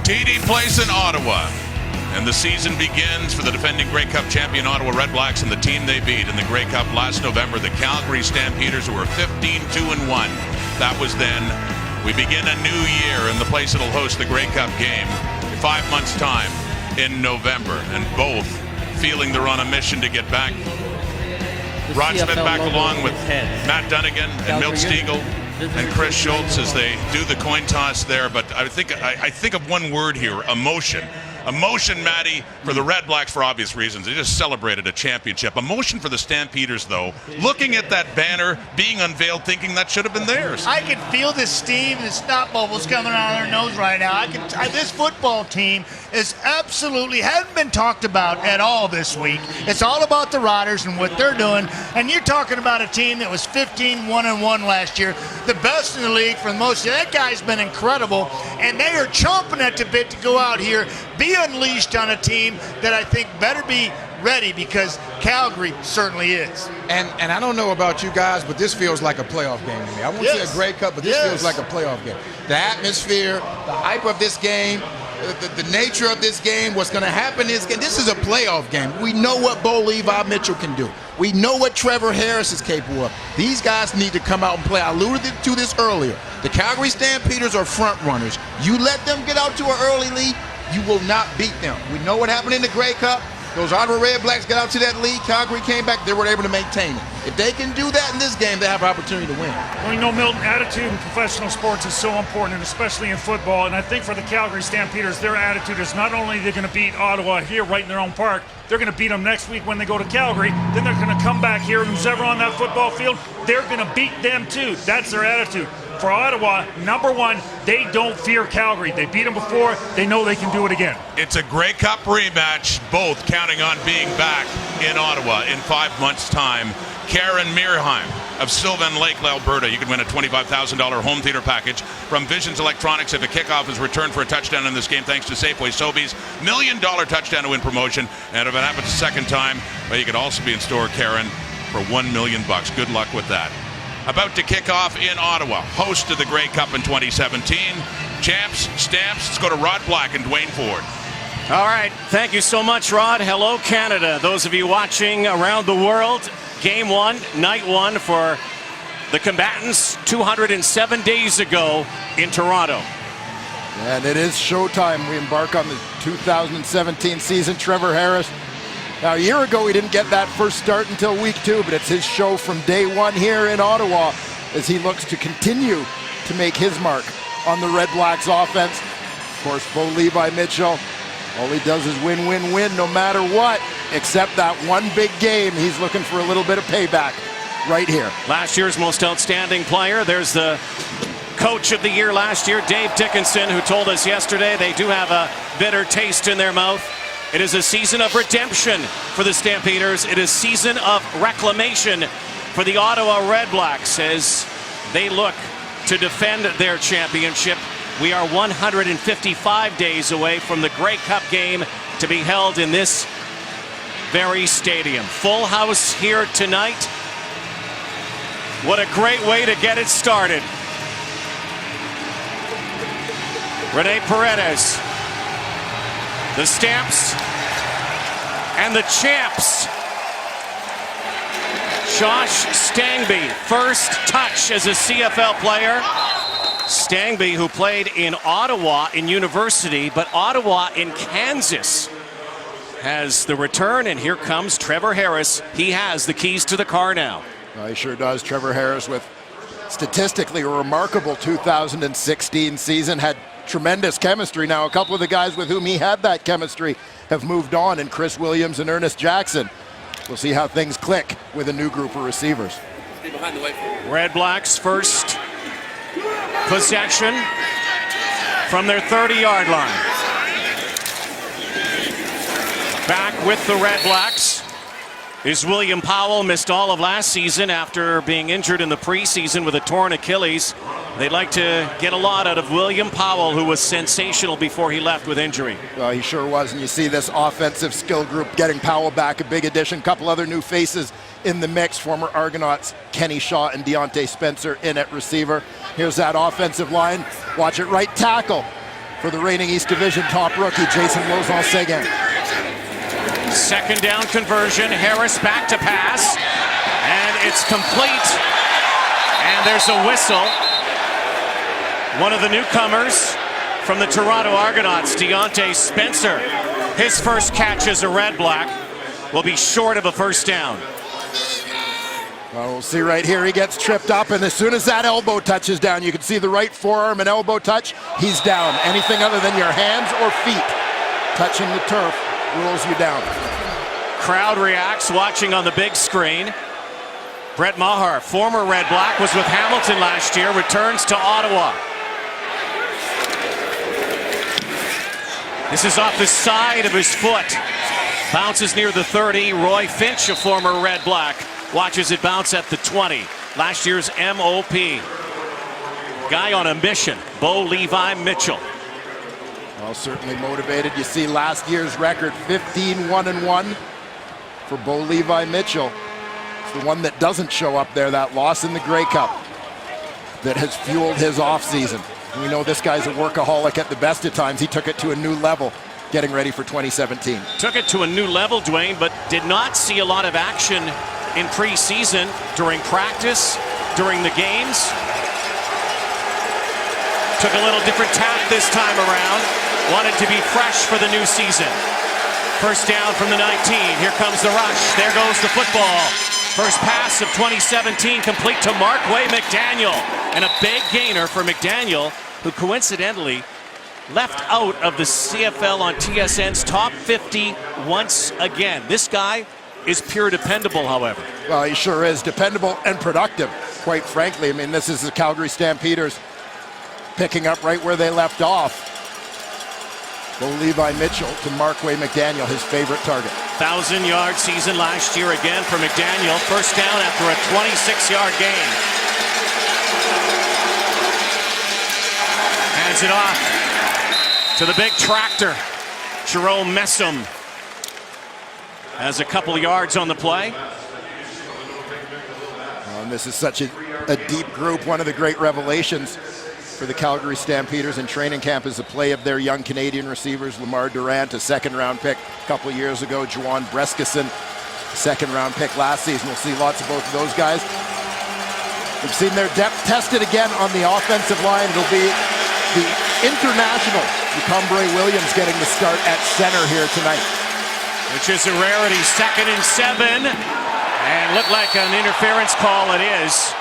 TD Place in Ottawa. And the season begins for the defending Grey Cup champion Ottawa REDBLACKS and the team they beat in the Grey Cup last November, the Calgary Stampeders, who were 15-2-1. That was then. We begin a new year, and the place that'll host the Grey Cup game in 5 months' time in November, and both feeling they're on a mission to get back. Rod Smith back along with Matt Dunnigan and Milt Stiegel and Chris Schultz as they do the coin toss there. But I think of one word here: emotion. Emotion, Matty, for the REDBLACKS for obvious reasons. They just celebrated a championship. Emotion for the Stampeders, though. Looking at that banner being unveiled, thinking that should have been theirs. I can feel the steam and the snot bubbles coming out of their nose right now. This football team is absolutely hadn't been talked about at all this week. It's all about the Riders and what they're doing. And you're talking about a team that was 15-1-1 last year, the best in the league for the most. That guy's been incredible, and they are chomping at the bit to go out here, be unleashed on a team that I think better be ready, because Calgary certainly is. And I don't know about you guys, but this feels like a playoff game to me. I won't say a Grey Cup, but this feels like a playoff game. The atmosphere, the hype of this game, the nature of this game, what's going to happen in this game. This is a playoff game. We know what Bo Levi Mitchell can do. We know what Trevor Harris is capable of. These guys need to come out and play. I alluded to this earlier. The Calgary Stampeders are front runners. You let them get out to an early lead, you will not beat them. We know what happened in the Grey Cup. Those Ottawa REDBLACKS got out to that lead. Calgary came back. They were able to maintain it. If they can do that in this game, they have an opportunity to win. Well, you know, Milton, attitude in professional sports is so important, and especially in football. And I think for the Calgary Stampeders, their attitude is not only they're going to beat Ottawa here right in their own park, they're going to beat them next week when they go to Calgary. Then they're going to come back here, and who's ever on that football field, they're going to beat them too. That's their attitude. For Ottawa, number one, they don't fear Calgary. They beat them before. They know they can do it again. It's a Grey Cup rematch, both counting on being back in Ottawa in 5 months' time. Karen Meerheim of Sylvan Lake, Alberta. You can win a $25,000 home theater package from Visions Electronics if a kickoff is returned for a touchdown in this game, thanks to Safeway Sobeys $1 million touchdown to win promotion. And if it happens a second time, well, you could also be in store, Karen, for $1 million. Good luck with that. About to kick off in Ottawa, host of the Grey Cup in 2017. Champs, Stamps, let's go to Rod Black and Dwayne Ford. All right, thank you so much, Rod. Hello, Canada. Those of you watching around the world, game one, night one for the combatants 207 days ago in Toronto. And it is showtime. We embark on the 2017 season. Trevor Harris. Now, a year ago, he didn't get that first start until week 2, but it's his show from day one here in Ottawa as he looks to continue to make his mark on the REDBLACKS offense. Of course, Bo Levi Mitchell, all he does is win, win, win, no matter what, except that one big game. He's looking for a little bit of payback right here. Last year's most outstanding player. There's the coach of the year last year, Dave Dickinson, who told us yesterday they do have a bitter taste in their mouth. It is a season of redemption for the Stampeders. It is a season of reclamation for the Ottawa REDBLACKS as they look to defend their championship. We are 155 days away from the Grey Cup game to be held in this very stadium. Full house here tonight. What a great way to get it started. Rene Paredes. The Stamps and the champs. Josh Stangby, first touch as a CFL player. Stangby, who played in Ottawa in university, but Ottawa in Kansas, has the return, and here comes Trevor Harris. He has the keys to the car now. Well, he sure does. Trevor Harris with statistically a remarkable 2016 season, had tremendous chemistry. Now, a couple of the guys with whom he had that chemistry have moved on, and Chris Williams and Ernest Jackson. We'll see how things click with a new group of receivers. REDBLACKS first possession from their 30-yard line. Back with the REDBLACKS is William Powell. Missed all of last season after being injured in the preseason with a torn Achilles. They'd like to get a lot out of William Powell, who was sensational before he left with injury. Well, he sure was, and you see this offensive skill group getting Powell back, a big addition. Couple other new faces in the mix, former Argonauts Kenny Shaw and Deontay Spencer in at receiver. Here's that offensive line. Watch it, right tackle. for the reigning East Division top rookie, Jason Lauzon-Seguin. Second down conversion. Harris back to pass. And it's complete. And there's a whistle. One of the newcomers from the Toronto Argonauts, Deontay Spencer. His first catch as a Red Black will be short of a first down. Well, we'll see right here. He gets tripped up, and as soon as that elbow touches down, you can see the right forearm and elbow touch. He's down. Anything other than your hands or feet touching the turf rules you down. Crowd reacts watching on the big screen. Brett Maher, former Red Black, was with Hamilton last year, returns to Ottawa. This is off the side of his foot. Bounces near the 30. Roy Finch, a former Red Black, watches it bounce at the 20. Last year's MOP. Guy on a mission, Bo Levi Mitchell. Well, certainly motivated. You see last year's record, 15-1-1 for Bo Levi Mitchell. It's the one that doesn't show up there, that loss in the Grey Cup, that has fueled his offseason. We know this guy's a workaholic at the best of times. He took it to a new level, getting ready for 2017. Took it to a new level, Dwayne, but did not see a lot of action in preseason, during practice, during the games. Took a little different tack this time around. Wanted to be fresh for the new season. First down from the 19. Here comes the rush. There goes the football. First pass of 2017 complete to Markway McDaniel. And a big gainer for McDaniel, who coincidentally left out of the CFL on TSN's top 50 once again. This guy is pure dependable, however. Well, he sure is dependable and productive, quite frankly. I mean, this is the Calgary Stampeders picking up right where they left off. Bo Levi Mitchell to Markway McDaniel, his favorite target. 1,000-yard season last year again for McDaniel. First down after a 26-yard gain. Hands it off to the big tractor. Jerome Messam has a couple of yards on the play. And this is such a deep group. One of the great revelations for the Calgary Stampeders in training camp is the play of their young Canadian receivers. Lamar Durant, a second-round pick a couple of years ago. Juwan Breskison, second-round pick last season. We'll see lots of both of those guys. We've seen their depth tested again on the offensive line. It'll be the international Cumbre Williams getting the start at center here tonight. Which is a rarity. 2nd and 7. And looked like an interference call. It is.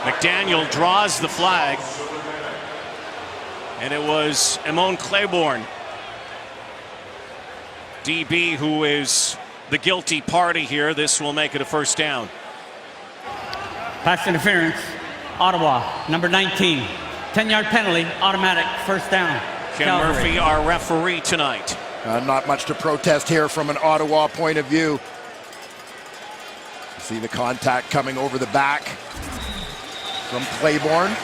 McDaniel draws the flag, and it was Amon Claiborne, DB, who is the guilty party here. This will make it a first down. Pass interference, Ottawa, number 19. 10-yard penalty, automatic first down. Ken Calgary. Murphy, our referee tonight. Not much to protest here from an Ottawa point of view. See the contact coming over the back from Claiborne.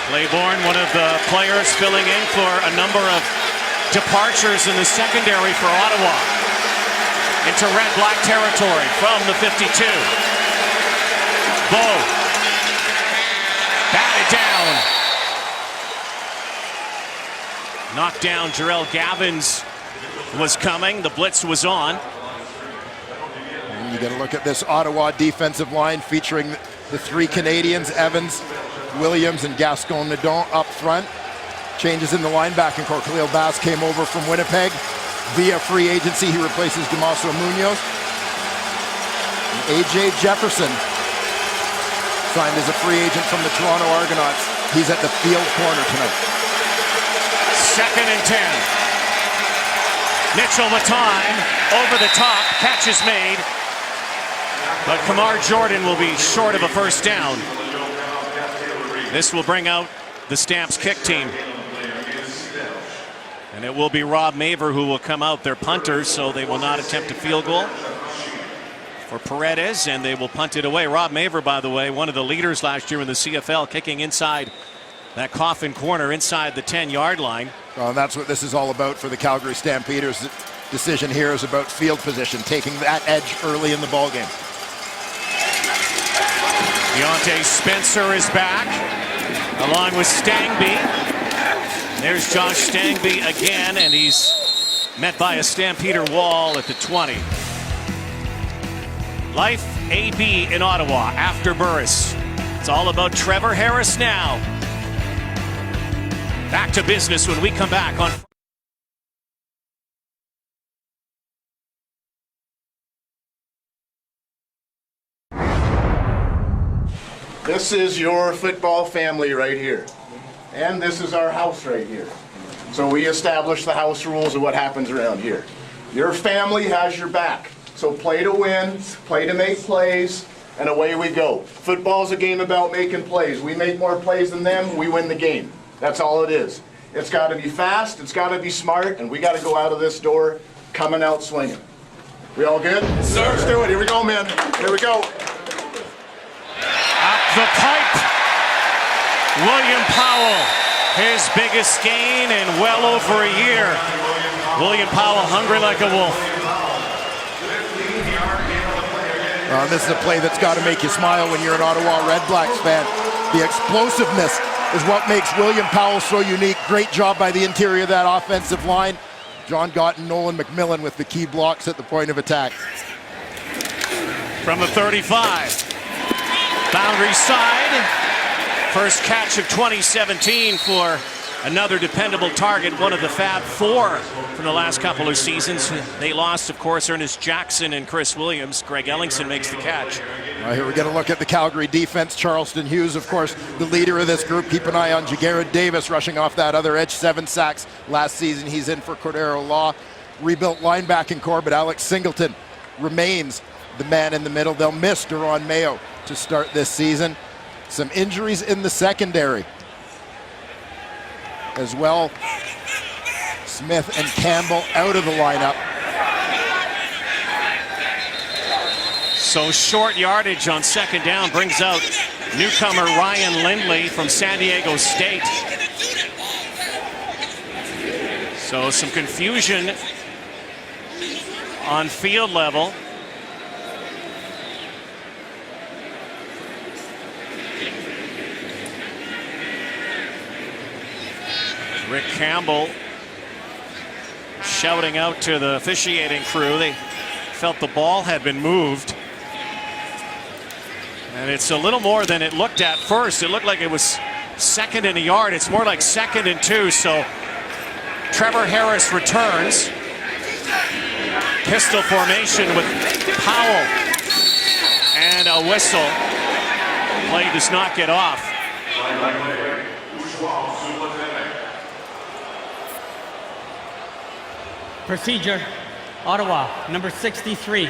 Claiborne, one of the players filling in for a number of departures in the secondary for Ottawa. Into Red Black territory from the 52. Bo. Batted down. Knocked down. Jarrell Gavins was coming. The blitz was on. And you got to look at this Ottawa defensive line featuring the three Canadians, Evans, Williams, and Gaston Nadon up front. Changes in the linebacking core. Khalil Bass came over from Winnipeg via free agency. He replaces Damaso Munoz. And A.J. Jefferson signed as a free agent from the Toronto Argonauts. He's at the field corner tonight. 2nd and 10. Mitchell with time. Over the top. Catch is made. But Kamar Jordan will be short of a first down. This will bring out the Stamps kick team. And it will be Rob Maver who will come out. They're punters, so they will not attempt a field goal for Paredes, and they will punt it away. Rob Maver, by the way, one of the leaders last year in the CFL, kicking inside that coffin corner inside the 10-yard line. Well, and that's what this is all about for the Calgary Stampeders. The decision here is about field position, taking that edge early in the ballgame. Deontay Spencer is back. along with Stangby. There's Josh Stangby again, and he's met by a Stampeder wall at the 20. Life AB in Ottawa after Burris. It's all about Trevor Harris now. Back to business when we come back on. This is your football family right here. And this is our house right here. So we establish the house rules of what happens around here. Your family has your back. So play to win, play to make plays, and away we go. Football's a game about making plays. We make more plays than them, we win the game. That's all it is. It's got to be fast, it's got to be smart, and we got to go out of this door coming out swinging. We all good? Yes, sir. Let's do it. Here we go, man. Here we go. The pipe. William Powell, his biggest gain in well over a year. William Powell hungry like a wolf. This is a play that's got to make you smile when you're an Ottawa REDBLACKS fan. The explosiveness is what makes William Powell so unique. Great job by the interior of that offensive line. John Gott and Nolan McMillan with the key blocks at the point of attack. From the 35. Boundary side. First catch of 2017 for another dependable target, one of the Fab Four from the last couple of seasons. They lost, of course, Ernest Jackson and Chris Williams. Greg Ellingson makes the catch. Here we get a look at the Calgary defense. Charleston Hughes, of course, the leader of this group. Keep an eye on Jagarrett Davis rushing off that other edge. 7 sacks last season. He's in for Cordero Law. Rebuilt linebacking core, but Alex Singleton remains the man in the middle. They'll miss Deron Mayo to start this season. Some injuries in the secondary as well. Smith and Campbell out of the lineup. So short yardage on second down brings out newcomer Ryan Lindley from San Diego State. So some confusion on field level. Rick Campbell shouting out to the officiating crew. They felt the ball had been moved. And it's a little more than it looked at first. It looked like it was 2nd and a yard. It's more like 2nd and 2. So Trevor Harris returns. Pistol formation with Powell. And a whistle. Play does not get off. Procedure, Ottawa, number 63.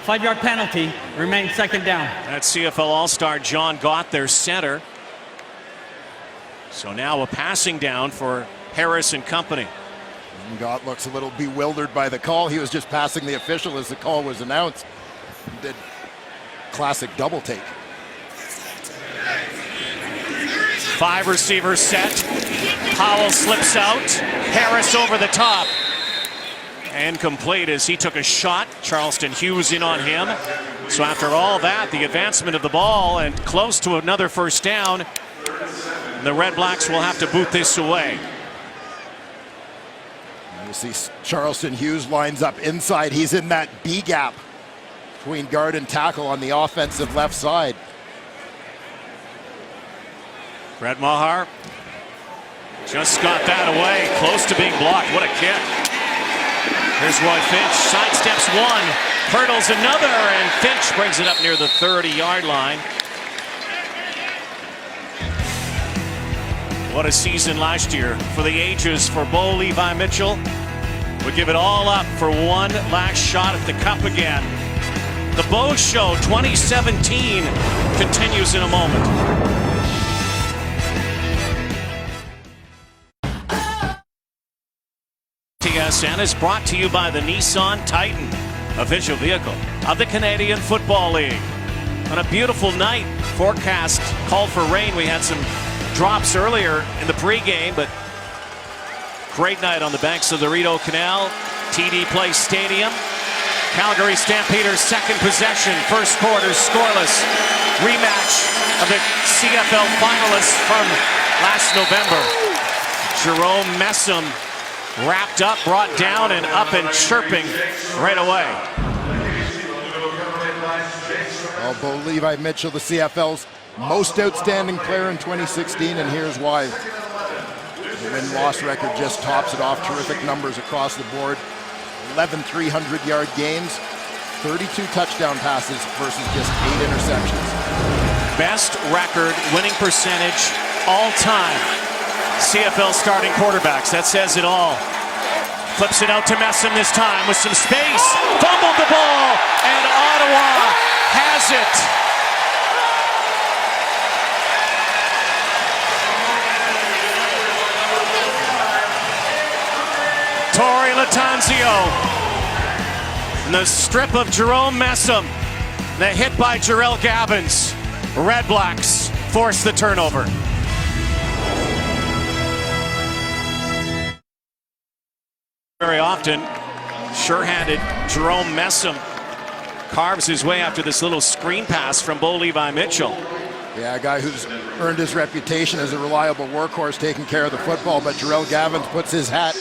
5-yard penalty, remains second down. That's CFL All-Star John Gott, their center. So now a passing down for Harris and company. And Gott looks a little bewildered by the call. He was just passing the official as the call was announced. He did classic double take. 5 receivers set. Powell slips out. Harris over the top. And complete as he took a shot. Charleston Hughes in on him. So after all that, the advancement of the ball and close to another first down, the REDBLACKS will have to boot this away. You see Charleston Hughes lines up inside. He's in that B gap between guard and tackle on the offensive left side. Brett Maher just got that away. Close to being blocked. What a kick. Here's Roy Finch, sidesteps one, hurdles another, and Finch brings it up near the 30-yard line. What a season last year for the ages for Bo Levi Mitchell. Would give it all up for one last shot at the cup again. The Bo Show 2017 continues in a moment. TSN is brought to you by the Nissan Titan, official vehicle of the Canadian Football League. On a beautiful night, forecast called for rain. We had some drops earlier in the pregame, but great night on the banks of the Rideau Canal, TD Place Stadium. Calgary Stampeders' second possession, first quarter scoreless. Rematch of the CFL finalists from last November. Jerome Messam wrapped up, brought down, and up and chirping right away. Well, Bo Levi Mitchell, the CFL's most outstanding player in 2016, and here's why. The win-loss record just tops it off. Terrific numbers across the board. 11 300-yard games, 32 touchdown passes versus just 8 interceptions. Best record winning percentage all time. CFL starting quarterbacks, that says it all. Flips it out to Messam this time with some space. Fumbled the ball, and Ottawa has it. Torrey Latanzio. And the strip of Jerome Messam. The hit by Jarrell Gavins. REDBLACKS force the turnover. Very often, sure-handed Jerome Messam carves his way after this little screen pass from Bo Levi Mitchell. Yeah, a guy who's earned his reputation as a reliable workhorse taking care of the football, but Jarrell Gavins puts his hat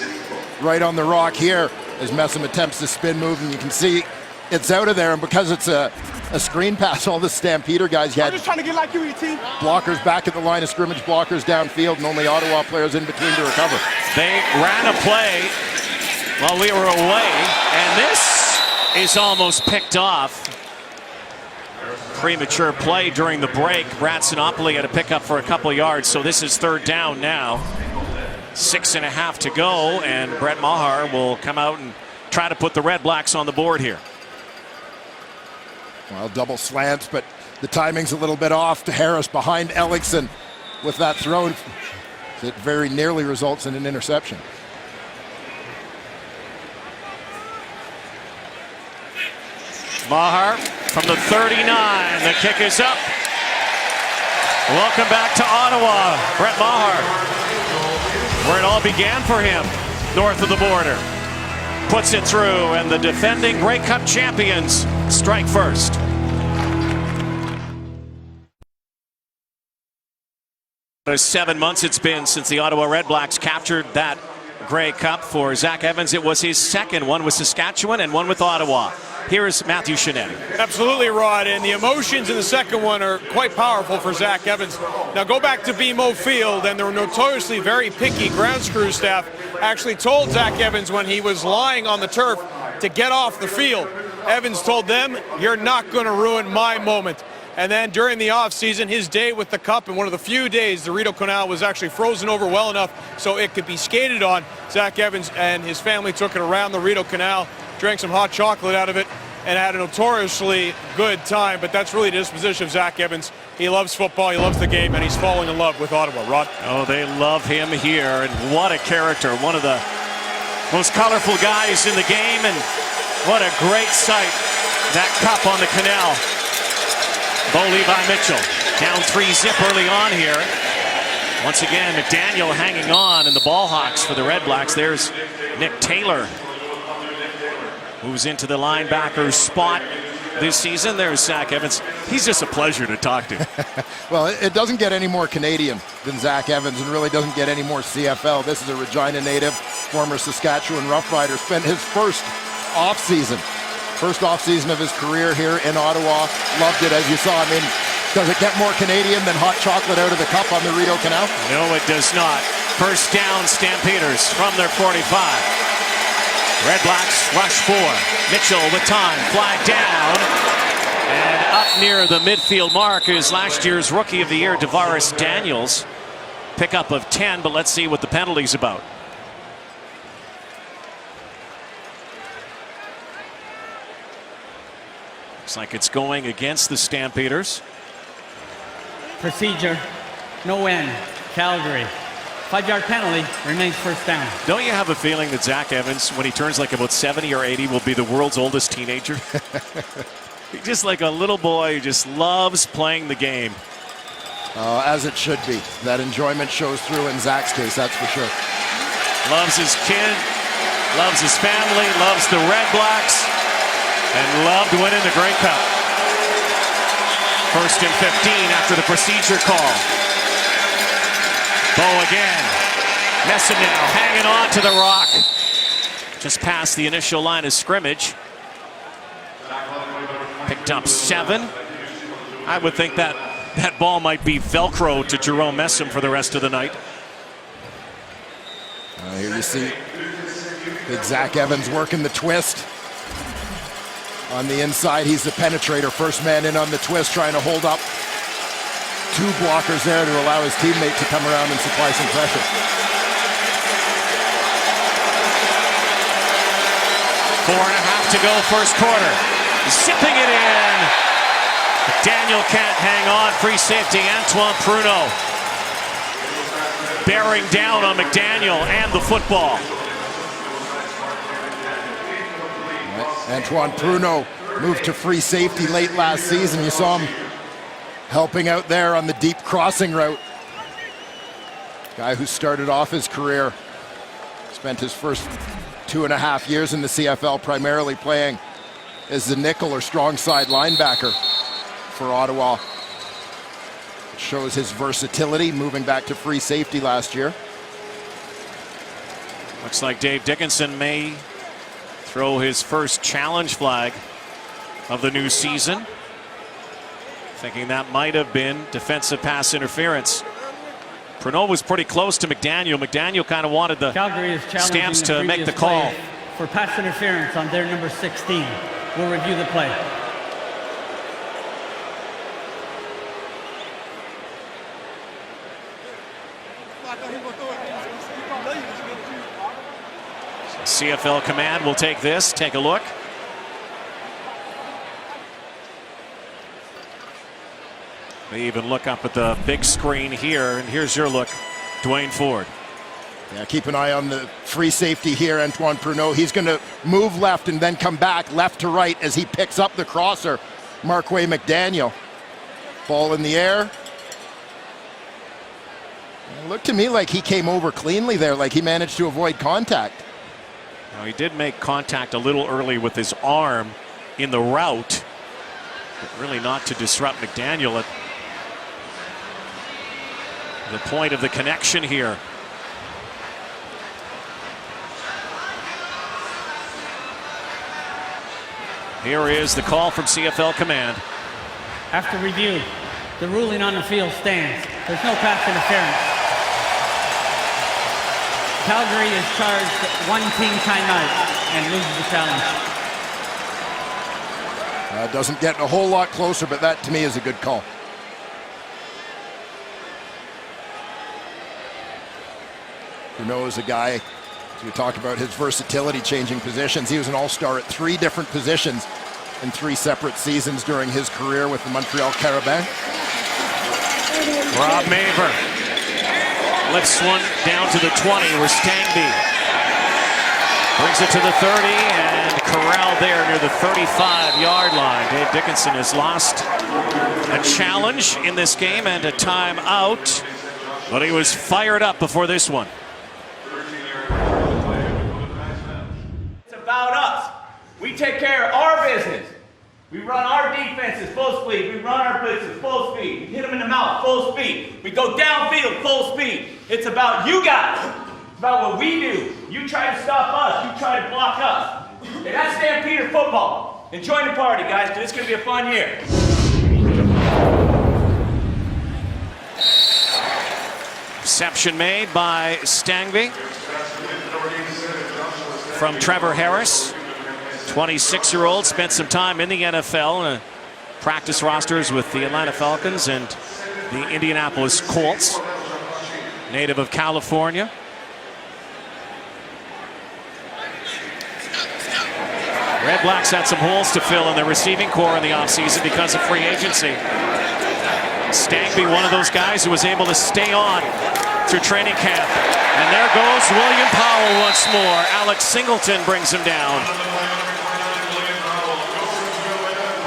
right on the rock here as Messam attempts to spin move, and you can see it's out of there, and because it's a screen pass, all the Stampeder guys, you had just trying to get like you, ET. blockers back at the line of scrimmage, blockers downfield, and only Ottawa players in between to recover. They ran a play while we were away, and this is almost picked off. Premature play during the break. Brad Sinopoli had a pickup for a couple yards, so this is third down now. 6.5 to go, and Brett Maher will come out and try to put the REDBLACKS on the board here. Well, double slants, but the timing's a little bit off to Harris behind Ellickson with that throw. It very nearly results in an interception. Maher from the 39. The kick is up. Welcome back to Ottawa, Brett Maher, where it all began for him, north of the border. Puts it through, and the defending Grey Cup champions strike first. For 7 months it's been since the Ottawa REDBLACKS captured that Grey Cup. For Zach Evans, it was his second, one with Saskatchewan and one with Ottawa. Here is Matthew Shinetti. Absolutely, Rod, and the emotions in the second one are quite powerful for Zach Evans. Now go back to BMO Field, and the notoriously very picky ground crew staff actually told Zach Evans when he was lying on the turf to get off the field. Evans told them, "You're not going to ruin my moment." And then during the offseason, his day with the Cup, and one of the few days the Rideau Canal was actually frozen over well enough so it could be skated on. Zach Evans and his family took it around the Rideau Canal, drank some hot chocolate out of it, and had a notoriously good time. But that's really the disposition of Zach Evans. He loves football, he loves the game, and he's falling in love with Ottawa. Rod? Oh, they love him here, and what a character. One of the most colorful guys in the game, and what a great sight. That cup on the canal. Bo Levi Mitchell down 3-zip early on here. Once again, McDaniel hanging on, and the ball hawks for the REDBLACKS. There's Nick Taylor. Moves into the linebacker spot this season. There's Zach Evans. He's just a pleasure to talk to. Well, it doesn't get any more Canadian than Zach Evans, and really doesn't get any more CFL. This is a Regina native, former Saskatchewan Roughrider. Spent his first offseason of his career here in Ottawa. Loved it, as you saw. I mean, does it get more Canadian than hot chocolate out of the cup on the Rideau Canal? No, it does not. First down, Stampeders from their 45. REDBLACKS rush 4. Mitchell with time, flag down. And up near the midfield mark is last year's Rookie of the Year, Tavares Daniels. Pickup of 10, but let's see what the penalty's about. Looks like it's going against the Stampeders. Procedure, no end, Calgary. 5-yard penalty, remains first down. Don't you have a feeling that Zach Evans, when he turns like about 70 or 80, will be the world's oldest teenager? He's just like a little boy who just loves playing the game. As it should be. That enjoyment shows through in Zach's case, that's for sure. Loves his kid, loves his family, loves the REDBLACKS, and loved winning the Grey Cup. First and 15 after the procedure call. Bow again. Messam now hanging on to the rock. Just past the initial line of scrimmage. Picked up 7. I would think that that ball might be Velcro to Jerome Messam for the rest of the night. Here you see big Zach Evans working the twist. On the inside, he's the penetrator. First man in on the twist, trying to hold up 2 blockers there to allow his teammate to come around and supply some pressure. 4.5 to go first quarter. Zipping it in. Daniel can't hang on. Free safety, Antoine Pruneau. Bearing down on McDaniel and the football. Antoine Pruneau moved to free safety late last season. You saw him helping out there on the deep crossing route. Guy who started off his career, spent his first 2.5 years in the CFL primarily playing as the nickel or strong side linebacker for Ottawa. It shows his versatility, moving back to free safety last year. Looks like Dave Dickinson may throw his first challenge flag of the new season. Thinking that might have been defensive pass interference. Pruneau was pretty close to McDaniel. McDaniel kind of wanted the Stamps to make the call. For pass interference on their number 16. We'll review the play. CFL command will take this. Take a look. They even look up at the big screen here, and here's your look, Dwayne Ford. Yeah, keep an eye on the free safety here, Antoine Pruneau. He's going to move left and then come back left to right as he picks up the crosser, Marquay McDaniel. Ball in the air. It looked to me like he came over cleanly there, like he managed to avoid contact. Now, he did make contact a little early with his arm in the route, but really not to disrupt McDaniel at the point of the connection here. Here is the call from CFL command. After review, the ruling on the field stands. There's no pass interference. Calgary is charged 1 team timeout and loses the challenge. Doesn't get a whole lot closer, but that to me is a good call. Pruneau is a guy, we talked about his versatility, changing positions. He was an all-star at 3 different positions in 3 separate seasons during his career with the Montreal Carabins. Rob Maver lifts one down to the 20 where Stangby brings it to the 30 and corralled there near the 35-yard line. Dave Dickinson has lost a challenge in this game and a timeout, but he was fired up before this one. It's about us. We take care of our business. We run our defenses full speed. We run our blitzes full speed. We hit them in the mouth full speed. We go downfield full speed. It's about you guys. It's about what we do. You try to stop us. You try to block us. And that's Stampeder football. Enjoy the party, guys, because it's going to be a fun year. Reception made by Stangby from Trevor Harris. 26-year-old, spent some time in the NFL, practice rosters with the Atlanta Falcons and the Indianapolis Colts. Native of California. REDBLACKS had some holes to fill in their receiving core in the offseason because of free agency. Stangby, one of those guys who was able to stay on through training camp. And there goes William Powell once more. Alex Singleton brings him down.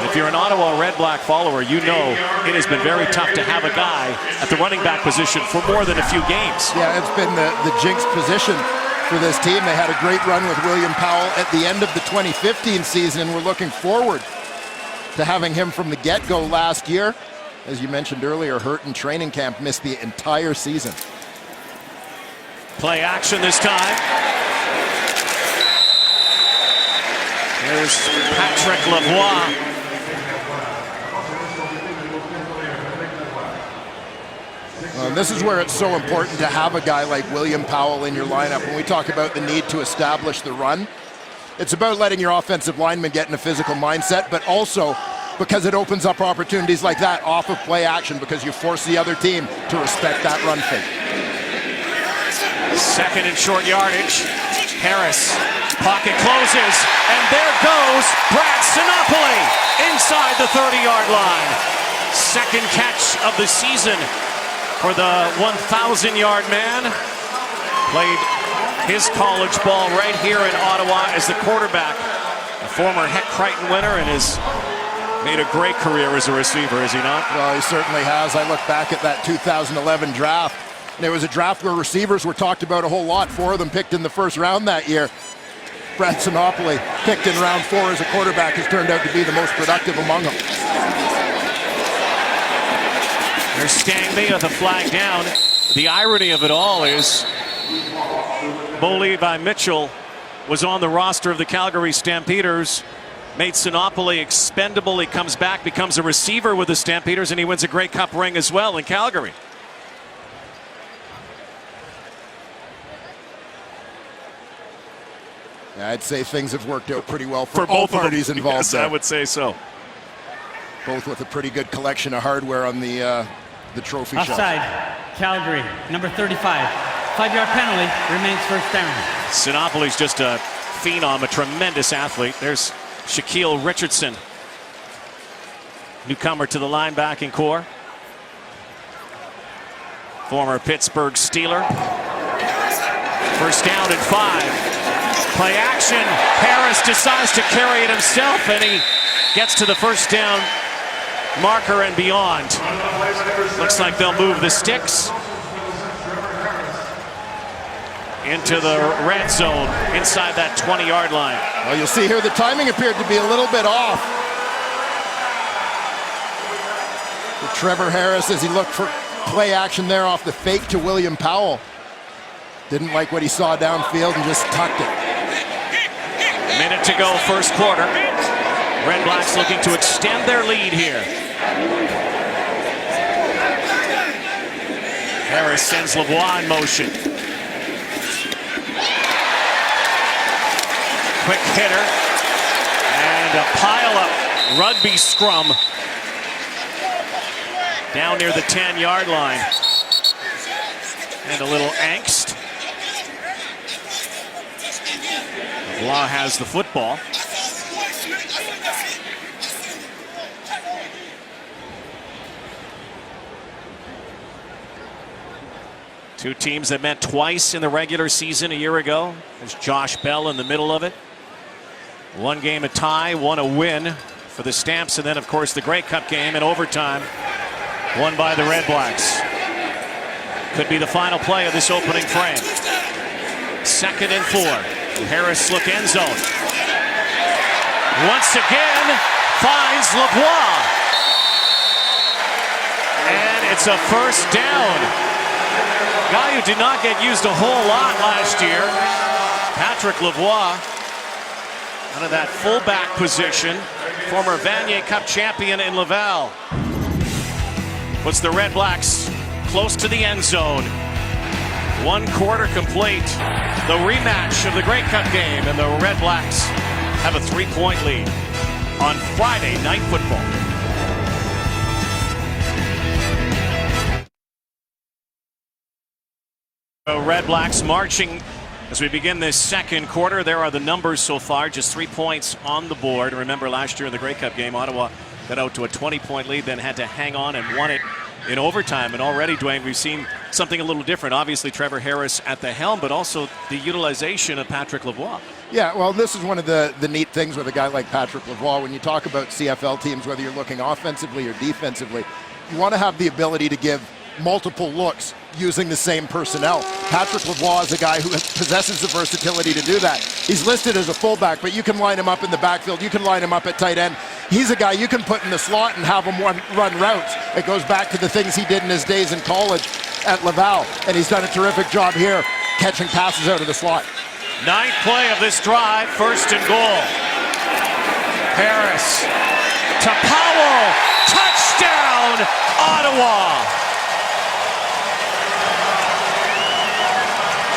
If you're an Ottawa REDBLACK follower, you know it has been very tough to have a guy at the running back position for more than a few games. Yeah, it's been the jinx position for this team. They had a great run with William Powell at the end of the 2015 season, and we're looking forward to having him from the get-go last year. As you mentioned earlier, hurt in training camp, missed the entire season. Play action this time. Here's Patrick Lavoie. And this is where it's so important to have a guy like William Powell in your lineup. When we talk about the need to establish the run, it's about letting your offensive linemen get in a physical mindset, but also because it opens up opportunities like that off of play action, because you force the other team to respect that run fake. Second and short yardage. Harris, pocket closes, and there goes Brad Sinopoli inside the 30-yard line. Second catch of the season for the 1,000-yard man. Played his college ball right here in Ottawa as the quarterback. A former Heck Crichton winner and has made a great career as a receiver, is he not? Well, he certainly has. I look back at that 2011 draft, and it was a draft where receivers were talked about a whole lot. 4 of them picked in the first round that year. Brad Sinopoli, picked in round 4 as a quarterback, has turned out to be the most productive among them. There's Stangby with a flag down. The irony of it all is Bo Levi Mitchell was on the roster of the Calgary Stampeders, made Sinopoli expendable. He comes back, becomes a receiver with the Stampeders, and he wins a Grey Cup ring as well in Calgary. Yeah, I'd say things have worked out pretty well for all parties involved. Yes, I would say so. Both with a pretty good collection of hardware on the trophy shelf. Offside, Calgary, number 35. 5-yard penalty, remains first down. Sinopoli's just a phenom, a tremendous athlete. There's Shaquille Richardson, newcomer to the linebacking core. Former Pittsburgh Steeler. First down and 5. Play action. Harris decides to carry it himself, and he gets to the first down marker and beyond. Looks like they'll move the sticks into the red zone inside that 20-yard line. Well, you'll see here the timing appeared to be a little bit off for Trevor Harris as he looked for play action there off the fake to William Powell. Didn't like what he saw downfield and just tucked it. Minute to go, first quarter. Red Blacks looking to extend their lead here. Harris sends Lavoie in motion. Quick hitter. And a pile-up rugby scrum down near the 10-yard line. And a little angst. Lavoie has the football. Two teams that met twice in the regular season a year ago. There's Josh Bell in the middle of it. One game a tie, one a win for the Stamps, and then of course the Grey Cup game in overtime, won by the Red Blacks. Could be the final play of this opening frame. 2nd and 4. Harris look end zone. Once again, finds Lavoie. And it's a first down. Guy who did not get used a whole lot last year. Patrick Lavoie out of that fullback position. Former Vanier Cup champion in Laval. Puts the Red Blacks close to the end zone. 1 quarter complete. The rematch of the Grey Cup game, and the Red Blacks have a 3-point lead on Friday Night Football. The Red Blacks marching as we begin this second quarter. There are the numbers so far, just 3 points on the board. Remember last year in the Grey Cup game, Ottawa got out to a 20-point lead, then had to hang on and won it in overtime. And already, Dwayne, we've seen something a little different. Obviously, Trevor Harris at the helm, but also the utilization of Patrick Lavoie. Yeah, well, this is one of the neat things with a guy like Patrick Lavoie. When you talk about CFL teams, whether you're looking offensively or defensively, you want to have the ability to give multiple looks using the same personnel. Patrick Lavoie is a guy who possesses the versatility to do that. He's listed as a fullback, but you can line him up in the backfield. You can line him up at tight end. He's a guy you can put in the slot and have him run routes. It goes back to the things he did in his days in college. at Laval, and he's done a terrific job here catching passes out of the slot. Ninth play of this drive, 1st and goal. Harris to Powell, touchdown, Ottawa.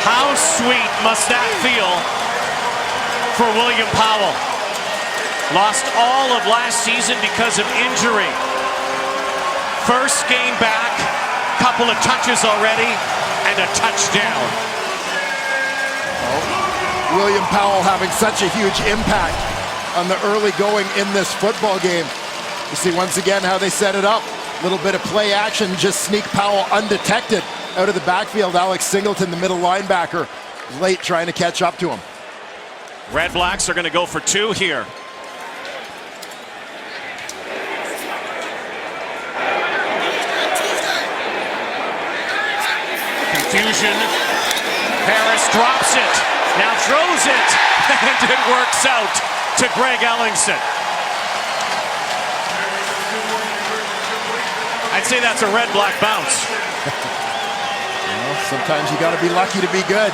How sweet must that feel for William Powell? Lost all of last season because of injury. First game back, couple of touches already, and a touchdown. William Powell having such a huge impact on the early going in this football game. You see once again how they set it up. A little bit of play action, just sneak Powell undetected out of the backfield. Alex Singleton, the middle linebacker, late trying to catch up to him. Red Blacks are going to go for 2 here. Confusion. Harris drops it. Now throws it. And it works out to Greg Ellingson. I'd say that's a red-black bounce. Well, sometimes you got to be lucky to be good.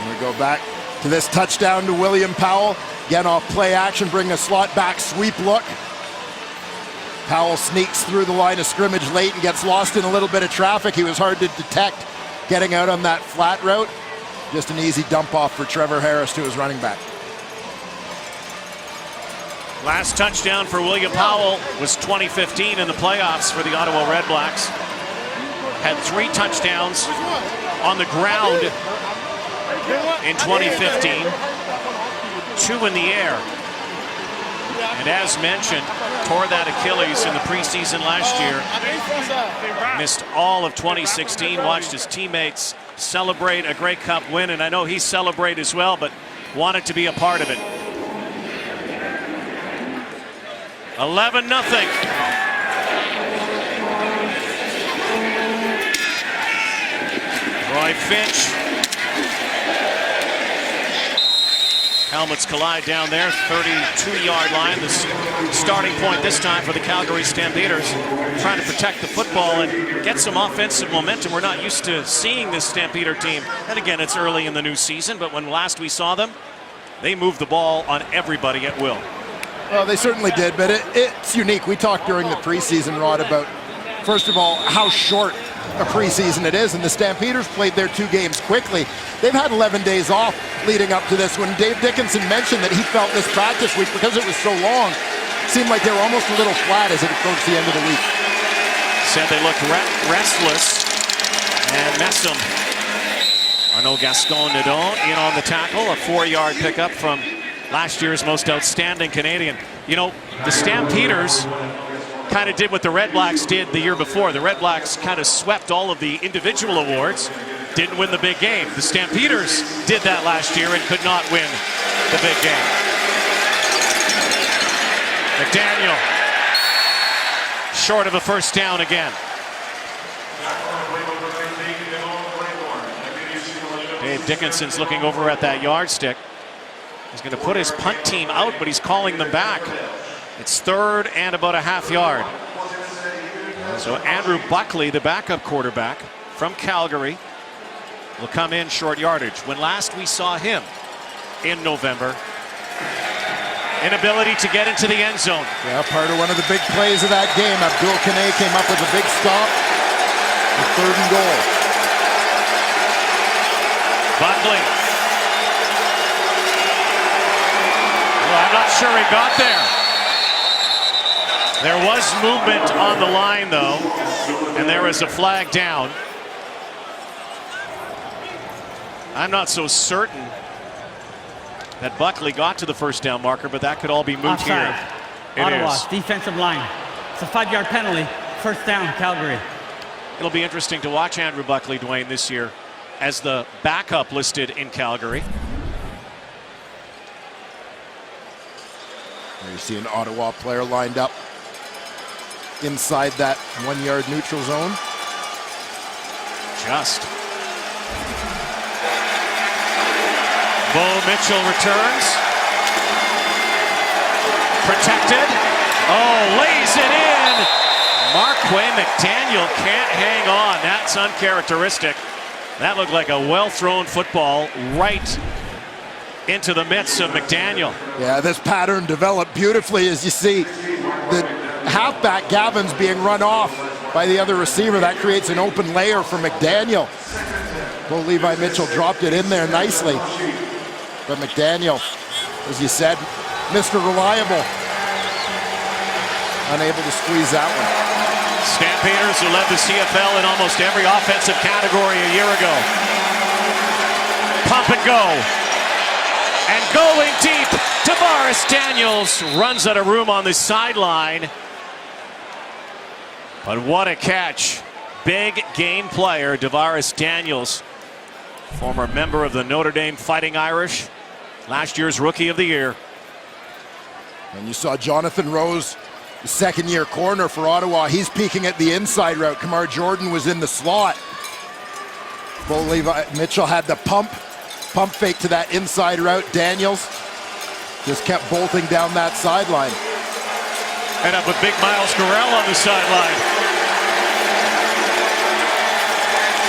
We go back to this touchdown to William Powell. Again off play action, bring a slot back sweep look. Powell sneaks through the line of scrimmage late and gets lost in a little bit of traffic. He was hard to detect getting out on that flat route. Just an easy dump off for Trevor Harris to his running back. Last touchdown for William Powell was 2015 in the playoffs for the Ottawa Red Blacks. Had 3 touchdowns on the ground in 2015, 2 in the air. And as mentioned, tore that Achilles in the preseason last year. Missed all of 2016, watched his teammates celebrate a Grey Cup win, and I know he celebrated as well, but wanted to be a part of it. 11-0. Roy Finch. Helmets collide down there, 32-yard line. The starting point this time for the Calgary Stampeders, trying to protect the football and get some offensive momentum. We're not used to seeing this Stampeder team. And again, it's early in the new season, but when last we saw them, they moved the ball on everybody at will. Well, they certainly did, but it's unique. We talked during the preseason, Rod, about, first of all, how short a preseason it is, and the Stampeders played their 2 games quickly. They've had 11 days off leading up to this. When Dave Dickinson mentioned that he felt this practice week, because it was so long, seemed like they were almost a little flat as it approached the end of the week. Said they looked restless, and Messam, Arnaud Gascon-Nadon in on the tackle, a 4-yard pickup from last year's most outstanding Canadian. You know, the Stampeders kind of did what the Red Blacks did the year before. The Red Blacks kind of swept all of the individual awards, didn't win the big game. The Stampeders did that last year and could not win the big game. McDaniel, short of a first down again. Dave Dickinson's looking over at that yardstick. He's going to put his punt team out, but he's calling them back. It's 3rd and about a half yard. So Andrew Buckley, the backup quarterback from Calgary, will come in short yardage. When last we saw him in November, inability to get into the end zone. Yeah, part of one of the big plays of that game. Abdul Kane came up with a big stop. 3rd and goal. Buckley. Well, I'm not sure he got there. There was movement on the line, though, and there is a flag down. I'm not so certain that Buckley got to the first down marker, but that could all be moved Offside. here. Ottawa, defensive line. It's a 5-yard penalty. First down, Calgary. It'll be interesting to watch Andrew Buckley, Dwayne, this year as the backup listed in Calgary. There you see an Ottawa player lined up inside that 1-yard neutral zone. Just. Bo Mitchell returns. Protected. Oh, lays it in. Marquay McDaniel can't hang on. That's uncharacteristic. That looked like a well-thrown football right into the midst of McDaniel. Yeah, this pattern developed beautifully as you see the halfback Gavin's being run off by the other receiver. That creates an open layer for McDaniel. Well, Levi Mitchell dropped it in there nicely. But McDaniel, as you said, Mr. Reliable, unable to squeeze that one. Stampeders, who led the CFL in almost every offensive category a year ago. Pump and go. And going deep, Tavares Daniels runs out of room on the sideline. But what a catch. Big game player, Tavares Daniels, former member of the Notre Dame Fighting Irish, last year's Rookie of the Year. And you saw Jonathan Rose, the second-year corner for Ottawa. He's peeking at the inside route. Kamar Jordan was in the slot. Bo Levi Mitchell had the pump fake to that inside route. Daniels just kept bolting down that sideline. And up with big Miles Garrell on the sideline.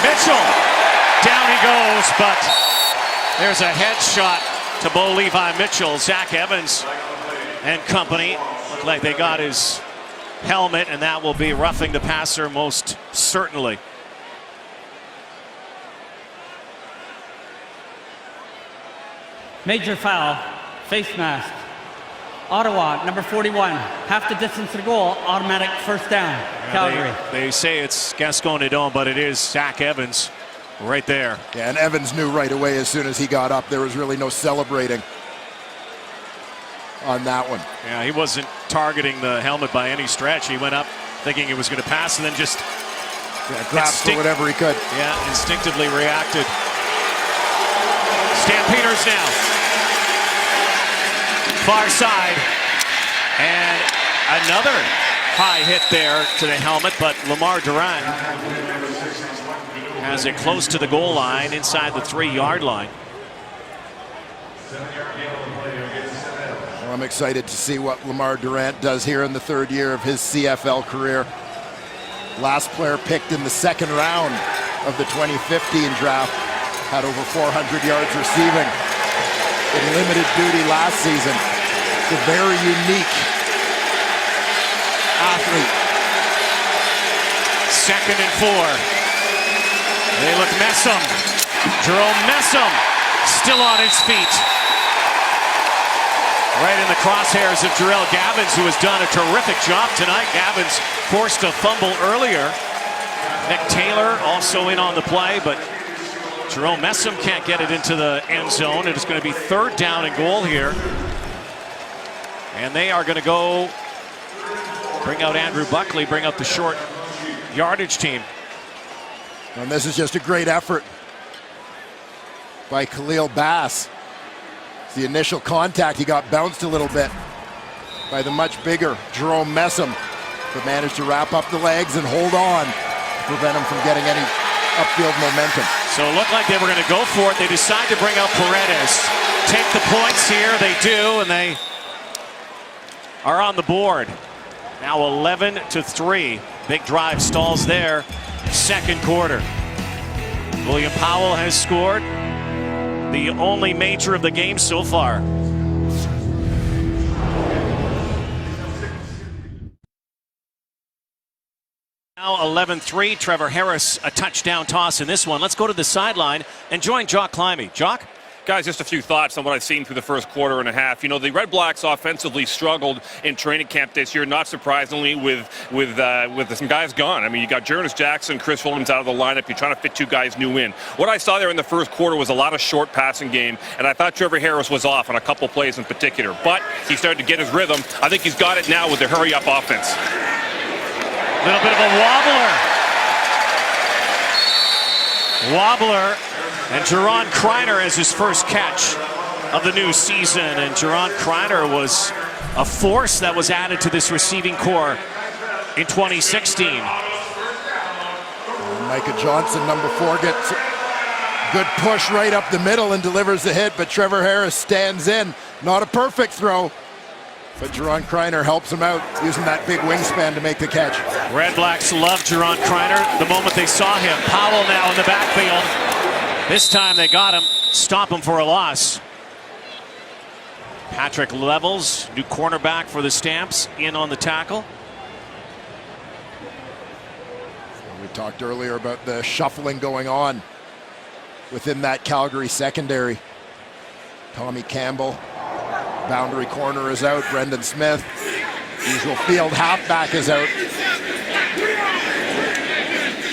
Mitchell, down he goes, but there's a headshot to Bo Levi Mitchell. Zach Evans and company look like they got his helmet, and that will be roughing the passer most certainly. Major foul, face mask. Ottawa, number 41, half the distance to the goal, automatic first down, Calgary. They say it's Gascon-Edon, but it is Zach Evans right there. Yeah, and Evans knew right away as soon as he got up. There was really no celebrating on that one. Yeah, he wasn't targeting the helmet by any stretch. He went up thinking it was going to pass and then just grabbed for whatever he could. Yeah, instinctively reacted. Stampeders now. Far side, and another high hit there to the helmet, but Lamar Durant has it close to the goal line, inside the 3-yard line. Well, I'm excited to see what Lamar Durant does here in the third year of his CFL career. Last player picked in the second round of the 2015 draft, had over 400 yards receiving in limited duty last season. A very unique athlete. 2nd and 4. They look Messam. Jerome Messam still on his feet. Right in the crosshairs of Jarrell Gavins, who has done a terrific job tonight. Gavins forced a fumble earlier. Nick Taylor also in on the play, but Jerome Messam can't get it into the end zone. It is going to be 3rd down and goal here. And they are going to go bring out Andrew Buckley, bring out the short yardage team. And this is just a great effort by Khalil Bass. The initial contact, he got bounced a little bit by the much bigger Jerome Messam, but managed to wrap up the legs and hold on to prevent him from getting any upfield momentum. So it looked like they were going to go for it. They decide to bring out Paredes. Take the points here. They do, and they are on the board. Now 11-3. Big drive stalls there. 2nd quarter. William Powell has scored. The only major of the game so far. Now 11-3. Trevor Harris, a touchdown toss in this one. Let's go to the sideline and join Jock Climby. Jock? Guys, just a few thoughts on what I've seen through the first quarter and a half. You know, the Red Blacks offensively struggled in training camp this year, not surprisingly, with some guys gone. I mean, you got Jonas Jackson, Chris Williams out of the lineup. You're trying to fit 2 guys new in. What I saw there in the first quarter was a lot of short passing game, and I thought Trevor Harris was off on a couple plays in particular. But he started to get his rhythm. I think he's got it now with the hurry-up offense. A little bit of a wobbler. And Jerron Kreiner has his first catch of the new season. And Jerron Kreiner was a force that was added to this receiving core in 2016. Micah Johnson, number 4, gets good push right up the middle and delivers the hit, but Trevor Harris stands in. Not a perfect throw, but Jerron Kreiner helps him out, using that big wingspan to make the catch. Red Blacks love Jerron Kreiner the moment they saw him. Powell now in the backfield. This time they got him, stop him for a loss. Patrick Levels, new cornerback for the Stamps, in on the tackle. We talked earlier about the shuffling going on within that Calgary secondary. Tommy Campbell, boundary corner is out. Brendan Smith, usual field halfback, is out.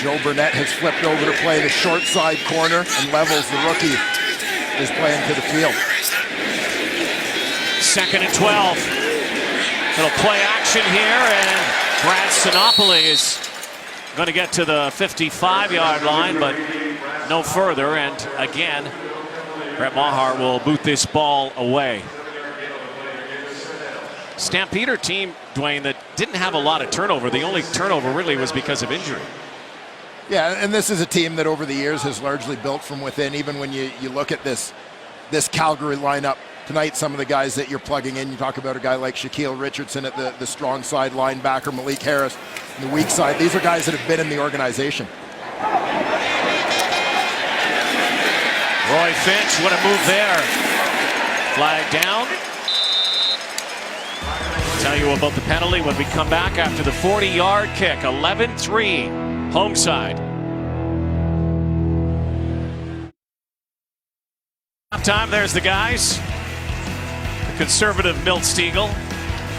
Joe Burnett has flipped over to play the short side corner, and Levels, the rookie, is playing to the field. 2nd and 12. Little play action here, and Brad Sinopoli is going to get to the 55-yard line, but no further. And again, Brett Maher will boot this ball away. Stampeder team, Dwayne, that didn't have a lot of turnover. The only turnover really was because of injury. Yeah, and this is a team that over the years has largely built from within. Even when you look at this Calgary lineup tonight, some of the guys that you're plugging in, you talk about a guy like Shaquille Richardson at the strong side linebacker, Malik Harris on the weak side. These are guys that have been in the organization. Roy Finch, what a move there. Flag down. I'll tell you about the penalty when we come back after the 40-yard kick. 11-3, home side. Time, there's the guys. The conservative Milt Stiegel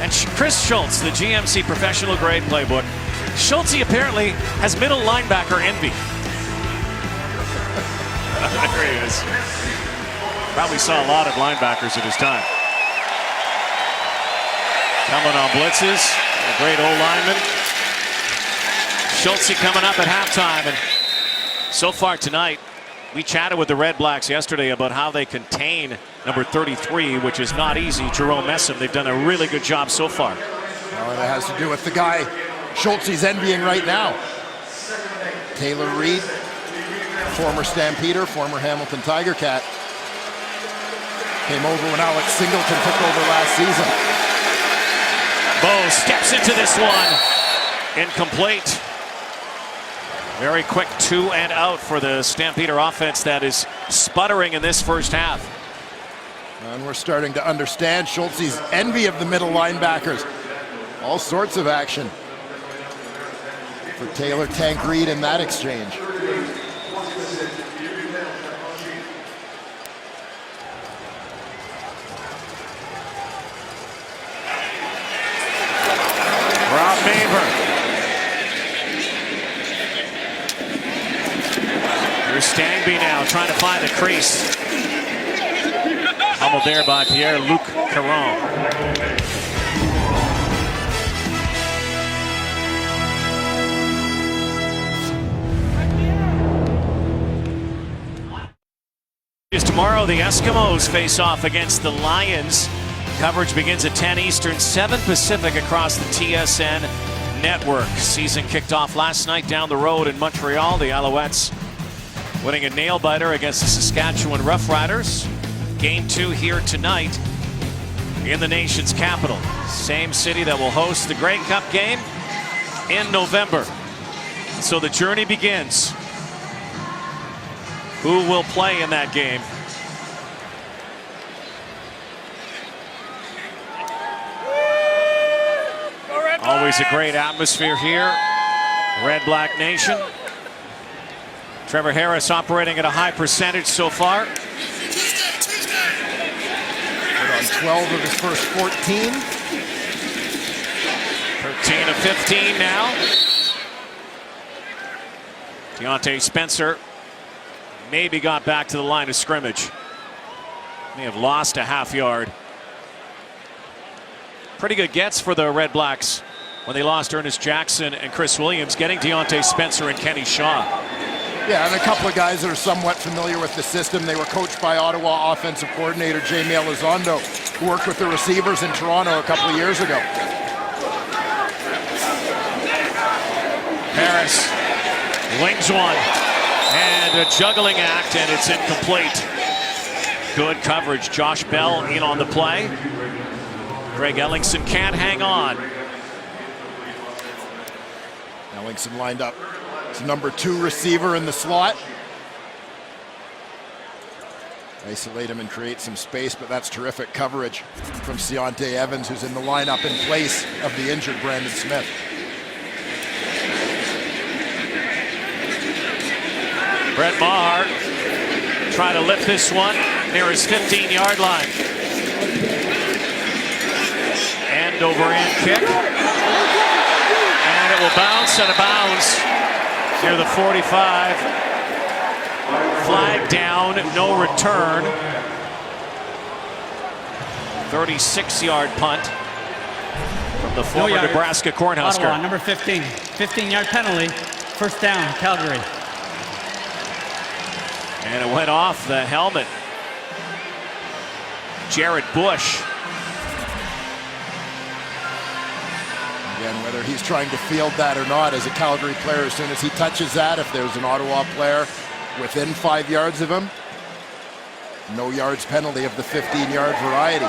and Chris Schultz, the GMC professional grade playbook. Schultz apparently has middle linebacker envy. There he is. Probably saw a lot of linebackers at his time. Coming on blitzes, a great old lineman. Schultz coming up at halftime, and so far tonight, we chatted with the Red Blacks yesterday about how they contain number 33, which is not easy, Jerome Messam. They've done a really good job so far. Well, that has to do with the guy Schultz is envying right now. Taylor Reed, former Stampeder, former Hamilton Tiger Cat, came over when Alex Singleton took over last season. Bo steps into this one. Incomplete. Very quick 2 and out for the Stampeder offense that is sputtering in this first half. And we're starting to understand Schultze's envy of the middle linebackers. All sorts of action for Taylor Tank Reed in that exchange. Rob Maver. Here's Stangby now trying to find the crease. Humbled there by Pierre-Luc Caron. Tomorrow, the Eskimos face off against the Lions. Coverage begins at 10 Eastern, 7 Pacific across the TSN network. Season kicked off last night down the road in Montreal. The Alouettes winning a nail-biter against the Saskatchewan Roughriders. Game 2 here tonight in the nation's capital. Same city that will host the Grey Cup game in November. So the journey begins. Who will play in that game? Always a great atmosphere here. Red Black Nation. Trevor Harris operating at a high percentage so far. On 12 of his first 14. 13 of 15 now. Deontay Spencer maybe got back to the line of scrimmage. May have lost a half yard. Pretty good gets for the Red Blacks when they lost Ernest Jackson and Chris Williams, getting Deontay Spencer and Kenny Shaw. Yeah, and a couple of guys that are somewhat familiar with the system. They were coached by Ottawa offensive coordinator Jamie Elizondo, who worked with the receivers in Toronto a couple of years ago. Harris Wings one. And a juggling act, and it's incomplete. Good coverage. Josh Bell in on the play. Greg Ellingson can't hang on. Ellingson lined up as number 2 receiver in the slot. Isolate him and create some space, but that's terrific coverage from Deontay Evans, who's in the lineup in place of the injured Brandon Smith. Brett Maher trying to lift this one near his 15-yard line. End over end kick. And it will bounce out of bounds near the 45. Flag down, no return. 36-yard punt from the former Nebraska Cornhusker. Ottawa, number 15. 15-yard penalty. First down, Calgary. And it went off the helmet. Jared Bush. Again, whether he's trying to field that or not as a Calgary player, as soon as he touches that, if there's an Ottawa player within 5 yards of him, no yards penalty of the 15-yard variety.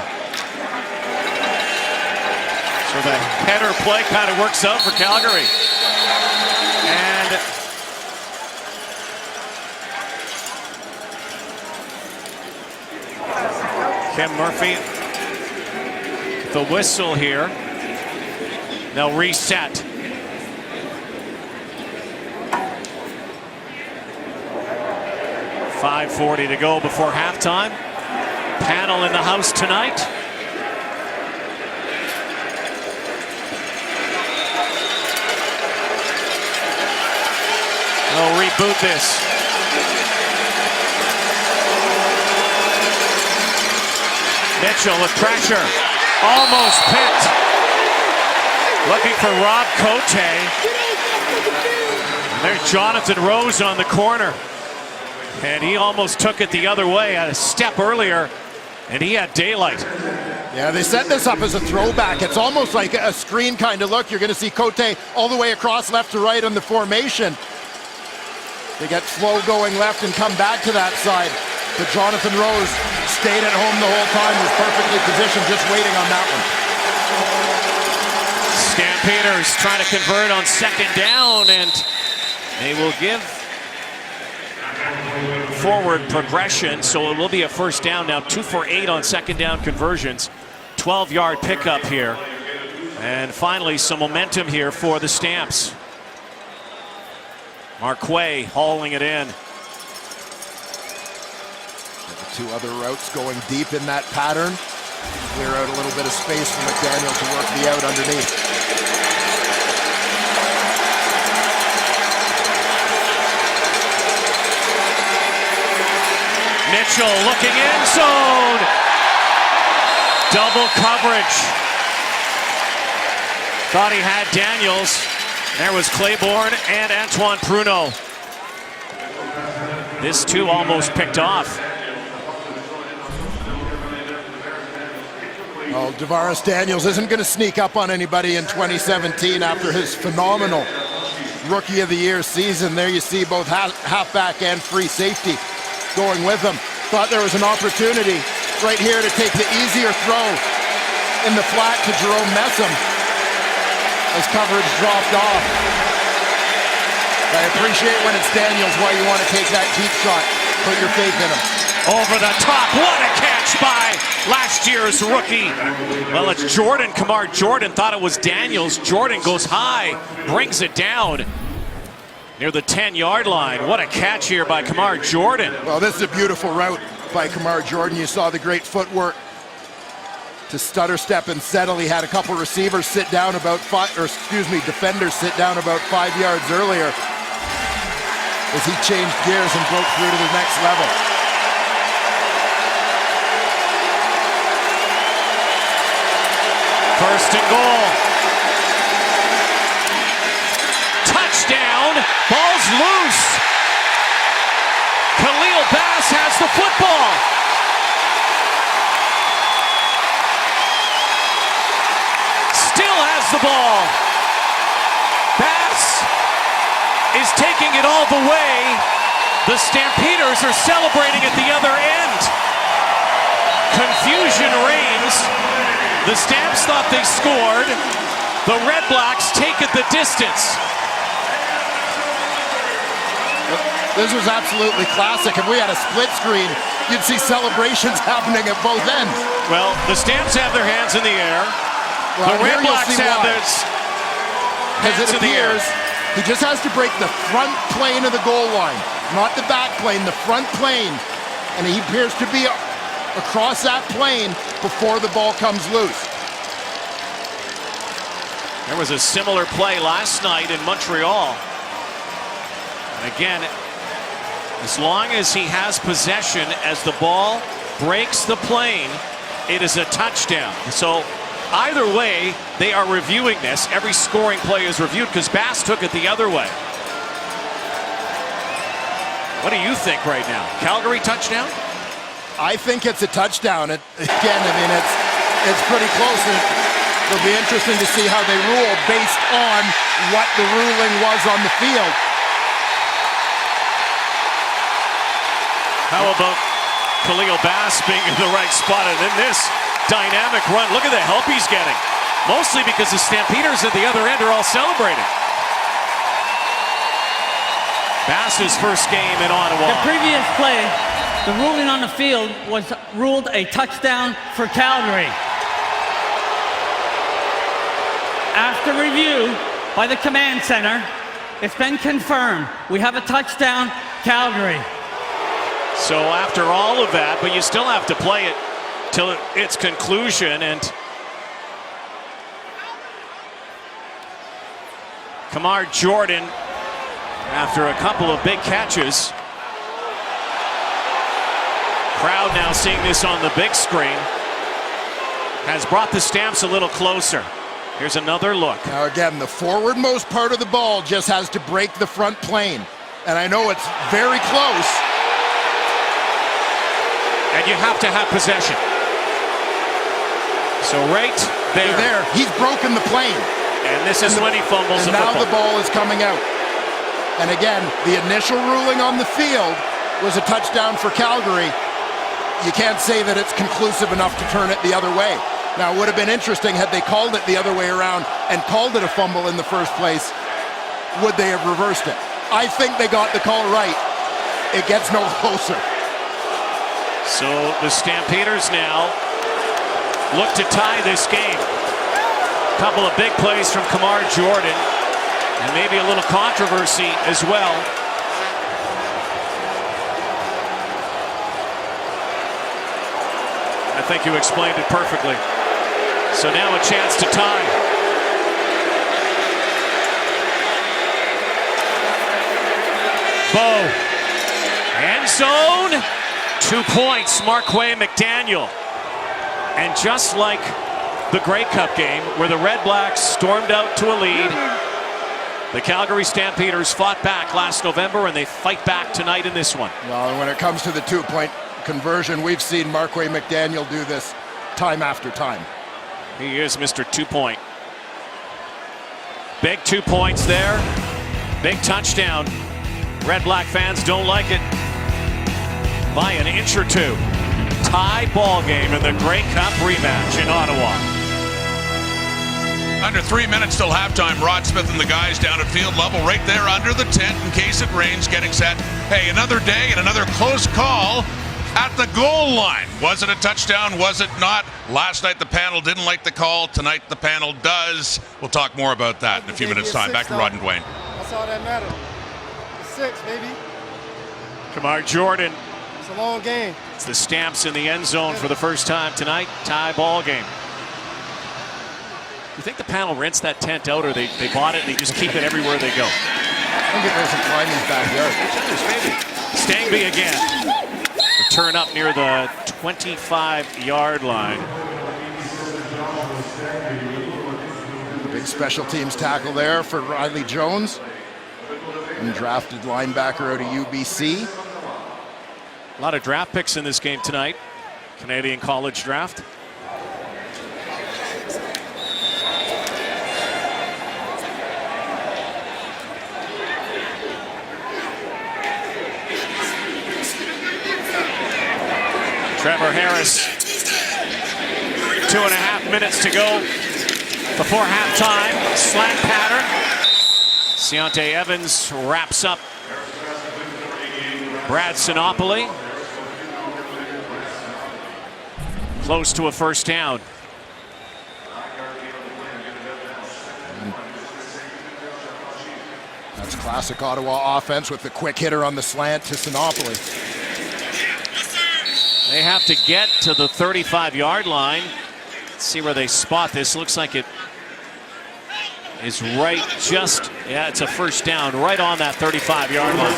So the header play kind of works out for Calgary. And Kim Murphy, the whistle here. They'll reset. .5:40 to go before halftime. Panel in the house tonight. They'll reboot this. Mitchell with pressure. Almost picked. Looking for Rob Cote. And there's Jonathan Rose on the corner. And he almost took it the other way at a step earlier, and he had daylight. Yeah, they set this up as a throwback. It's almost like a screen kind of look. You're going to see Cote all the way across left to right on the formation. They get slow going left and come back to that side. But Jonathan Rose stayed at home the whole time, was perfectly positioned, just waiting on that one. Stampeders trying to convert on second down, and they will give forward progression, so it will be a first down now. 2 for 8 on second down conversions. 12-yard pickup here. And finally, some momentum here for the Stamps. Marquay hauling it in. The 2 other routes going deep in that pattern. Clear out a little bit of space for McDaniel to work the out underneath. Mitchell looking in zone. Double coverage. Thought he had Daniels. There was Claiborne and Antoine Pruneau. This too almost picked off. Oh, Davaris Daniels isn't going to sneak up on anybody in 2017 after his phenomenal Rookie of the Year season. There you see both halfback and free safety going with him. Thought there was an opportunity right here to take the easier throw in the flat to Jerome Messam as coverage dropped off. I appreciate when it's Daniels why you want to take that deep shot. Put your faith in him. Over the top, what a catch by last year's rookie. Well, it's Jordan. Kamar Jordan thought it was Daniels. Jordan goes high, brings it down near the 10-yard line. What a catch here by Kamar Jordan. Well, this is a beautiful route by Kamar Jordan. You saw the great footwork to stutter step and settle. He had a couple receivers sit down about defenders sit down about 5 yards earlier as he changed gears and broke through to the next level. First and goal. Touchdown. Ball's loose. Khalil Bass has the football. Still has the ball. Bass is taking it all the way. The Stampeders are celebrating at the other end. Confusion reigns. The Stamps thought they scored. The REDBLACKS take it the distance. This was absolutely classic. If we had a split screen, you'd see celebrations happening at both ends. Well, the Stamps have their hands in the air. Well, the REDBLACKS have their hands in the air. He just has to break the front plane of the goal line, not the back plane, the front plane. And he appears to be across that plane before the ball comes loose. There was a similar play last night in Montreal. And again, as long as he has possession, as the ball breaks the plane, it is a touchdown. So either way, they are reviewing this. Every scoring play is reviewed because Bass took it the other way. What do you think right now? Calgary touchdown? I think it's a touchdown. Again, I mean, it's pretty close. It'll be interesting to see how they rule based on what the ruling was on the field. How about Khalil Bass being in the right spot and in this dynamic run? Look at the help he's getting. Mostly because the Stampeders at the other end are all celebrating. Bass's first game in Ottawa. The previous play, the ruling on the field was ruled a touchdown for Calgary. After review by the command center, it's been confirmed. We have a touchdown, Calgary. So after all of that, but you still have to play it till its conclusion, and Kamar Jordan, after a couple of big catches, crowd now seeing this on the big screen, has brought the Stamps a little closer. Here's another look. Now again, the forwardmost part of the ball just has to break the front plane, and I know it's very close. And you have to have possession. So right there. He's broken the plane. And this is when he fumbles the football. football. Now the ball is coming out. And again, the initial ruling on the field was a touchdown for Calgary. You can't say that it's conclusive enough to turn it the other way. Now, it would have been interesting had they called it the other way around and called it a fumble in the first place. Would they have reversed it? I think they got the call right. It gets no closer. So the Stampeders now look to tie this game. A couple of big plays from Kamar Jordan, and maybe a little controversy as well. I think you explained it perfectly. So now a chance to tie. Bow. End zone. 2 points, Marquay McDaniel. And just like the Grey Cup game, where the REDBLACKS stormed out to a lead, the Calgary Stampeders fought back last November, and they fight back tonight in this one. Well, when it comes to the 2-point conversion, we've seen Marquay McDaniel do this time after time. He is Mr. 2-point. Big 2 points there. Big touchdown. REDBLACK fans don't like it. By an inch or two. Tie ball game in the Grey Cup rematch in Ottawa. Under 3 minutes till halftime. Rod Smith and the guys down at field level right there under the tent in case it rains, getting set. Hey, another day and another close call at the goal line. Was it a touchdown? Was it not? Last night the panel didn't like the call. Tonight the panel does. We'll talk more about that in a few minutes' time. Back to Rod and Dwayne. That's all that matters. 6, baby. Kamar Jordan. It's a long game. It's the Stamps in the end zone for the first time tonight. Tie ball game. You think the panel rents that tent out, or they bought it and they just keep it everywhere they go? I think it goes in Climbing's backyard. Maybe. Stangby again. Return up near the 25-yard line. Big special teams tackle there for Riley Jones. And drafted linebacker out of UBC. A lot of draft picks in this game tonight. Canadian college draft. Trevor Harris, 2.5 minutes to go before halftime. Slant pattern. Deontay Evans wraps up Brad Sinopoli. Close to a first down. That's classic Ottawa offense with the quick hitter on the slant to Sinopoli. They have to get to the 35-yard line. Let's see where they spot this. Looks like it is right just, yeah, it's a first down right on that 35-yard line.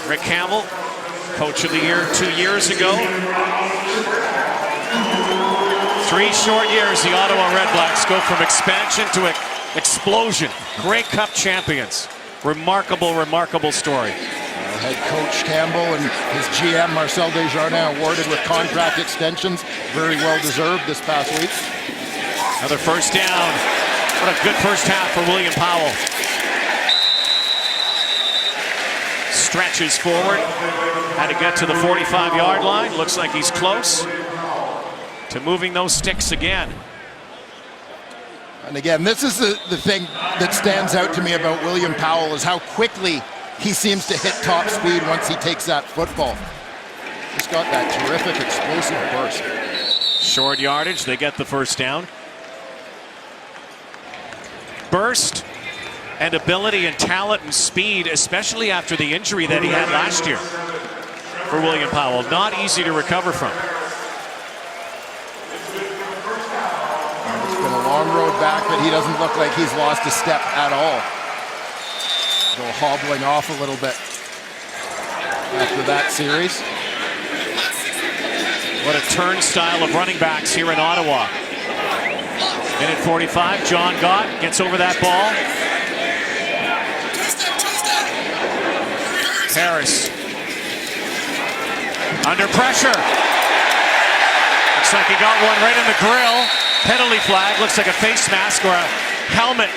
Rick Campbell, Coach of the Year 2 years ago. 3 short years, the Ottawa REDBLACKS go from expansion to explosion. Grey Cup champions. Remarkable, remarkable story. Head coach Campbell and his GM Marcel Desjardins awarded with contract extensions. Very well deserved this past week. Another first down. What a good first half for William Powell. Stretches forward. Had to get to the 45-yard line. Looks like he's close to moving those sticks again. And again, this is the thing that stands out to me about William Powell is how quickly he seems to hit top speed once he takes that football. He's got that terrific explosive burst. Short yardage, they get the first down. Burst and ability and talent and speed, especially after the injury that he had last year for William Powell. Not easy to recover from. It's been a long road back, but he doesn't look like he's lost a step at all. Go hobbling off a little bit after that series. What a turnstile of running backs here in Ottawa. Minute 45, John Gott gets over that ball. Harris under pressure. Looks like he got one right in the grill. Penalty flag, looks like a face mask or a helmet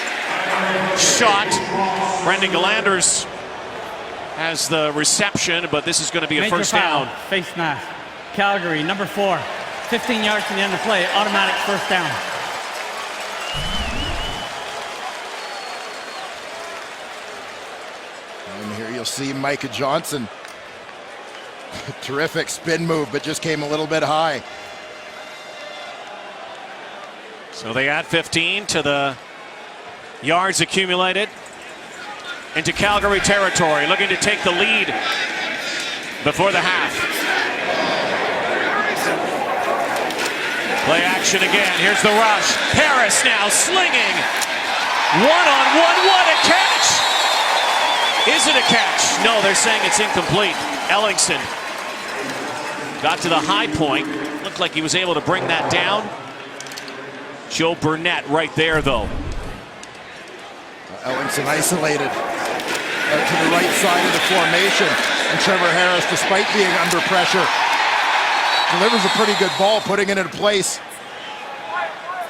shot. Brendan Galanders has the reception, but this is going to be a Major first foul. down. Face mask. Calgary, number 4. 15 yards from the end of play. Automatic first down. And here you'll see Micah Johnson. Terrific spin move, but just came a little bit high. So they add 15 to the yards accumulated into Calgary territory, looking to take the lead before the half. Play action again. Here's the rush. Harris now slinging. One-on-one. What a catch! Is it a catch? No, they're saying it's incomplete. Ellingson got to the high point. Looked like he was able to bring that down. Joe Burnett right there, though. Ellingson isolated out to the right side of the formation. And Trevor Harris, despite being under pressure, delivers a pretty good ball, putting it in a place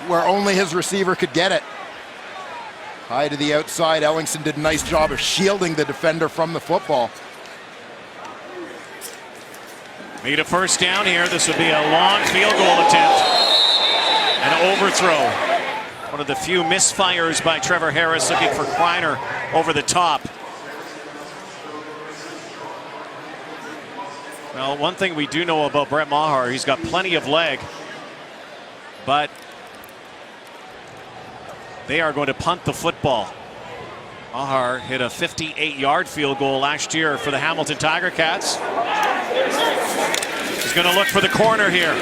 where only his receiver could get it. High to the outside. Ellingson did a nice job of shielding the defender from the football. Need a first down here. This would be a long field goal attempt. An overthrow. One of the few misfires by Trevor Harris, looking for Kreiner over the top. Well, one thing we do know about Brett Maher, he's got plenty of leg, but they are going to punt the football. Maher hit a 58-yard field goal last year for the Hamilton Tiger Cats. He's going to look for the corner here.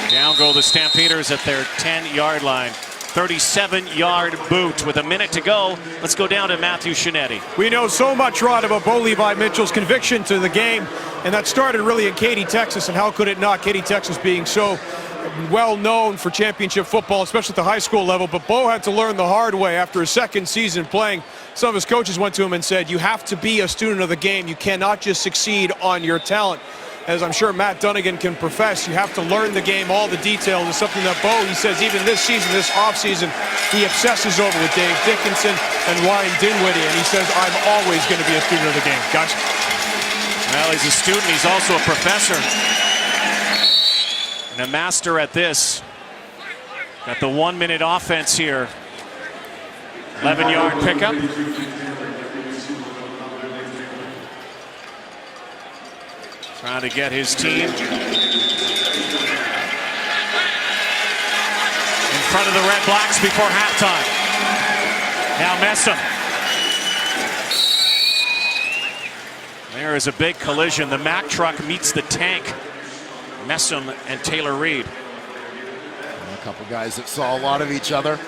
Down go the Stampeders at their 10-yard line. 37-yard boot with a minute to go. Let's go down to Matthew Shinetti. We know so much, Rod, about Bo Levi Mitchell's conviction to the game, and that started really in Katy, Texas, and how could it not? Katy, Texas being so well known for championship football, especially at the high school level, but Bo had to learn the hard way after his second season playing. Some of his coaches went to him and said, you have to be a student of the game. You cannot just succeed on your talent. as I'm sure Matt Dunnigan can profess, you have to learn the game, all the details. It's something that Bo, he says, even this season, this offseason, he obsesses over with Dave Dickinson and Ryan Dinwiddie, and he says, I'm always going to be a student of the game. Guys? Well, he's a student. He's also a professor. And a master at this. Got the 1 minute offense here. 11-yard pickup. Trying to get his team in front of the Red Blacks before halftime. Now Messam. There is a big collision. The Mack truck meets the tank. Messam and Taylor Reed. A couple guys that saw a lot of each other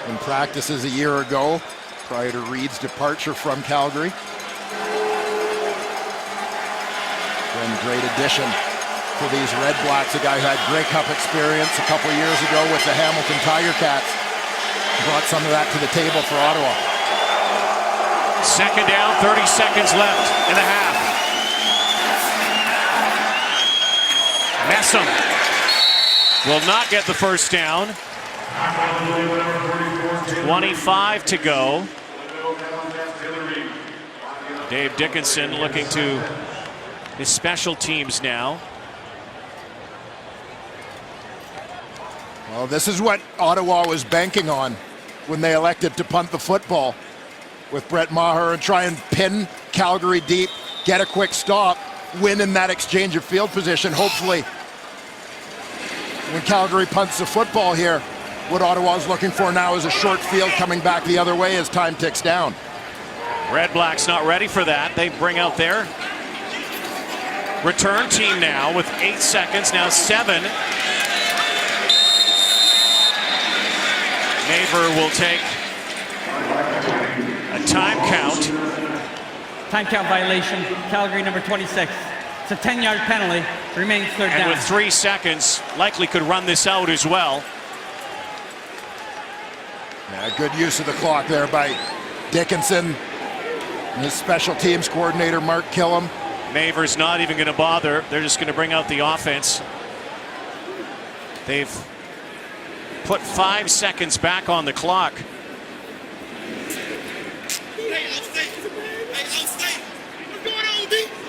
in practices a year ago, prior to Reed's departure from Calgary. And great addition for these Red Blacks, a guy who had Grey Cup experience a couple of years ago with the Hamilton Tiger Cats. Brought some of that to the table for Ottawa. Second down, 30 seconds left in the half. Messam will not get the first down. 25 to go. Dave Dickinson looking to his special teams now. Well, this is what Ottawa was banking on when they elected to punt the football with Brett Maher and try and pin Calgary deep, get a quick stop, win in that exchange of field position. Hopefully, when Calgary punts the football here, what Ottawa's looking for now is a short field coming back the other way as time ticks down. Red Blacks not ready for that. They bring out their return team now with 8 seconds, now 7. Maver will take a time count. Time count violation, Calgary number 26. It's a 10-yard penalty, remains third down. And with 3 seconds, likely could run this out as well. Yeah, good use of the clock there by Dickinson and his special teams coordinator, Mark Killam. Maver's not even going to bother. They're just going to bring out the offense. They've put 5 seconds back on the clock.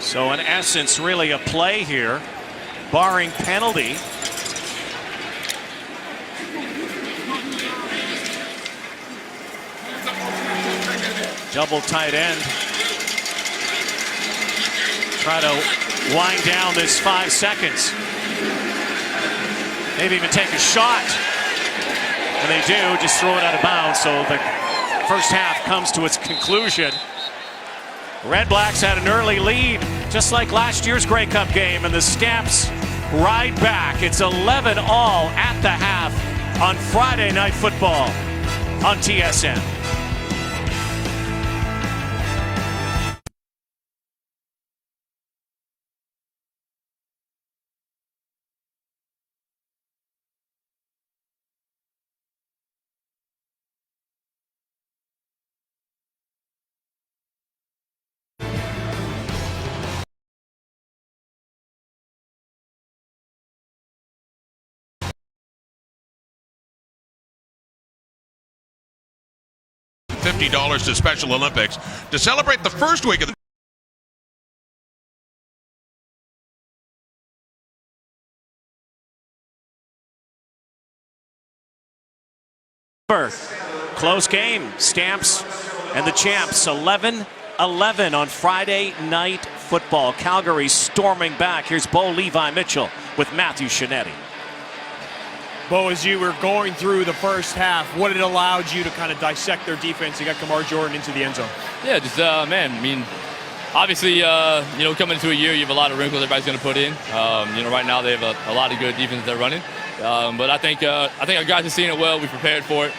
So in essence, really a play here, barring penalty. Double tight end. Try to wind down this 5 seconds. Maybe even take a shot. When they do, just throw it out of bounds. So the first half comes to its conclusion. Red Blacks had an early lead, just like last year's Grey Cup game, and the Stamps ride back. It's 11-all at the half on Friday Night Football on TSN. $50 to Special Olympics to celebrate the first week of the close game. Stamps and the Champs 11-11 on Friday Night Football. Calgary storming back. Here's Bo Levi Mitchell with Matthew Shinetti. Bo, as you were going through the first half, what it allowed you to kind of dissect their defense? You got Kamar Jordan into the end zone. Yeah, just, man, I mean, obviously, coming into a year, you have a lot of wrinkles everybody's going to put in. Right now they have a lot of good defense they're running. But I think our guys have seen it well. We prepared for it.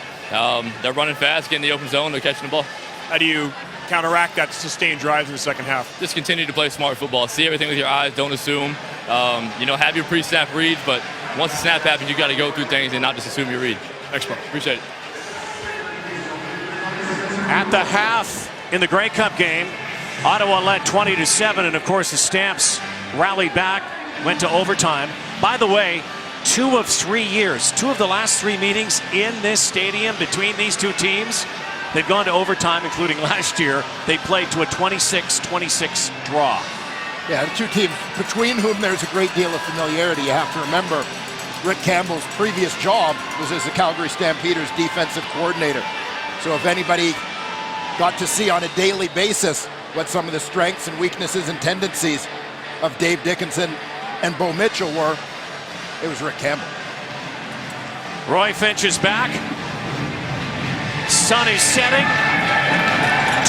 They're running fast, getting the open zone, they're catching the ball. How do you counteract that sustained drives in the second half? Just continue to play smart football. See everything with your eyes. Don't assume. Have your pre-snap reads, but once the snap happens, you got to go through things and not just assume you read. Thanks, bro. Appreciate it. At the half in the Grey Cup game, Ottawa led 20-7, and of course the Stamps rallied back, went to overtime. By the way, 2 of 3 years, 2 of the last 3 meetings in this stadium between these two teams, they've gone to overtime, including last year. They played to a 26-26 draw. Yeah, the two teams between whom there's a great deal of familiarity. You have to remember, Rick Campbell's previous job was as the Calgary Stampeders defensive coordinator. So if anybody got to see on a daily basis what some of the strengths and weaknesses and tendencies of Dave Dickinson and Bo Mitchell were, it was Rick Campbell. Roy Finch is back. Sun is setting.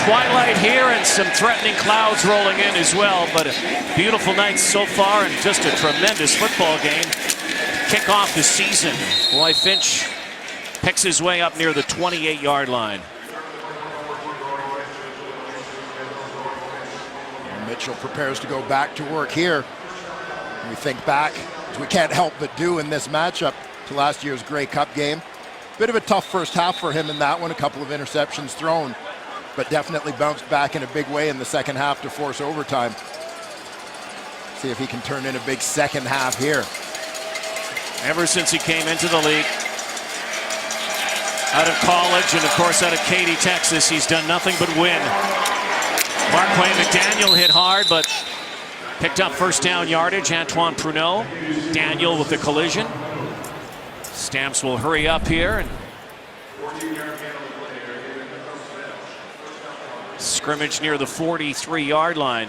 Twilight here and some threatening clouds rolling in as well, but a beautiful night so far and just a tremendous football game. Kick off the season. Roy Finch picks his way up near the 28-yard line. And Mitchell prepares to go back to work here. When we think back, as we can't help but do in this matchup, to last year's Grey Cup game. Bit of a tough first half for him in that one, a couple of interceptions thrown, but definitely bounced back in a big way in the second half to force overtime. See if he can turn in a big second half here. Ever since he came into the league, out of college and of course out of Katy, Texas, he's done nothing but win. Marquay McDaniel hit hard, but picked up first down yardage. Antoine Pruneau, Daniel with the collision. Stamps will hurry up here. And scrimmage near the 43-yard line.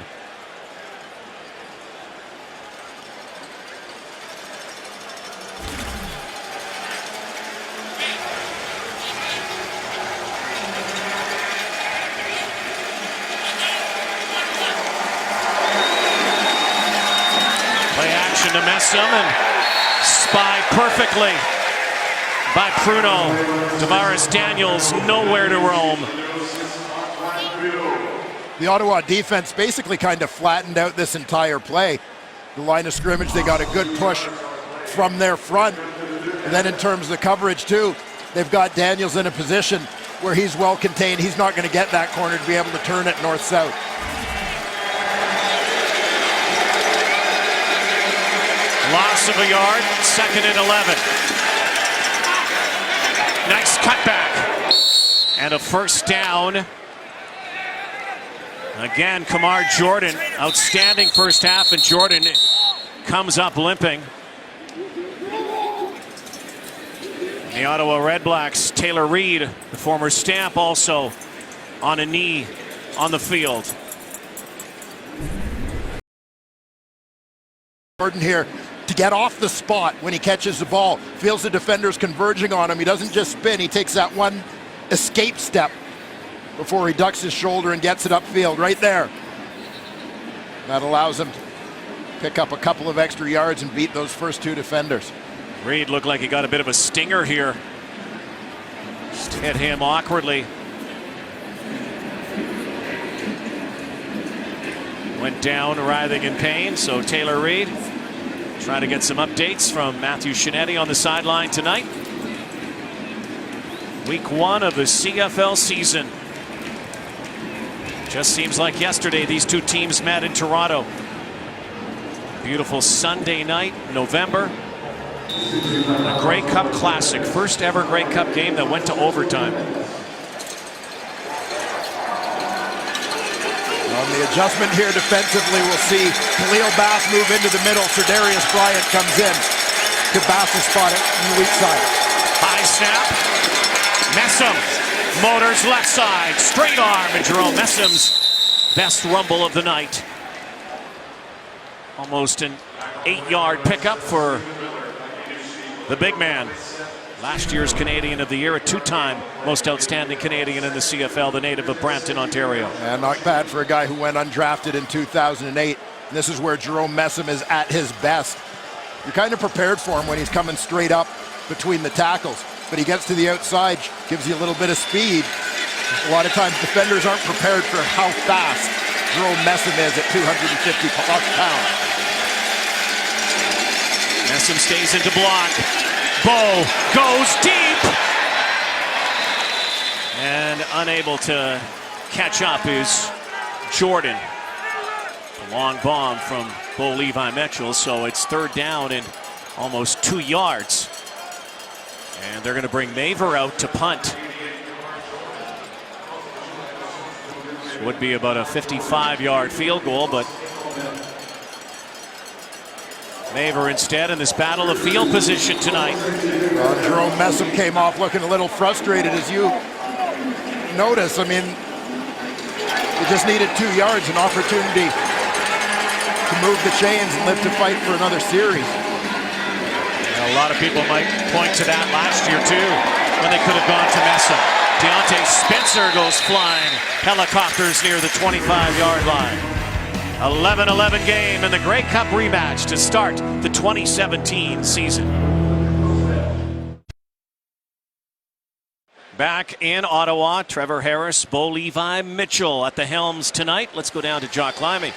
Play action to Messam and spied perfectly by Pruneau. Tavares Daniels nowhere to roam. The Ottawa defense basically kind of flattened out this entire play. The line of scrimmage, they got a good push from their front. And then in terms of the coverage too, they've got Daniels in a position where he's well contained. He's not going to get that corner to be able to turn it north-south. Loss of a yard, 2nd and 11. Nice cutback. And a first down. Again, Kamar Jordan, outstanding first half, and Jordan comes up limping. The Ottawa REDBLACKS, Taylor Reed, the former Stamp, also on a knee on the field. Jordan here to get off the spot when he catches the ball, feels the defenders converging on him. He doesn't just spin, he takes that one escape step before he ducks his shoulder and gets it upfield right there. That allows him to pick up a couple of extra yards and beat those first 2 defenders. Reed looked like he got a bit of a stinger here. Just hit him awkwardly. Went down writhing in pain, so Taylor Reed trying to get some updates from Matthew Shinetti on the sideline tonight. Week 1 of the CFL season. Just seems like yesterday these two teams met in Toronto. Beautiful Sunday night, November. A Grey Cup Classic, first ever Grey Cup game that went to overtime. On the adjustment here defensively, we'll see Khalil Bass move into the middle. Darius Bryant comes in to Bass's spot on the weak side. High snap. Messam motors left side, straight arm, and Jerome Messam's best rumble of the night. Almost an 8-yard pickup for the big man. Last year's Canadian of the Year, a 2-time most outstanding Canadian in the CFL, the native of Brampton, Ontario. And not bad for a guy who went undrafted in 2008. And this is where Jerome Messam is at his best. You're kind of prepared for him when he's coming straight up between the tackles, but he gets to the outside, gives you a little bit of speed. A lot of times defenders aren't prepared for how fast Jerome Messam is at 250 plus pounds. Messam stays into block. Bo goes deep. And unable to catch up is Jordan. A long bomb from Bo Levi Mitchell, so it's 3rd down and almost 2 yards. And they're going to bring Maver out to punt. This would be about a 55-yard field goal, but Maver instead in this battle of field position tonight. Jerome Messam came off looking a little frustrated, as you notice. I mean, they just needed 2 yards, an opportunity to move the chains and live to fight for another series. A lot of people might point to that last year too, when they could have gone to Messam. Deontay Spencer goes flying, helicopters near the 25-yard line. 11-11 game in the Grey Cup rematch to start the 2017 season. Back in Ottawa, Trevor Harris, Bo Levi Mitchell at the helms tonight. Let's go down to Jock Limey.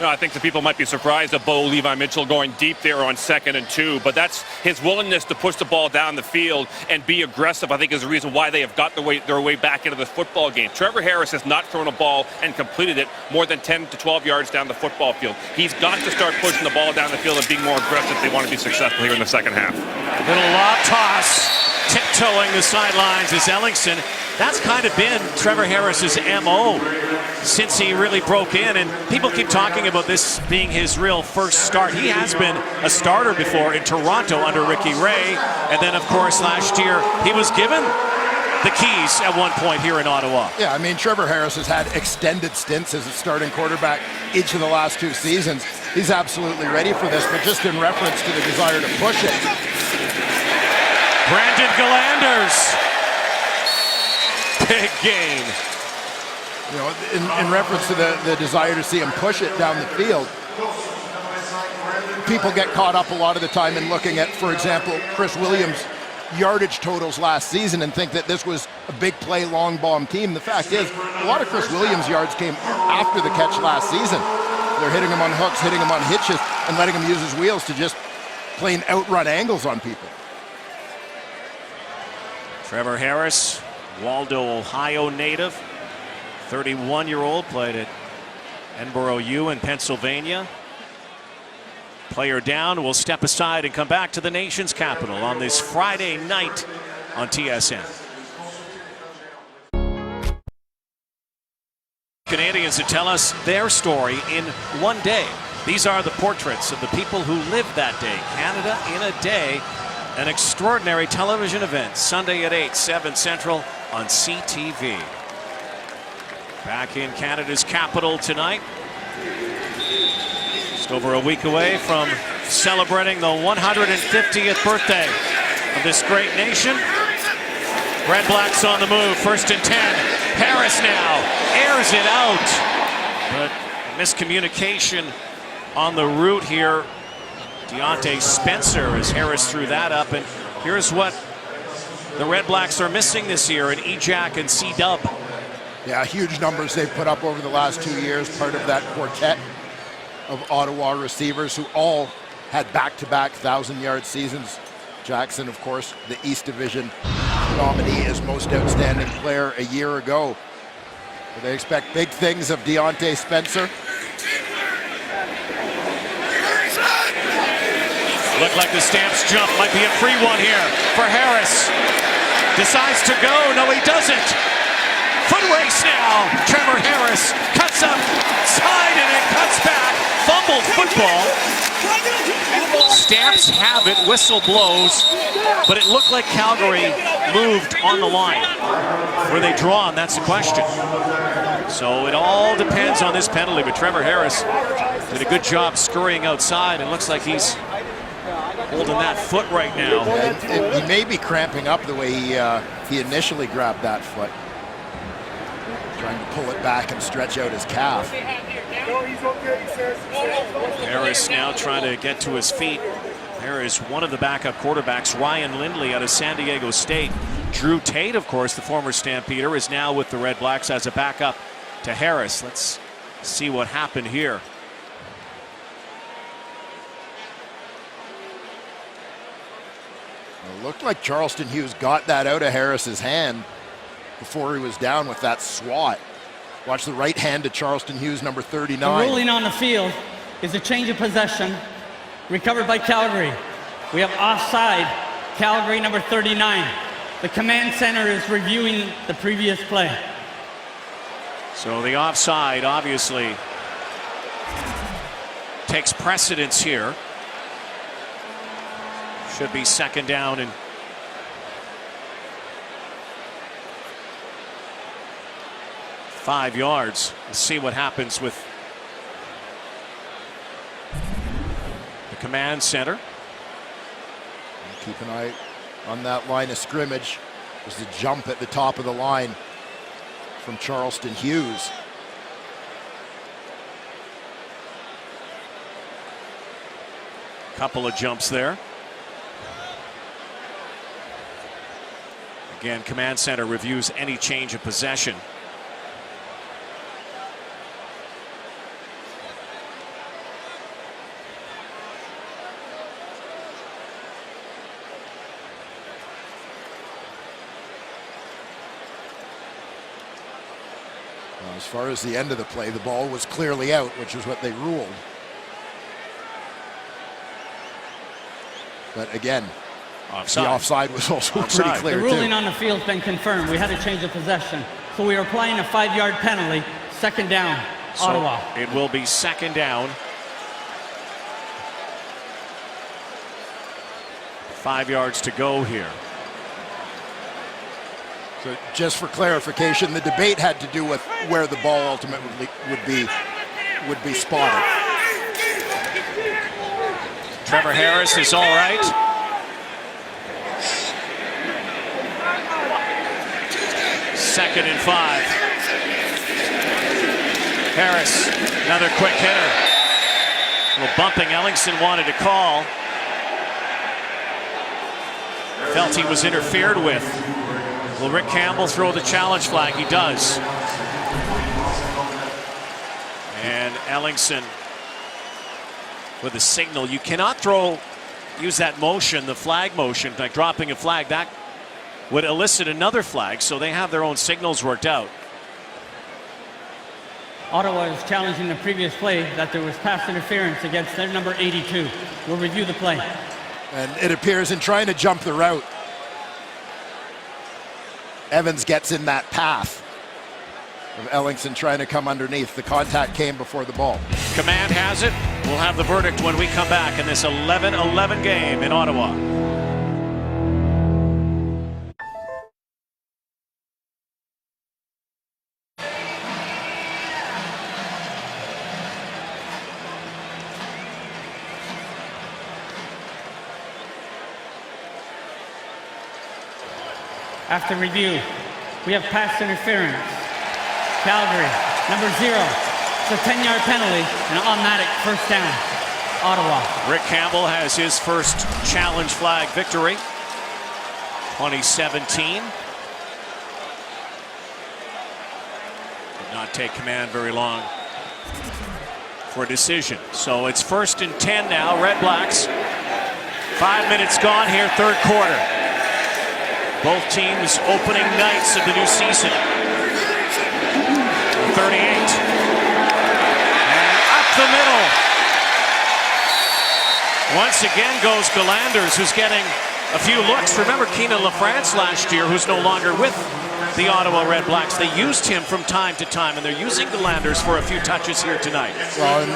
No, I think the people might be surprised at Bo Levi Mitchell going deep there on 2nd and 2, but that's his willingness to push the ball down the field and be aggressive, I think, is the reason why they have got their way back into the football game. Trevor Harris has not thrown a ball and completed it more than 10 to 12 yards down the football field. He's got to start pushing the ball down the field and being more aggressive if they want to be successful here in the second half. A little lob toss, tiptoeing the sidelines is Ellingson. That's kind of been Trevor Harris's MO since he really broke in, and people keep talking about this being his real first start. He has been a starter before in Toronto under Ricky Ray, and then of course last year he was given the keys at one point here in Ottawa. Yeah, I mean, Trevor Harris has had extended stints as a starting quarterback each of the last 2 seasons. He's absolutely ready for this, but just in reference to the desire to push it. Brandon Galanders. Big gain. You know, in reference to the desire to see him push it down the field, people get caught up a lot of the time in looking at, for example, Chris Williams' yardage totals last season and think that this was a big play, long bomb team. The fact is, a lot of Chris Williams' yards came after the catch last season. They're hitting him on hooks, hitting him on hitches, and letting him use his wheels to just plain outrun angles on people. Trevor Harris, Waldo, Ohio native, 31-year-old, played at Edinboro U in Pennsylvania. Player down, will step aside and come back to the nation's capital on this Friday night on TSN. Canadians to tell us their story in one day. These are the portraits of the people who lived that day. Canada in a day, an extraordinary television event, Sunday at 8, 7 Central on CTV. Back in Canada's capital tonight. Just over a week away from celebrating the 150th birthday of this great nation. Red Blacks on the move, 1st and 10. Harris now airs it out. But miscommunication on the route here. Deontay Spencer as Harris threw that up. And here's what the Red Blacks are missing this year in E-Jack and C-Dub. Yeah, huge numbers they've put up over the last 2 years, part of that quartet of Ottawa receivers who all had back-to-back 1,000-yard seasons. Jackson, of course, the East Division nominee as most outstanding player a year ago. But they expect big things of Deontay Spencer. Looked like the Stamps jump might be a free one here for Harris. Decides to go. No, he doesn't. Foot race now. Trevor Harris cuts up side and it cuts back. Fumbled football. Stamps have it. Whistle blows. But it looked like Calgary moved on the line. Were they drawn? That's the question. So it all depends on this penalty. But Trevor Harris did a good job scurrying outside. It looks like he's holding that foot right now. He may be cramping up the way he initially grabbed that foot. Trying to pull it back and stretch out his calf. Harris now trying to get to his feet. There is one of the backup quarterbacks, Ryan Lindley out of San Diego State. Drew Tate, of course, the former Stampeder, is now with the Red Blacks as a backup to Harris. Let's see what happened here. It looked like Charleston Hughes got that out of Harris's hand before he was down with that swat. Watch the right hand to Charleston Hughes, number 39. The ruling on the field is a change of possession recovered by Calgary. We have offside, Calgary number 39. The command center is reviewing the previous play. So the offside obviously takes precedence here. Should be second down and 5 yards. Let's see what happens with the command center. Keep an eye on that line of scrimmage. There's a jump at the top of the line from Charleston Hughes. Couple of jumps there. Again, command center reviews any change of possession. As far as the end of the play, the ball was clearly out, which is what they ruled. But again, offside. The offside was also pretty clear. The ruling too. on the field's been confirmed. We had a change of possession. So we are applying a 5-yard penalty, second down, Ottawa. It will be second down. 5 yards to go here. So just for clarification, the debate had to do with where the ball ultimately would be spotted. Trevor Harris is all right. Second and 5. Harris, another quick hitter. A little bumping Ellingson wanted to call. Felt he was interfered with. Will Rick Campbell throw the challenge flag? He does. And Ellingson with a signal. You cannot use that motion, the flag motion, like dropping a flag. That would elicit another flag, so they have their own signals worked out. Ottawa is challenging the previous play that there was pass interference against their number 82. We'll review the play. And it appears in trying to jump the route, Evans gets in that path of Ellingson trying to come underneath. The contact came before the ball. Command has it. We'll have the verdict when we come back in this 11-11 game in Ottawa. After review, we have pass interference. Calgary, number 0. It's a 10-yard penalty and an automatic first down. Ottawa. Rick Campbell has his first challenge flag victory. 2017. Did not take command very long for a decision. So it's 1st and 10 now, Red Blacks. 5 minutes gone here, third quarter. Both teams opening nights of the new season. 38. And up the middle. Once again goes Galanders, who's getting a few looks. Remember Keenan LaFrance last year, who's no longer with the Ottawa Red Blacks. They used him from time to time, and they're using Galanders for a few touches here tonight. Well,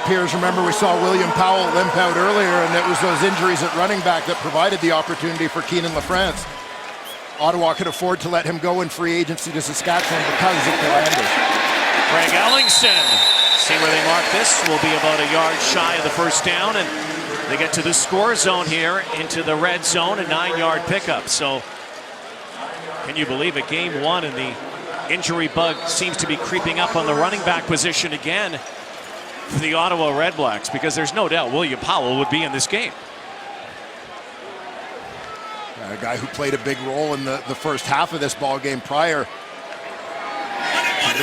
Piers, remember we saw William Powell limp out earlier, and it was those injuries at running back that provided the opportunity for Keenan LaFrance. Ottawa could afford to let him go in free agency to Saskatchewan because of Galanders. Greg Ellingson. See where they mark this. Will be about a yard shy of the first down, and they get to the score zone here into the red zone, a 9-yard pickup. So can you believe it? Game 1, and the injury bug seems to be creeping up on the running back position again for the Ottawa Red Blacks, because there's no doubt William Powell would be in this game. A guy who played a big role in the first half of this ball game prior to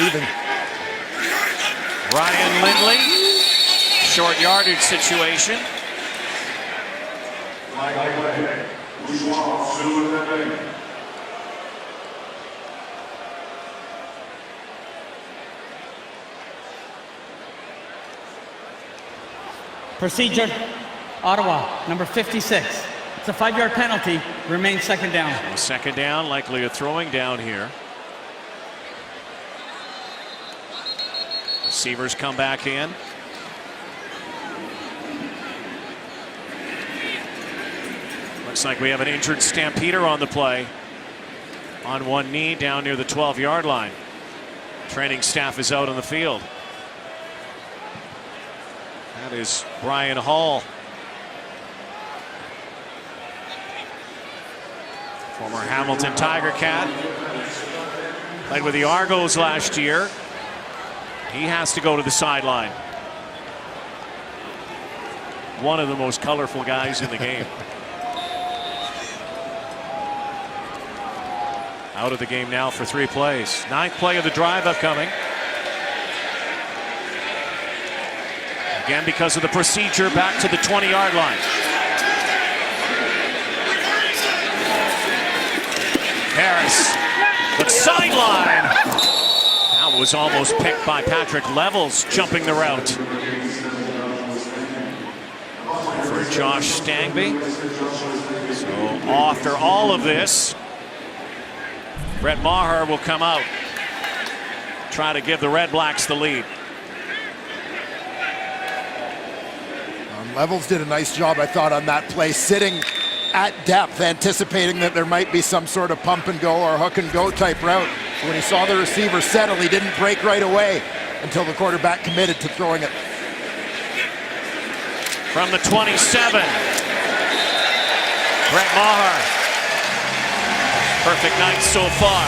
leaving. Ryan Lindley, short yardage situation. Procedure, Ottawa, number 56. It's a 5-yard penalty, remains second down. Second down, likely a throwing down here. Receivers come back in. Looks like we have an injured Stampeder on the play. On one knee down near the 12-yard line. Training staff is out on the field. That is Brian Hall. Former Hamilton Tiger Cat. Played with the Argos last year. He has to go to the sideline. One of the most colorful guys in the game. Out of the game now for 3 plays. 9th play of the drive upcoming. Again, because of the procedure, back to the 20-yard line. Harris, the sideline. That was almost picked by Patrick Levels, jumping the route. For Josh Stangby. So after all of this, Brett Maher will come out, try to give the Red Blacks the lead. Levels did a nice job, I thought, on that play, sitting at depth, anticipating that there might be some sort of pump and go or hook and go type route. So when he saw the receiver settle, he didn't break right away until the quarterback committed to throwing it. From the 27, Brett Maher. Perfect night so far.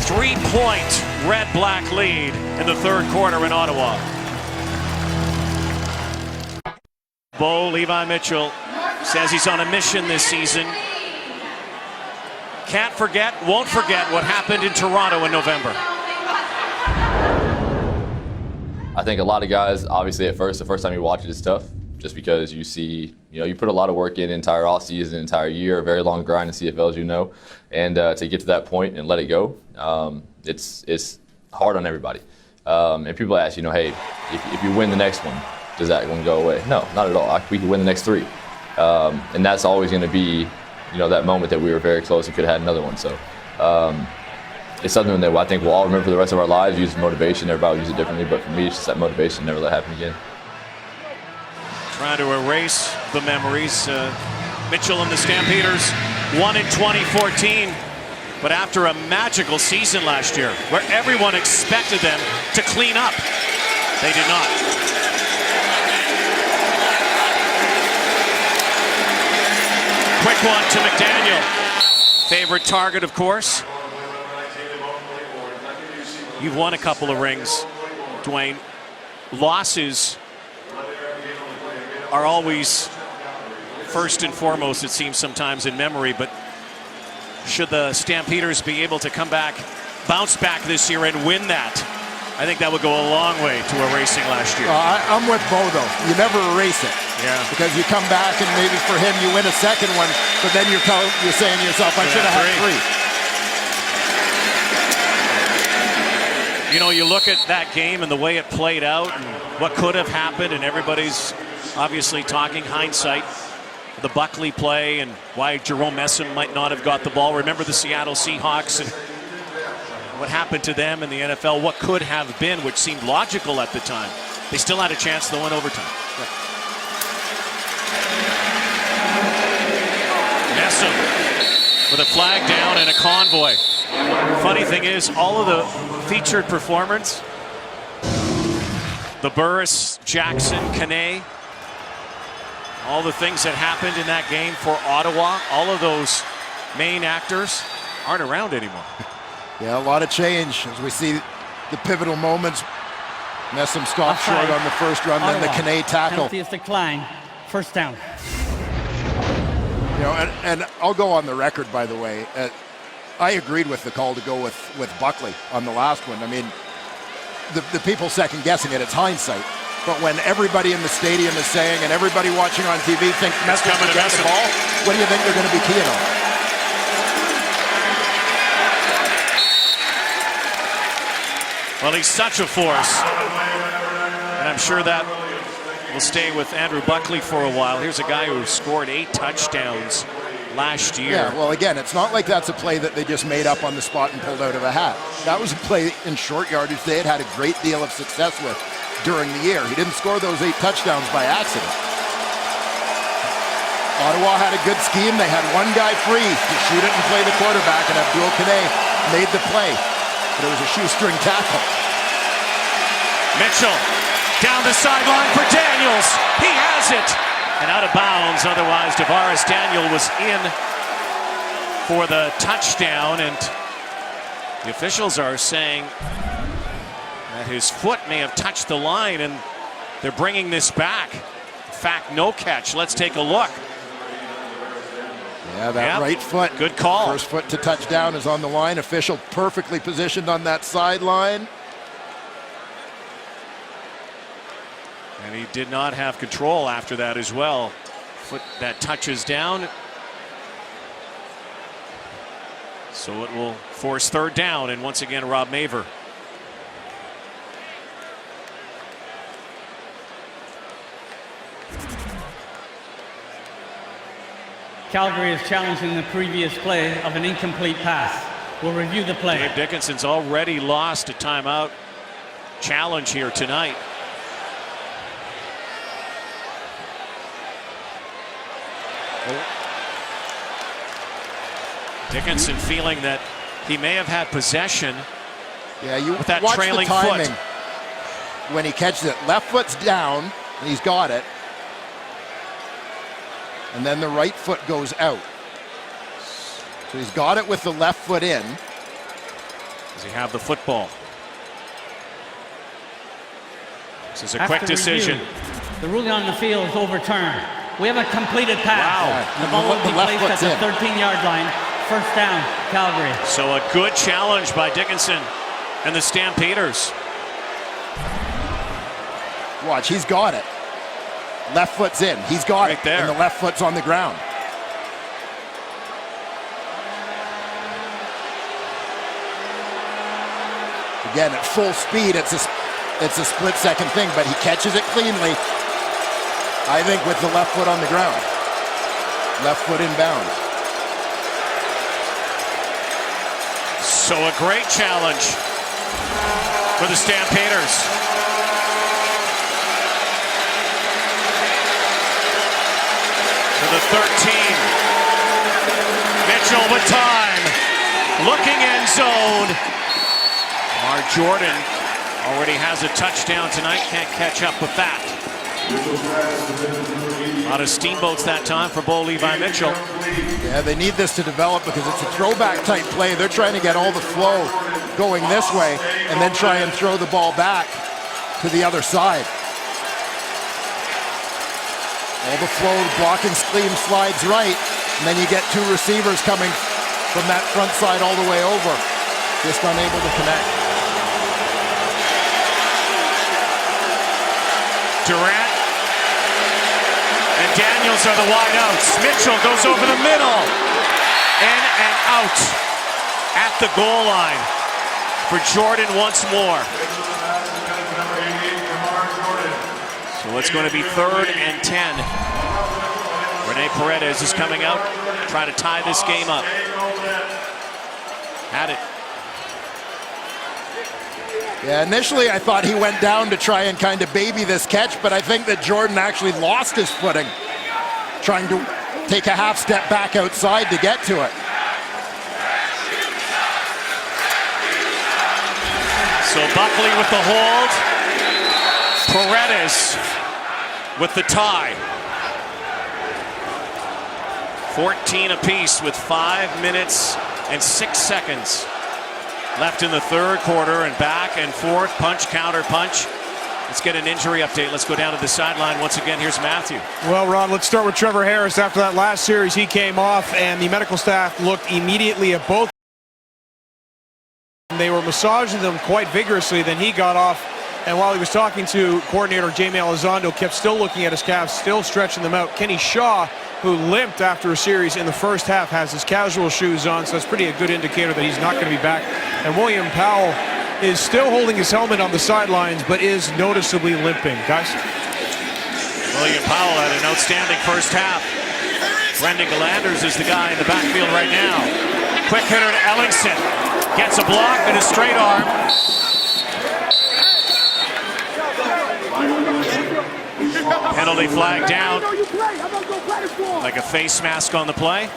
3-point Red-Black lead in the 3rd quarter in Ottawa. Bo Levi Mitchell says he's on a mission this season. Can't forget, won't forget what happened in Toronto in November. I think a lot of guys, obviously at first, the first time you watch it is tough, just because you see, you put a lot of work in entire offseason, entire year, a very long grind in CFL, as you know, and to get to that point and let it go, it's hard on everybody. And people ask, hey, if you win the next one, does that one go away? No, not at all. We could win the next 3. And that's always going to be, that moment that we were very close and could have had another one. So it's something that I think we'll all remember for the rest of our lives, use motivation. Everybody will use it differently, but for me, it's just that motivation, never let it happen again. Trying to erase the memories. Mitchell and the Stampeders won in 2014, but after a magical season last year where everyone expected them to clean up, they did not. Quick one to McDaniel. Favorite target, of course. You've won a couple of rings, Dwayne. Losses are always first and foremost, it seems sometimes, in memory, but should the Stampeders be able to come back, bounce back this year and win that, I think that would go a long way to erasing last year. I'm with Bo, though. You never erase it. Yeah. Because you come back and maybe for him you win a second one, but then you're saying to yourself, I should have had 3. You look at that game and the way it played out and what could have happened, and everybody's obviously talking hindsight, the Buckley play and why Jerome Messam might not have got the ball. Remember the Seattle Seahawks and what happened to them in the NFL, what could have been, which seemed logical at the time. They still had a chance to win overtime. Yeah. Messam with a flag down and a convoy. Funny thing is, all of the featured performers, the Burris, Jackson, Kane, all the things that happened in that game for Ottawa, all of those main actors aren't around anymore. Yeah, a lot of change as we see the pivotal moments. Messam stopped short on the first run, Ottawa, then the Kane tackle. Penalty is declined. First down. And I'll go on the record, by the way. I agreed with the call to go with Buckley on the last one. I mean, the people second guessing it, it's hindsight. But when everybody in the stadium is saying and everybody watching on TV think Messam can get the ball, what do you think they're going to be keying on? Well, he's such a force. And I'm sure that We'll stay with Andrew Buckley for a while. Here's a guy who scored 8 touchdowns last year. Yeah, well, again, it's not like that's a play that they just made up on the spot and pulled out of a hat. That was a play in short yardage they had a great deal of success with during the year. He didn't score those 8 touchdowns by accident. Ottawa had a good scheme. They had one guy free to shoot it and play the quarterback, and Abdul Kane made the play. But it was a shoestring tackle. Mitchell down the sideline for Daniels. He has it. And out of bounds. Otherwise, Tavares Daniel was in for the touchdown. And the officials are saying that his foot may have touched the line, and they're bringing this back. In fact, no catch. Let's take a look. Yeah, that right foot. Good call. First foot to touchdown is on the line. Official perfectly positioned on that sideline. And he did not have control after that as well. Foot that touches down. So it will force 3rd down, and once again, Rob Maver. Calgary is challenging the previous play of an incomplete pass. We'll review the play. Dave Dickinson's already lost a timeout challenge here tonight. Dickinson feeling that he may have had possession. Yeah, you with that watch trailing the timing foot. When he catches it, left foot's down, and he's got it. And then the right foot goes out. So he's got it with the left foot in. Does he have the football? This is a After quick decision. Review, the ruling on the field is overturned. We have a completed pass. Wow. The ball will be placed at the 13-yard line. First down, Calgary. So a good challenge by Dickinson and the Stampeders. Watch, he's got it. Left foot's in. He's got right it. There. And the left foot's on the ground. Again, at full speed, it's a split-second thing, but he catches it cleanly. I think with the left foot on the ground. Left foot inbounds. So a great challenge for the Stampeders. To the 13. Mitchell with time. Looking end zone. Lamar Jordan already has a touchdown tonight. Can't catch up with that. A lot of steamboats that time for Bo Levi Mitchell. Yeah, they need this to develop because it's a throwback type play. They're trying to get all the flow going this way and then try and throw the ball back to the other side. All the flow, blocking scheme slides right, and then you get 2 receivers coming from that front side all the way over. Just unable to connect. Durant and Daniels are the wideouts. Mitchell goes over the middle. In and out at the goal line for Jordan once more. So it's going to be 3rd and 10. Rene Paredes is coming out, trying to tie this game up. Had it. Yeah, initially I thought he went down to try and kind of baby this catch, but I think that Jordan actually lost his footing, trying to take a half step back outside to get to it. So Buckley with the hold. Paredes with the tie. 14 apiece with 5 minutes and 6 seconds left in the 3rd quarter, and back and forth, punch, counter punch. Let's get an injury update. Let's go down to the sideline once again. Here's Matthew. Well, Ron, let's start with Trevor Harris. After that last series, he came off, and the medical staff looked immediately at both. They were massaging them quite vigorously. Then he got off, and while he was talking to coordinator Jamie Elizondo, kept still looking at his calves, still stretching them out. Kenny Shaw, who limped after a series in the first half, has his casual shoes on, so that's pretty a good indicator that he's not going to be back. And William Powell is still holding his helmet on the sidelines, but is noticeably limping. Guys? William Powell had an outstanding first half. Brendan Galanders is the guy in the backfield right now. Quick hitter to Ellingson. Gets a block and a straight arm. Penalty flag down. Like a face mask on the play.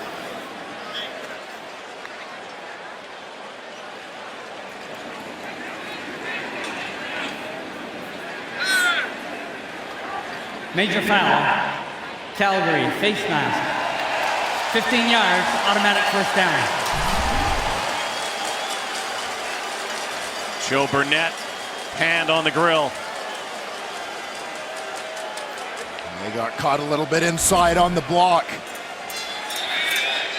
Major foul. Calgary, face mask. 15 yards, automatic first down. Joe Burnett, hand on the grill. They got caught a little bit inside on the block.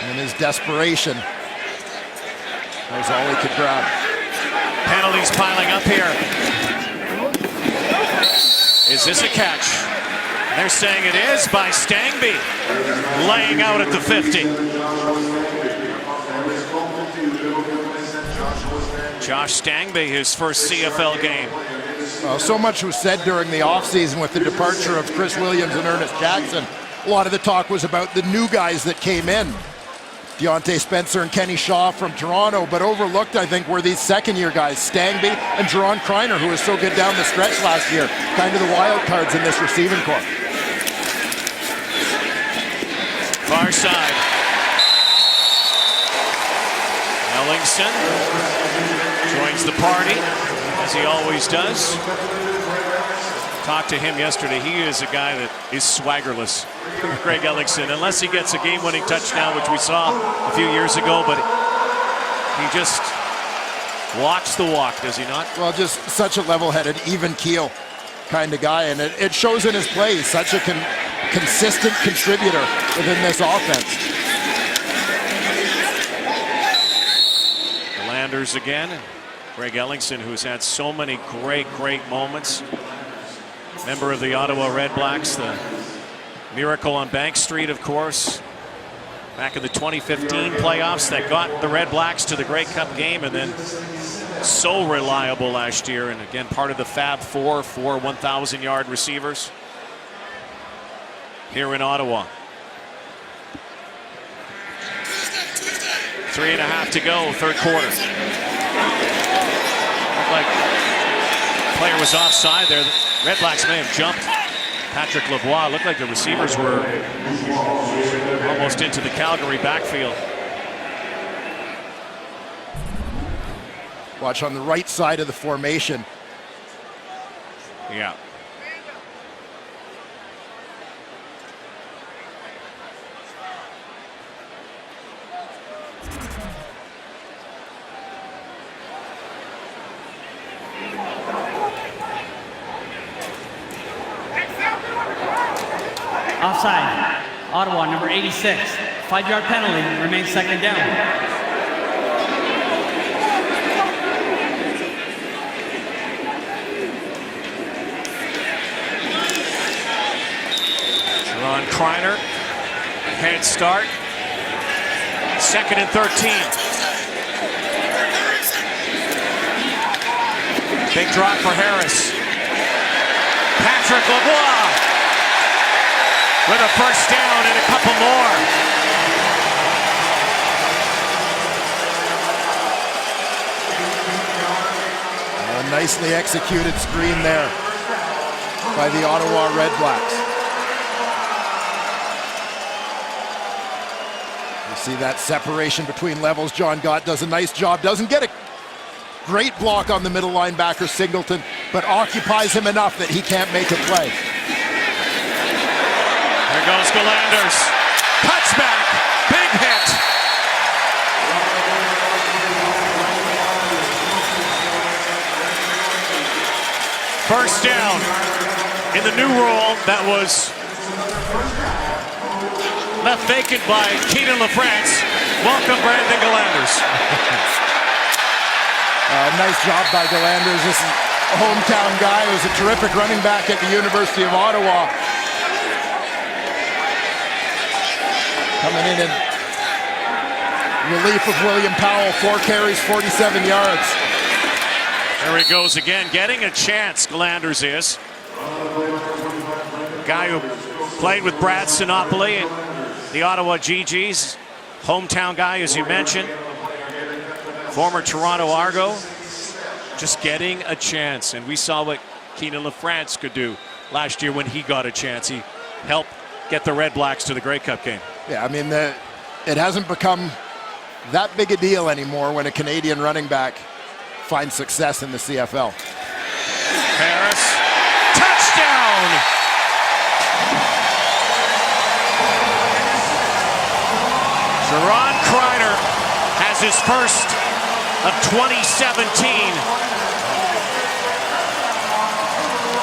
In his desperation, that was all he could grab. Penalties piling up here. Is this a catch? They're saying it is by Stangby, laying out at the 50. Josh Stangby, his first CFL game. Well, so much was said during the offseason with the departure of Chris Williams and Ernest Jackson. A lot of the talk was about the new guys that came in. Deontay Spencer and Kenny Shaw from Toronto, but overlooked, I think, were these second-year guys, Stangby and Jerron Kreiner, who was so good down the stretch last year. Kind of the wild cards in this receiving corps. Far side. Ellingson joins the party, as he always does. Talked to him yesterday. He is a guy that is swaggerless. Greg Ellingson, unless he gets a game-winning touchdown, which we saw a few years ago, but he just walks the walk, does he not? Well, just such a level-headed, even keel kind of guy, and it shows in his play. He's such a consistent contributor within this offense. Galanders again. Greg Ellingson, who's had so many great moments. Member of the Ottawa REDBLACKS, the miracle on Bank Street, of course. Back in the 2015 playoffs that got the REDBLACKS to the Grey Cup game, and then so reliable last year, and again part of the Fab Four 1,000-yard receivers here in Ottawa. 3.5 to go, third quarter. Looked like the player was offside there. The REDBLACKS may have jumped Patrick Lavoie. Looked like the receivers were almost into the Calgary backfield. Watch on the right side of the formation. Yeah. Offside. Ottawa, number 86. 5-yard penalty, remains second down. Jerron Kreiner, head start. 2nd and 13. Big drop for Harris. Patrick Lavoie with a first down and a couple more. A nicely executed screen there by the Ottawa REDBLACKS. You see that separation between levels. John Gott does a nice job. Doesn't get a great block on the middle linebacker, Singleton, but occupies him enough that he can't make a play. There goes Galanders. Cuts back. Big hit. First down. In the new rule that was left vacant by Keaton LaFrance. Welcome, Brandon Galanders. Nice job by Galanders. This is a hometown guy who's a terrific running back at the University of Ottawa. Coming in relief of William Powell, 4 carries, 47 yards. There he goes again, getting a chance, Galanders is. guy who played with Brad Sinopoli and the Ottawa GGs, hometown guy, as you mentioned, former Toronto Argo, just getting a chance. And we saw what Keenan LaFrance could do last year when he got a chance. He helped get the Red Blacks to the Grey Cup game. Yeah, I mean, it hasn't become that big a deal anymore when a Canadian running back finds success in the CFL. Harris, touchdown! Jerron Kreiner has his first of 2017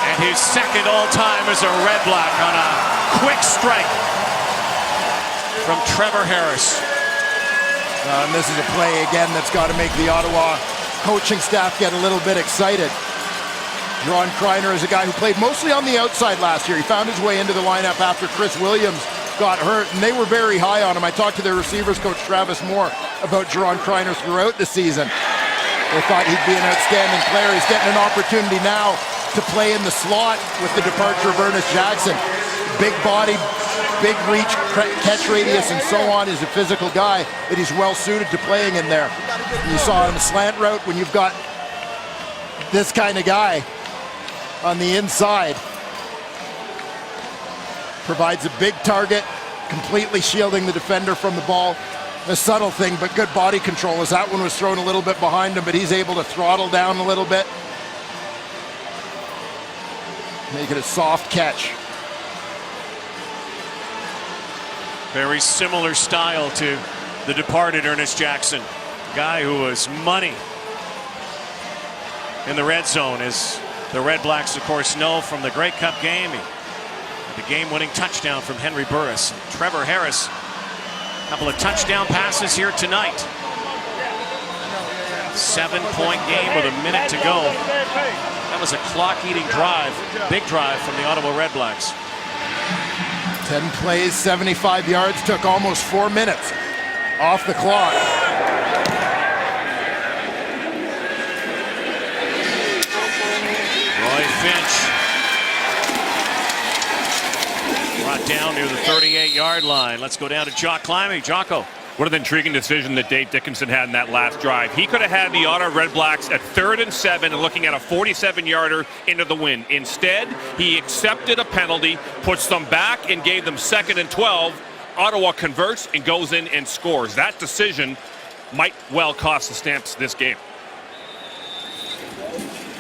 and his second all-time as a Red Black on a quick strike from Trevor Harris. And this is a play again that's got to make the Ottawa coaching staff get a little bit excited. Jerron Kreiner is a guy who played mostly on the outside last year. He found his way into the lineup after Chris Williams got hurt, and they were very high on him. I talked to their receivers coach Travis Moore about Jerron Kreiner throughout the season. They thought he'd be an outstanding player. He's getting an opportunity now to play in the slot with the departure of Ernest Jackson. Big body, big reach, catch radius, and so on. He's a physical guy that he's well suited to playing in there. You saw on the slant route when you've got this kind of guy on the inside. Provides a big target, completely shielding the defender from the ball. A subtle thing, but good body control, as that one was thrown a little bit behind him, but he's able to throttle down a little bit. Make it a soft catch. Very similar style to the departed Ernest Jackson, guy who was money in the red zone, as the Red Blacks, of course, know from the Grey Cup game. The game-winning touchdown from Henry Burris. Trevor Harris, a couple of touchdown passes here tonight. 7-point game with a minute to go. That was a clock-eating drive, big drive from the Ottawa Red Blacks. 10 plays, 75 yards, took almost 4 minutes off the clock. Roy Finch brought down near the 38-yard line. Let's go down to Jock Climbing. Jocko. What an intriguing decision that Dave Dickinson had in that last drive. He could have had the Ottawa Red Blacks at 3rd and 7 and looking at a 47-yarder into the wind. Instead, he accepted a penalty, puts them back, and gave them 2nd and 12. Ottawa converts and goes in and scores. That decision might well cost the Stamps this game.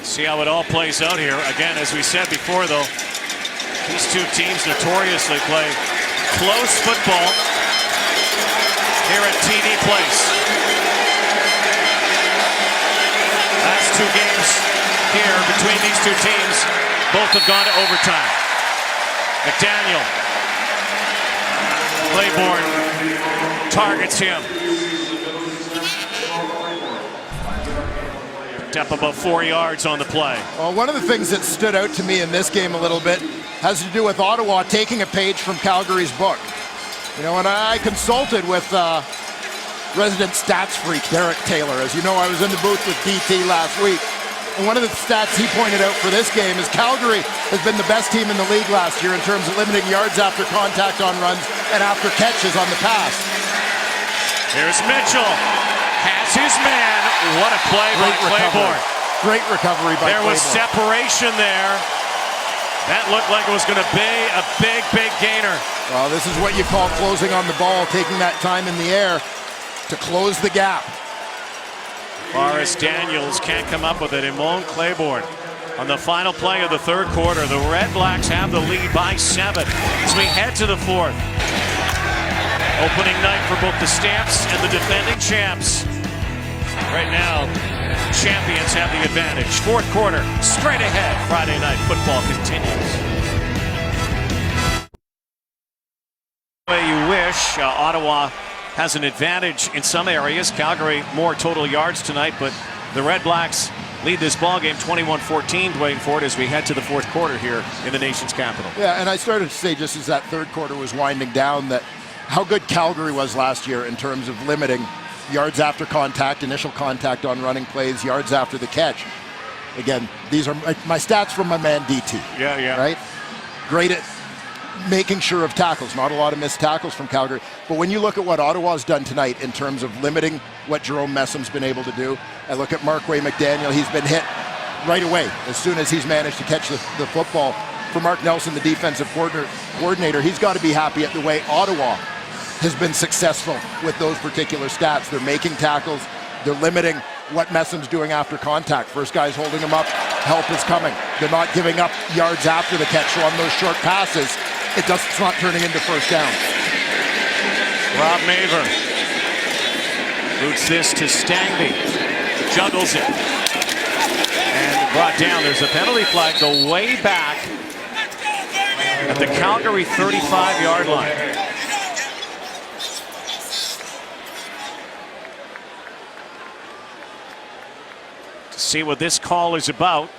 See how it all plays out here. Again, as we said before, though, these two teams notoriously play close football here at TD Place. Last 2 games here between these two teams, both have gone to overtime. McDaniel, Claiborne targets him. Picked up about 4 yards on the play. Well, one of the things that stood out to me in this game a little bit has to do with Ottawa taking a page from Calgary's book. You know, and I consulted with resident stats freak Derek Taylor. As you know, I was in the booth with DT last week. And one of the stats he pointed out for this game is Calgary has been the best team in the league last year in terms of limiting yards after contact on runs and after catches on the pass. Here's Mitchell. Has his man. What a play by Claiborne. Great recovery by Claiborne. There was separation there. That looked like it was going to be a big, big gainer. Well, this is what you call closing on the ball, taking that time in the air to close the gap. Forrest Daniels can't come up with it. Imone Claiborne on the final play of the 3rd quarter. The Red Blacks have the lead by 7 as we head to the 4th. Opening night for both the Stamps and the defending champs. Right now, champions have the advantage. 4th quarter, straight ahead. Friday night football continues. The way you wish. Ottawa has an advantage in some areas. Calgary more total yards tonight, but the Red Blacks lead this ball game 21-14, Dwayne Ford, as we head to the 4th quarter here in the nation's capital. Yeah, and I started to say just as that 3rd quarter was winding down that how good Calgary was last year in terms of limiting yards after contact, initial contact on running plays, yards after the catch. Again, these are my stats from my man DT. Yeah. Right? Great at making sure of tackles. Not a lot of missed tackles from Calgary. But when you look at what Ottawa's done tonight in terms of limiting what Jerome Messam's been able to do, I look at Markway McDaniel. He's been hit right away as soon as he's managed to catch the football. For Mark Nelson, the defensive coordinator, he's got to be happy at the way Ottawa has been successful with those particular stats. They're making tackles. They're limiting what Messam's doing after contact. First guy's holding him up. Help is coming. They're not giving up yards after the catch. So on those short passes, it's not turning into first down. Rob Maver boots this to Stangby. Juggles it. And brought down. There's a penalty flag go way back at the Calgary 35-yard line. To see what this call is about.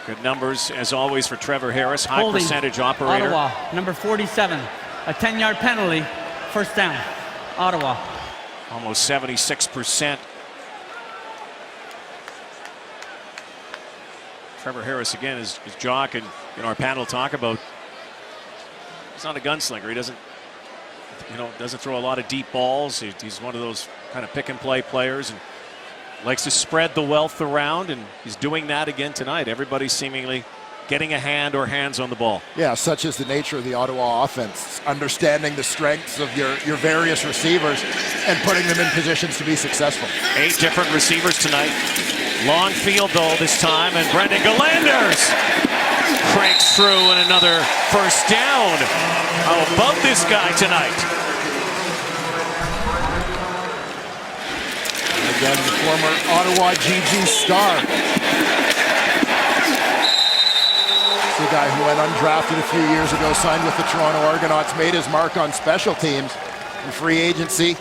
Good numbers, as always, for Trevor Harris, high Holding. percentage operator. Ottawa, number 47, a 10-yard penalty, first down, Ottawa. Almost 76%. Trevor Harris, again, is Jock and our panel talk about. He's not a gunslinger. He doesn't throw a lot of deep balls. He's one of those kind of pick and play players and likes to spread the wealth around, and he's doing that again tonight. Everybody's seemingly getting a hand or hands on the ball. Yeah, such is the nature of the Ottawa offense. Understanding the strengths of your various receivers and putting them in positions to be successful. 8 different receivers tonight. Long field though this time, and Brendan Galanders cranks through and another first down. How about this guy tonight? Again, the former Ottawa GG star. It's a guy who went undrafted a few years ago, signed with the Toronto Argonauts, made his mark on special teams in free agency,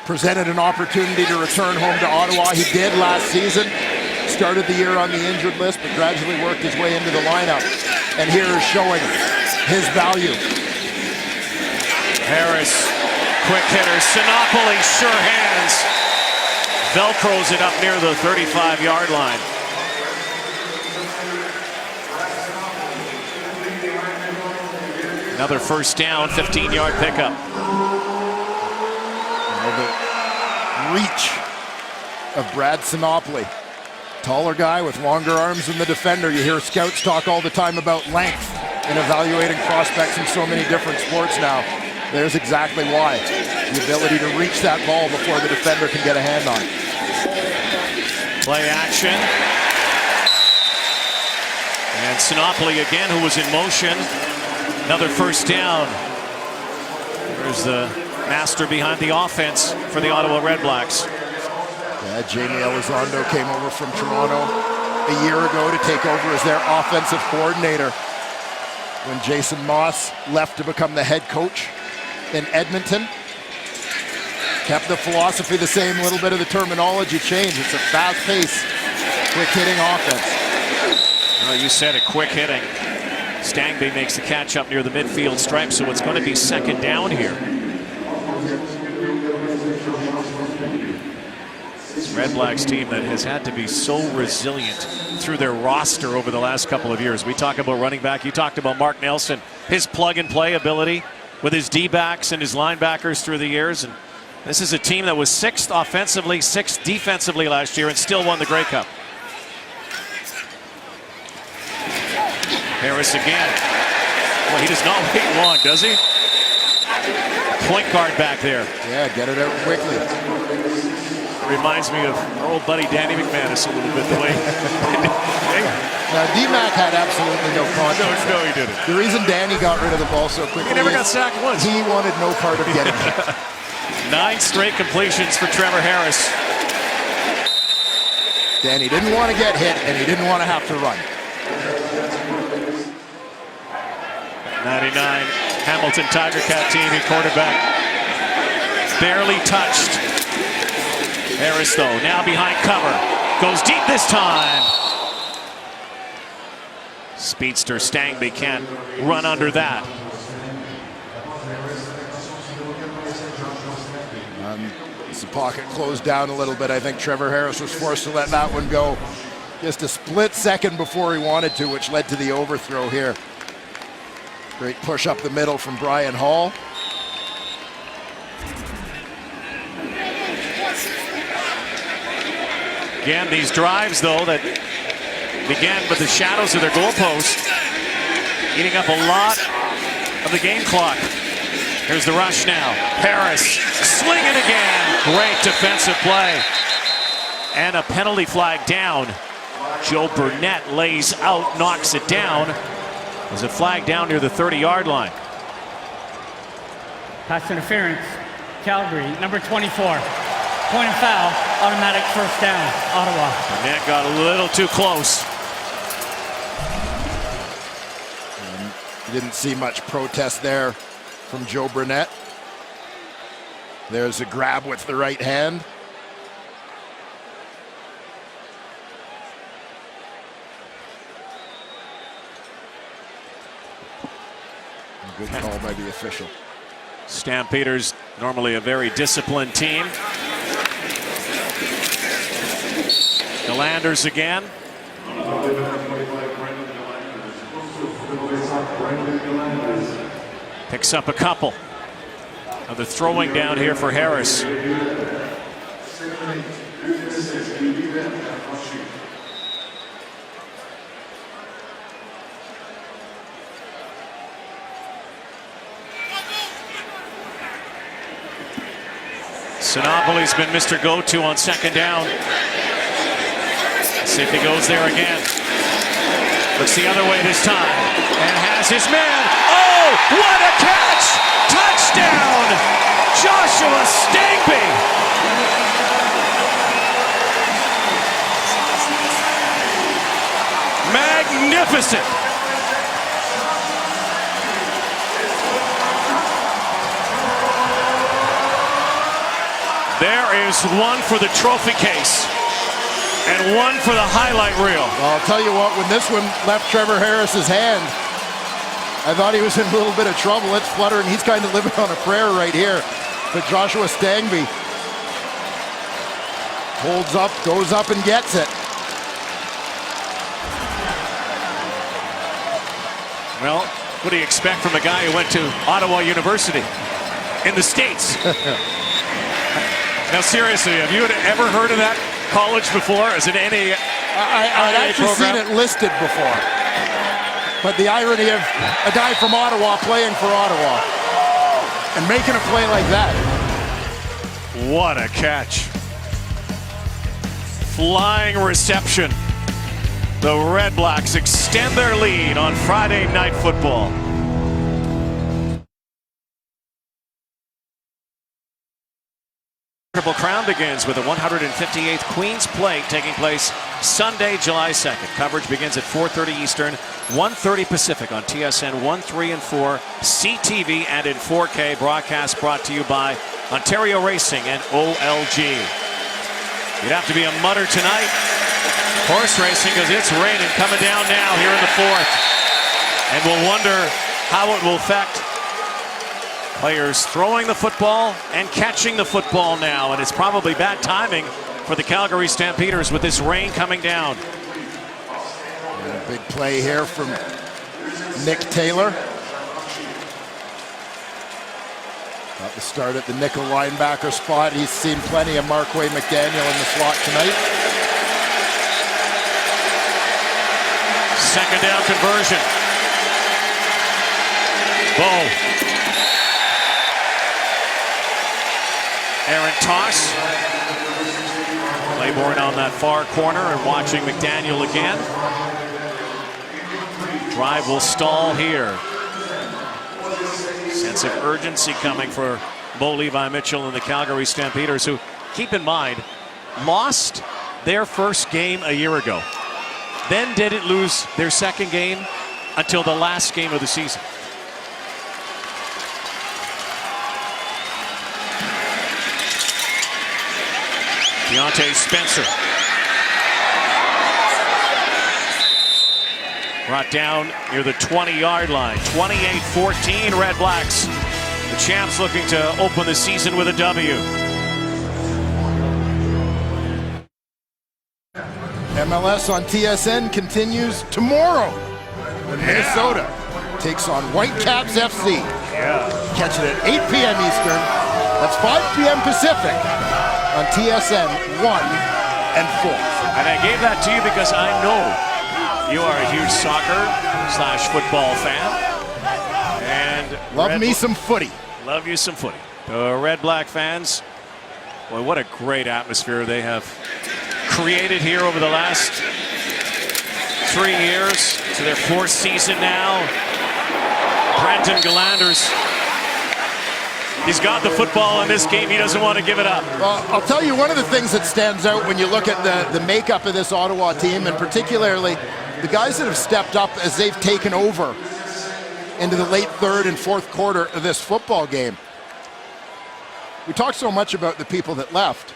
presented an opportunity to return home to Ottawa. He did last season, started the year on the injured list, but gradually worked his way into the lineup. And here is showing his value. Harris, quick hitter, Sinopoli, sure hands. Velcros it up near the 35-yard line. Another first down, 15-yard pickup. The reach of Brad Sinopoli. Taller guy with longer arms than the defender. You hear scouts talk all the time about length in evaluating prospects in so many different sports now. There's exactly why. The ability to reach that ball before the defender can get a hand on it. Play action. And Sinopoli again, who was in motion. Another first down. There's the master behind the offense for the Ottawa REDBLACKS. Yeah, Jamie Elizondo came over from Toronto a year ago to take over as their offensive coordinator when Jason Moss left to become the head coach in Edmonton. Kept the philosophy the same, a little bit of the terminology changed. It's a fast-paced, quick-hitting offense. Well, you said it, quick hitting. Stangby makes the catch up near the midfield stripe, so it's going to be second down here. This REDBLACKS team that has had to be so resilient through their roster over the last couple of years. We talk about running back. You talked about Mark Nelson, his plug-and-play ability with his D-backs and his linebackers through the years. And this is a team that was 6th offensively, 6th defensively last year and still won the Grey Cup. Harris again. Well, he does not wait long, does he? Point guard back there. Yeah, get it out quickly. Reminds me of our old buddy Danny McManus a little bit, the way. Now, D-Mac had absolutely no contact. No, he didn't. The reason Danny got rid of the ball so quickly, He never got sacked once. He wanted no part of getting it. 9 straight completions for Trevor Harris. Danny didn't want to get hit, and he didn't want to have to run. 99 Hamilton Tiger Cat team at quarterback. Barely touched. Harris, though, now behind cover. Goes deep this time. Speedster Stangby can't run under that. As the pocket closed down a little bit, I think Trevor Harris was forced to let that one go. Just a split second before he wanted to, which led to the overthrow here. Great push up the middle from Brian Hall. Again, these drives, though, that began with the shadows of their goalpost, eating up a lot of the game clock. Here's the rush now. Harris slinging again. Great defensive play. And a penalty flag down. Joe Burnett lays out, knocks it down. There's a flag down near the 30-yard line. Pass interference. Calgary, number 24. Point and foul, automatic first down, Ottawa. Burnett got a little too close. You didn't see much protest there from Joe Burnett. There's a grab with the right hand. Good call by the official. Stampeders, normally a very disciplined team. The Landers again. Picks up a couple. Of the throwing down here for Harris. Sinopoli's been Mr. Go-To on second down. Let's see if he goes there again. Looks the other way this time. And has his man. Oh, what a catch! Touchdown! Joshua Stangby! Magnificent! There is one for the trophy case and one for the highlight reel. Well, I'll tell you what, when this one left Trevor Harris's hand, I thought he was in a little bit of trouble. It's fluttering. He's kind of living on a prayer right here. But Joshua Stangby holds up, goes up and gets it. Well, what do you expect from a guy who went to Ottawa University in the States? Now, seriously, have you ever heard of that college before? Is it any I'd actually seen it listed before. But the irony of a guy from Ottawa playing for Ottawa and making a play like that. What a catch. Flying reception. The REDBLACKS extend their lead on Friday Night Football. Triple Crown begins with the 158th Queen's Plate taking place Sunday, July 2nd. Coverage begins at 4:30 Eastern, 1:30 Pacific on TSN 1, 3, and 4, CTV, and in 4K. Broadcast brought to you by Ontario Racing and OLG. You'd have to be a mutter tonight. Horse racing, because it's raining coming down now here in the fourth. And we'll wonder how it will affect players throwing the football and catching the football now. And it's probably bad timing for the Calgary Stampeders with this rain coming down. And a big play here from Nick Taylor. Got the start at the nickel linebacker spot. He's seen plenty of Markway McDaniel in the slot tonight. Second down conversion. Bow. Aaron toss. Claiborne on that far corner and watching McDaniel again. Drive will stall here. Sense of urgency coming for Bo Levi Mitchell and the Calgary Stampeders, who, keep in mind, lost their first game a year ago. Then didn't lose their second game until the last game of the season. Deontay Spencer. Brought down near the 20-yard line. 28-14 REDBLACKS. The champs looking to open the season with a W. MLS on TSN continues tomorrow when Minnesota takes on Whitecaps FC. Catch it at 8 p.m. Eastern. That's 5 p.m. Pacific on TSN 1 and 4. And I gave that to you because I know you are a huge soccer/football fan. And love me some footy. Love you some footy. Red Black fans, boy, what a great atmosphere they have created here over the last 3 years to their 4th season now. Brendan Galanders, he's got the football in this game. He doesn't want to give it up. Well, I'll tell you one of the things that stands out when you look at the makeup of this Ottawa team, and particularly the guys that have stepped up as they've taken over into the late 3rd and 4th quarter of this football game. We talk so much about the people that left,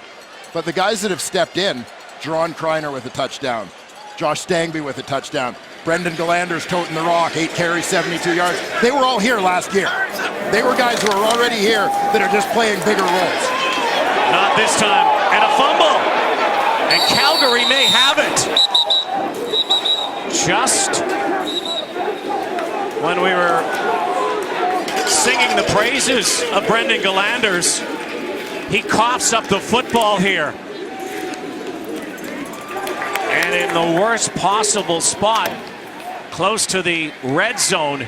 but the guys that have stepped in, Jerron Kreiner with a touchdown, Josh Stangby with a touchdown, Brendan Galanders toting the rock, 8 carries, 72 yards. They were all here last year. They were guys who are already here that are just playing bigger roles. Not this time. And a fumble. And Calgary may have it. Just when we were singing the praises of Brendan Galanders, he coughs up the football here. And in the worst possible spot, close to the red zone.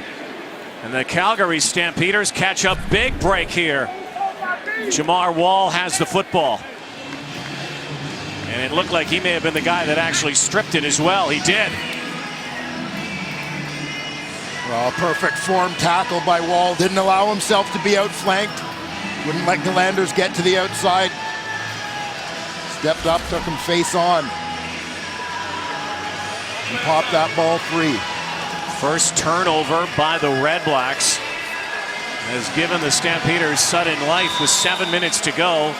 And the Calgary Stampeders catch a big break here. Jamar Wall has the football. And it looked like he may have been the guy that actually stripped it as well. He did. Well, perfect form tackle by Wall. Didn't allow himself to be outflanked. Wouldn't let Galanders get to the outside. Stepped up, took him face on. And popped that ball free. First turnover by the Red Blacks has given the Stampeders sudden life with 7 minutes to go.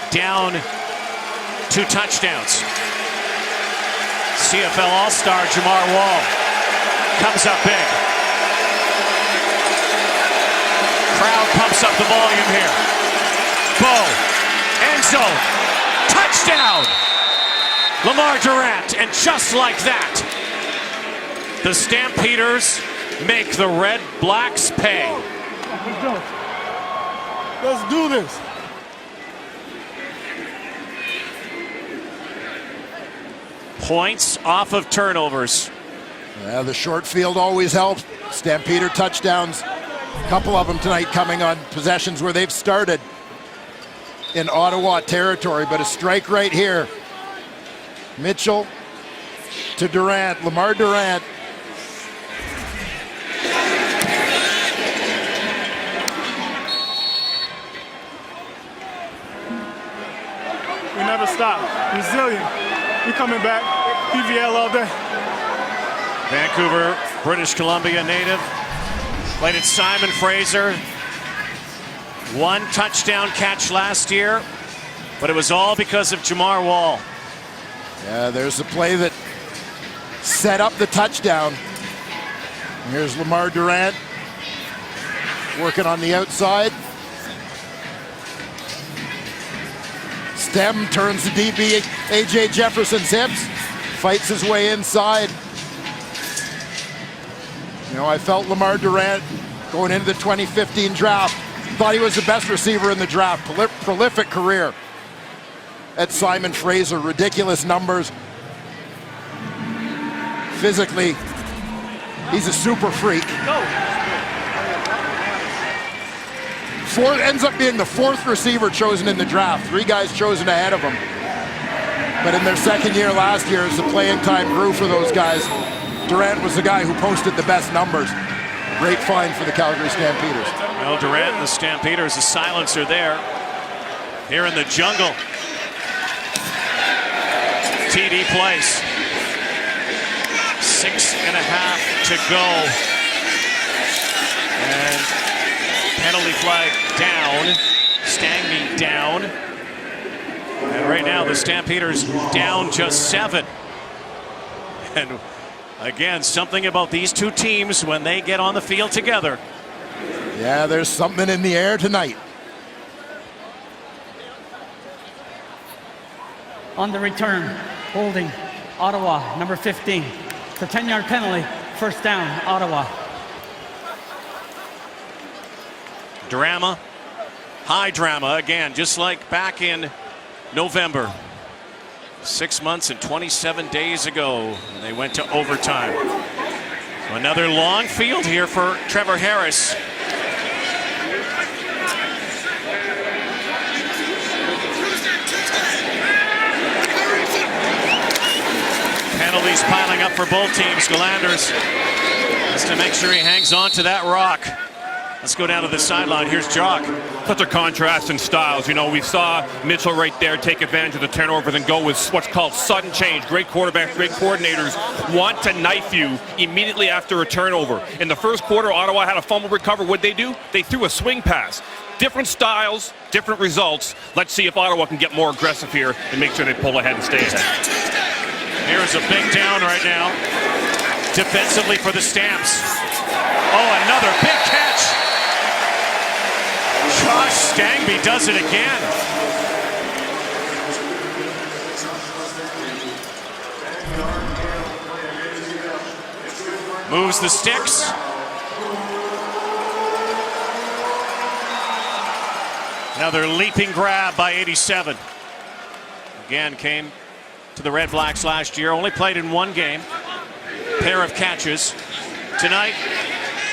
Down 2 touchdowns. CFL All-Star Jamar Wall comes up big. Crowd pumps up the volume here. Bo, end zone, touchdown! Lamar Durant, and just like that, the Stampeders make the Red Blacks pay. Let's go. Let's do this. Points off of turnovers. Yeah, the short field always helps. Stampeder touchdowns. A couple of them tonight coming on possessions where they've started in Ottawa territory, but a strike right here. Mitchell to Durant, Lamar Durant. We never stop. Resilient. We coming back. PVL all day. Vancouver, British Columbia native. Played at Simon Fraser. 1 touchdown catch last year, but it was all because of Jamar Wall. Yeah, there's the play that set up the touchdown. Here's Lamar Durant working on the outside. Stem turns the DB, A.J. Jefferson's hips, fights his way inside. You know, I felt Lamar Durant going into the 2015 draft. Thought he was the best receiver in the draft. Prolific career at Simon Fraser. Ridiculous numbers. Physically, he's a super freak. Ends up being the 4th receiver chosen in the draft. 3 guys chosen ahead of him. But in their second year last year, as the playing time grew for those guys, Durant was the guy who posted the best numbers. Great find for the Calgary Stampeders. Well, Durant and the Stampeders, a silencer there. Here in the jungle. TD place. 6.5 to go. And penalty flag down. Stangby down. And right now the Stampeders down just 7. And again, something about these two teams when they get on the field together. Yeah, there's something in the air tonight. On the return, holding Ottawa, number 15. It's a 10-yard penalty, first down, Ottawa. Drama, high drama again, just like back in November. 6 months and 27 days ago, they went to overtime. So another long field here for Trevor Harris. Penalties piling up for both teams. Galanders has to make sure he hangs on to that rock. Let's go down to the sideline. Here's Jock. Such a contrast in styles. You know, we saw Mitchell right there take advantage of the turnover, then go with what's called sudden change. Great quarterbacks, great coordinators want to knife you immediately after a turnover. In the first quarter, Ottawa had a fumble recover. What'd they do? They threw a swing pass. Different styles, different results. Let's see if Ottawa can get more aggressive here and make sure they pull ahead and stay ahead. Here's a big down right now. Defensively for the Stamps. Oh, another big catch. Josh Stangby does it again. Moves the sticks. Another leaping grab by 87. Again, came to the Red Blacks last year. Only played in one game. Pair of catches. Tonight,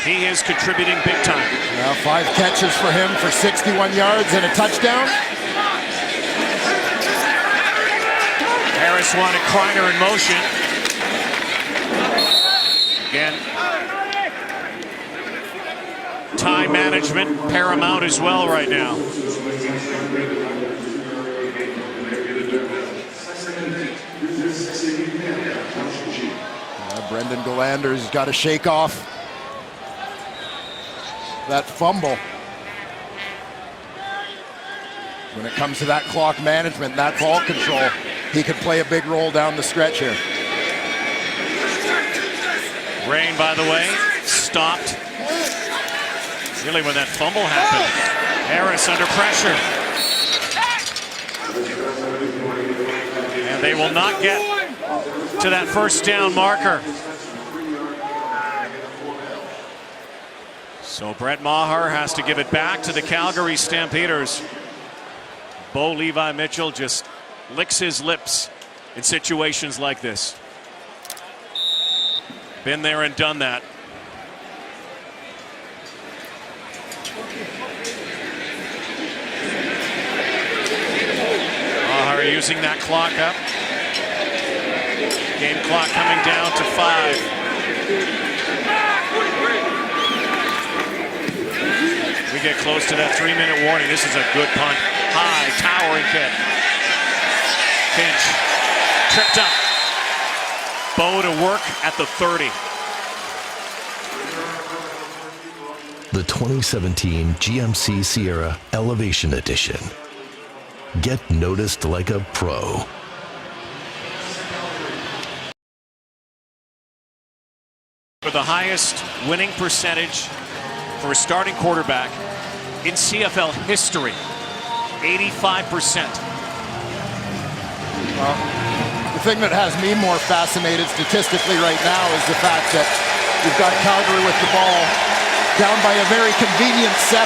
he is contributing big time. Now 5 catches for him for 61 yards and a touchdown. Harris wanted Kreiner in motion. Again, time management paramount as well right now. Brendan Galander's got to shake off that fumble. When it comes to that clock management, that ball control, he could play a big role down the stretch here. Rain, by the way, stopped. Really when that fumble happened. Harris under pressure. And they will not get to that first down marker. So Brett Maher has to give it back to the Calgary Stampeders. Bo Levi Mitchell just licks his lips in situations like this. Been there and done that. Maher using that clock up. Game clock coming down to 5. We get close to that 3-minute warning. This is a good punt. High, towering kick. Finch tripped up. Bo to work at the 30. The 2017 GMC Sierra Elevation Edition. Get noticed like a pro. For the highest winning percentage for a starting quarterback in CFL history, 85%. Well, the thing that has me more fascinated statistically right now is the fact that you've got Calgary with the ball down by a very convenient 7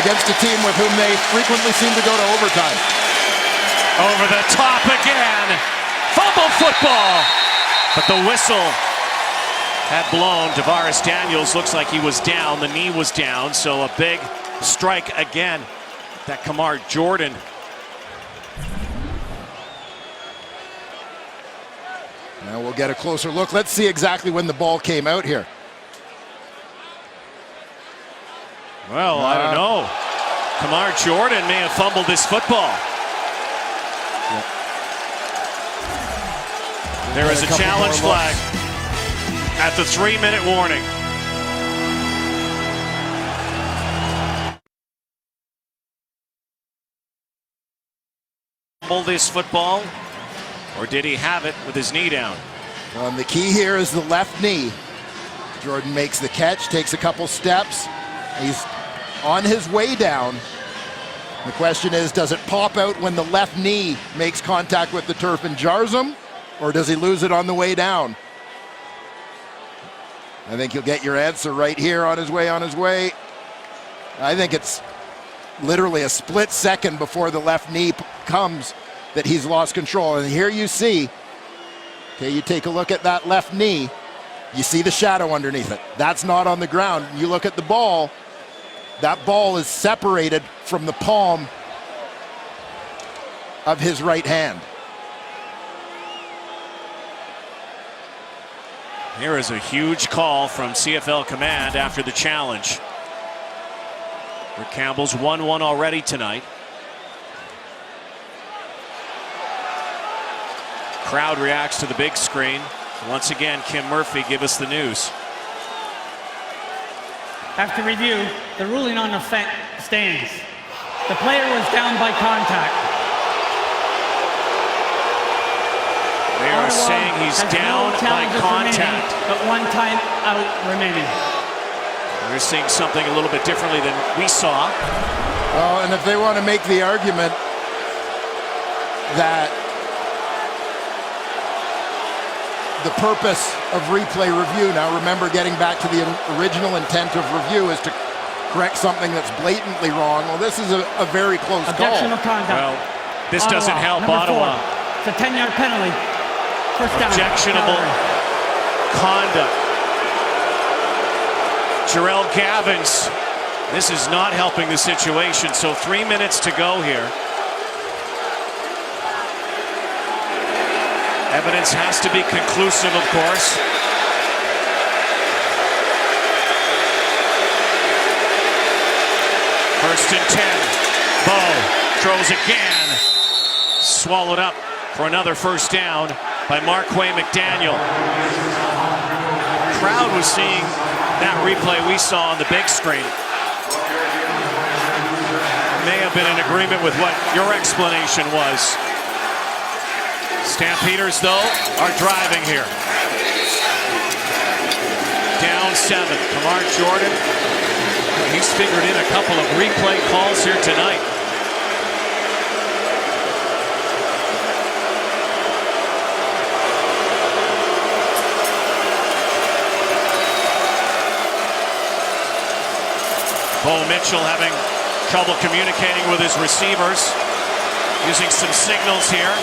against a team with whom they frequently seem to go to overtime. Over the top again. Fumble football. But the whistle had blown. Tavares Daniels looks like he was down. The knee was down. So a big strike again. That Kamar Jordan. Now we'll get a closer look. Let's see exactly when the ball came out here. Well, I don't know. Kamar Jordan may have fumbled this football. There is a challenge flag at the 3-minute warning. Fumble this football, or did he have it with his knee down? The key here is the left knee. Jordan makes the catch, takes a couple steps. He's on his way down. The question is, does it pop out when the left knee makes contact with the turf and jars him? or does he lose it on the way down? I think you'll get your answer right here on his way. I think it's literally a split second before the left knee comes that he's lost control. And here you see, okay, you take a look at that left knee, you see the shadow underneath it. That's not on the ground. You look at the ball, that ball is separated from the palm of his right hand. Here is a huge call from CFL Command after the challenge. Rick Campbell's 1-1 already tonight. Crowd reacts to the big screen. Once again, Kim Murphy, give us the news. After review, the ruling on the stands. The player was down by contact. They are Ottawa saying he's has down no by challenges contact. remaining, but 1 time out remaining. We're seeing something a little bit differently than we saw. Well, and if they want to make the argument that the purpose of replay review, now remember, getting back to the original intent of review is to correct something that's blatantly wrong. Well, this is a very close Objection call. of conduct. Well, this doesn't help number Ottawa. 4. It's a 10-yard penalty. First down. Objectionable conduct. Jarrell Gavins. This is not helping the situation. So 3 minutes to go here. Evidence has to be conclusive, of course. First and 10. Bo throws again. Swallowed up for another first down by Marquay McDaniel. Crowd was seeing that replay we saw on the big screen. May have been in agreement with what your explanation was. Stampeders, though, are driving here. Down 7. Kamar Jordan. He's figured in a couple of replay calls here tonight. Bo Mitchell having trouble communicating with his receivers, using some signals here.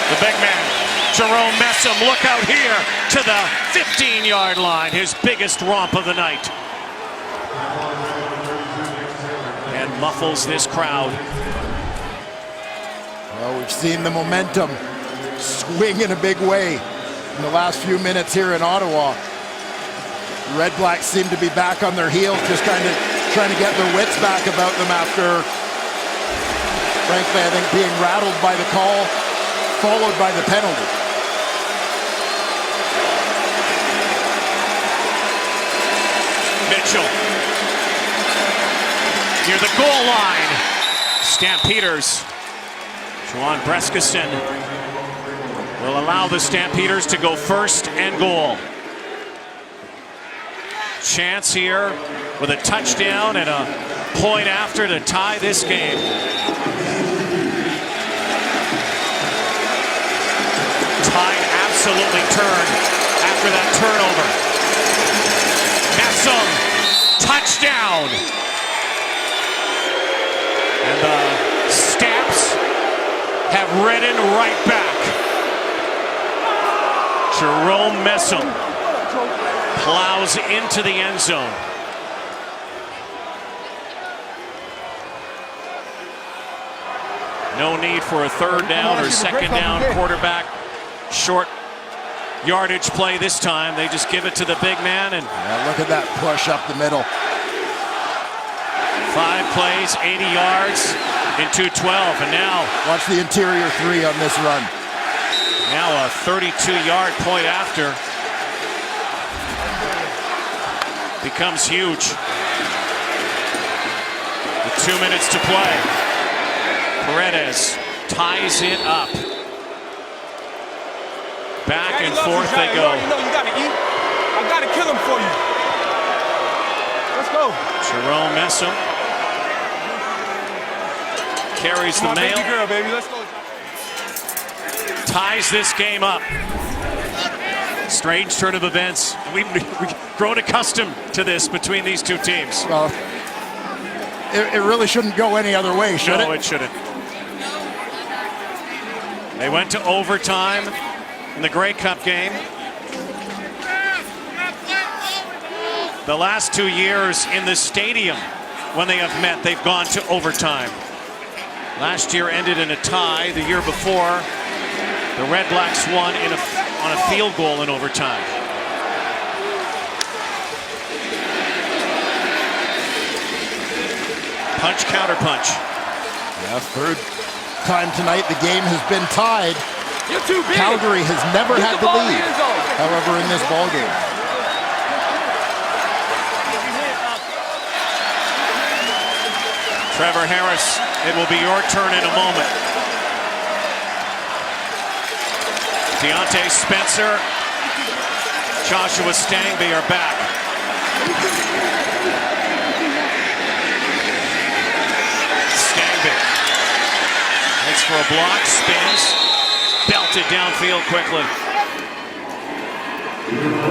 The big man, Jerome Messam, look out here to the 15-yard line, his biggest romp of the night. And muffles this crowd. Well, we've seen the momentum swing in a big way in the last few minutes here in Ottawa. The Red Blacks seem to be back on their heels, just kind of trying to get their wits back about them after, frankly, I think being rattled by the call, followed by the penalty. Mitchell near the goal line. Stampeders. Juwan Brescison will allow the Stampeders to go first and goal. Chance here with a touchdown and a point after to tie this game. Tide absolutely turned after that turnover. Messam, touchdown. And the Stamps have ridden right back. Jerome Messam plows into the end zone. No need for a third down or second down quarterback. Short yardage play this time. They just give it to the big man. And look at that push up the middle. 5 plays, 80 yards in 2:12. And now watch the interior 3 on this run. Now a 32-yard point after becomes huge. With 2 minutes to play. Paredes ties it up. Back and forth they go. You know you gotta eat. I gotta kill him for you. Let's go. Jerome Messam carries the mail. Baby girl, baby. Let's go. Ties this game up. Strange turn of events. We've grown accustomed to this between these two teams. Well, it really shouldn't go any other way, should it? No, it shouldn't. They went to overtime in the Grey Cup game. The last 2 years in the stadium when they have met, they've gone to overtime. Last year ended in a tie. The year before, the Red Blacks won on a field goal in overtime. Punch, counter punch. Yeah, third time tonight the game has been tied. Calgary has never had the lead, however, in this ball game. Trevor Harris, it will be your turn in a moment. Deontay Spencer, Joshua Stangby are back. Stangby looks for a block, spins, belted downfield quickly.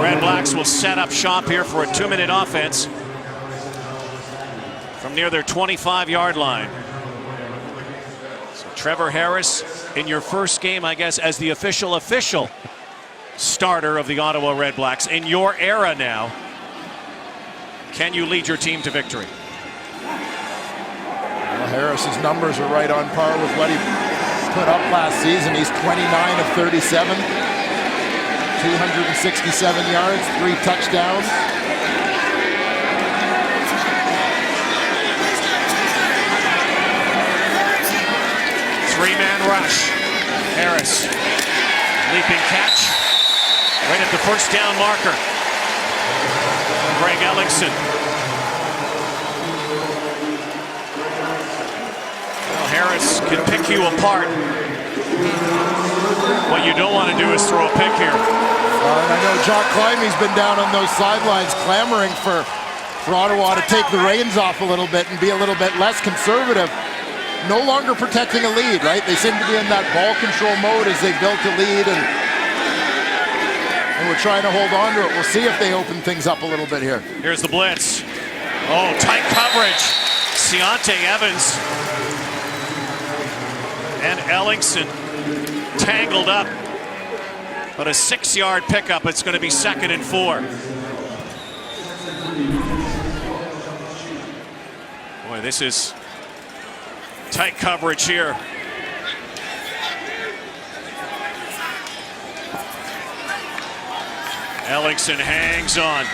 Red Blacks will set up shop here for a 2-minute offense from near their 25-yard line. So Trevor Harris, in your first game, I guess, as the official starter of the Ottawa Red Blacks in your era now, can you lead your team to victory? Well, Harris's numbers are right on par with what he put up last season. He's 29 of 37, 267 yards, 3 touchdowns. Three-man rush. Harris, leaping catch, right at the first down marker. Greg Ellingson. Well, Harris can pick you apart. What you don't want to do is throw a pick here. And I know Jock Climby's been down on those sidelines clamoring for Ottawa to take the reins off a little bit and be a little bit less conservative. No longer protecting a lead, right? They seem to be in that ball control mode as they built a lead, and we're trying to hold on to it. We'll see if they open things up a little bit here. Here's the blitz. Oh, tight coverage. Deontay Evans and Ellingson tangled up. But a 6-yard pickup. It's going to be 2nd and 4. Boy, this is tight coverage here. Ellingson hangs on.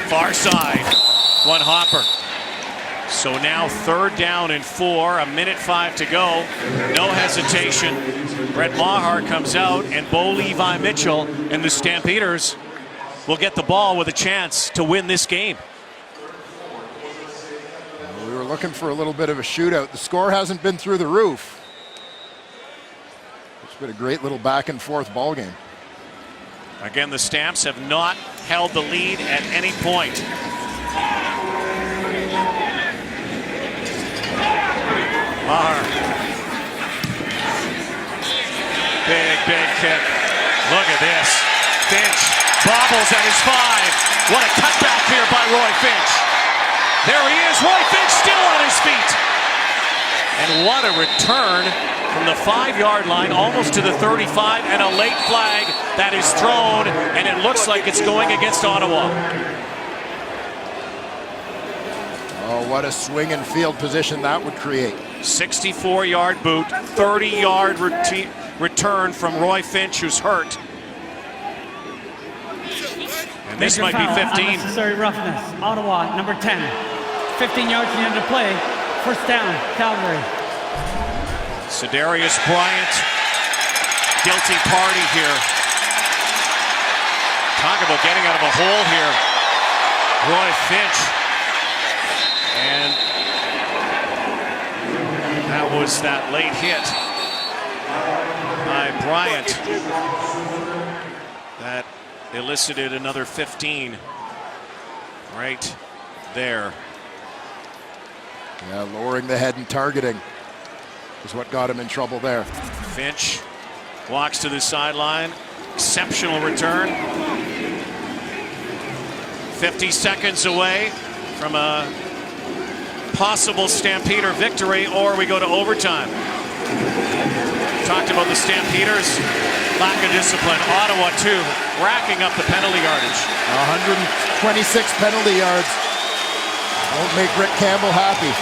Far side, one hopper. So now 3rd down and 4, 1:05 to go. No hesitation. Brett Maher comes out, and Bo Levi Mitchell and the Stampeders will get the ball with a chance to win this game. We were looking for a little bit of a shootout. The score hasn't been through the roof. It's been a great little back and forth ball game. Again, the Stamps have not held the lead at any point. Maher. Big kick. Look at this. Finch bobbles at his 5. What a cutback here by Roy Finch. There he is. Roy Finch still on his feet. And what a return from the 5-yard line almost to the 35, and a late flag that is thrown, and it looks like it's going against Ottawa. Oh, what a swing and field position that would create. 64-yard boot, 30-yard return from Roy Finch, who's hurt. And this might be 15. Unnecessary roughness. Ottawa, number 10. 15 yards needed to play. 1st down, Calgary. Cedarius Bryant, guilty party here. Talk about getting out of a hole here. Roy Finch. And that was that late hit by Bryant. That elicited another 15 right there. Yeah, lowering the head and targeting is what got him in trouble there. Finch walks to the sideline. Exceptional return. 50 seconds away from a possible Stampeder victory, or we go to overtime. Talked about the Stampeders, lack of discipline. Ottawa, too, racking up the penalty yardage. 126 penalty yards. Won't make Rick Campbell happy.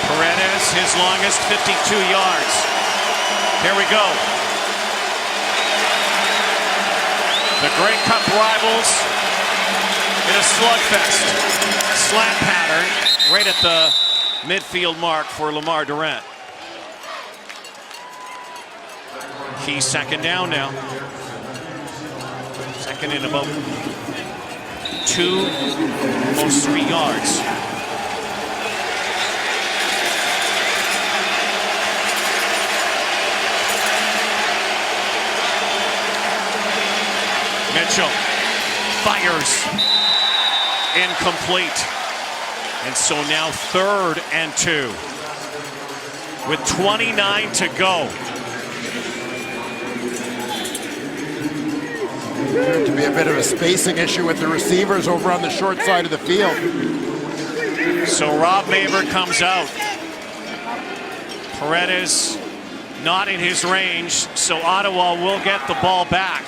Paredes, his longest, 52 yards. Here we go. The Grey Cup rivals in a slugfest. Slant pattern right at the midfield mark for Lamar Durant. Key second down now. Second in about 2, almost 3 yards. Mitchell fires. Incomplete. And so now 3rd and 2. With 29 to go. To be a bit of a spacing issue with the receivers over on the short side of the field. So Rob Maver comes out. Paredes not in his range, so Ottawa will get the ball back.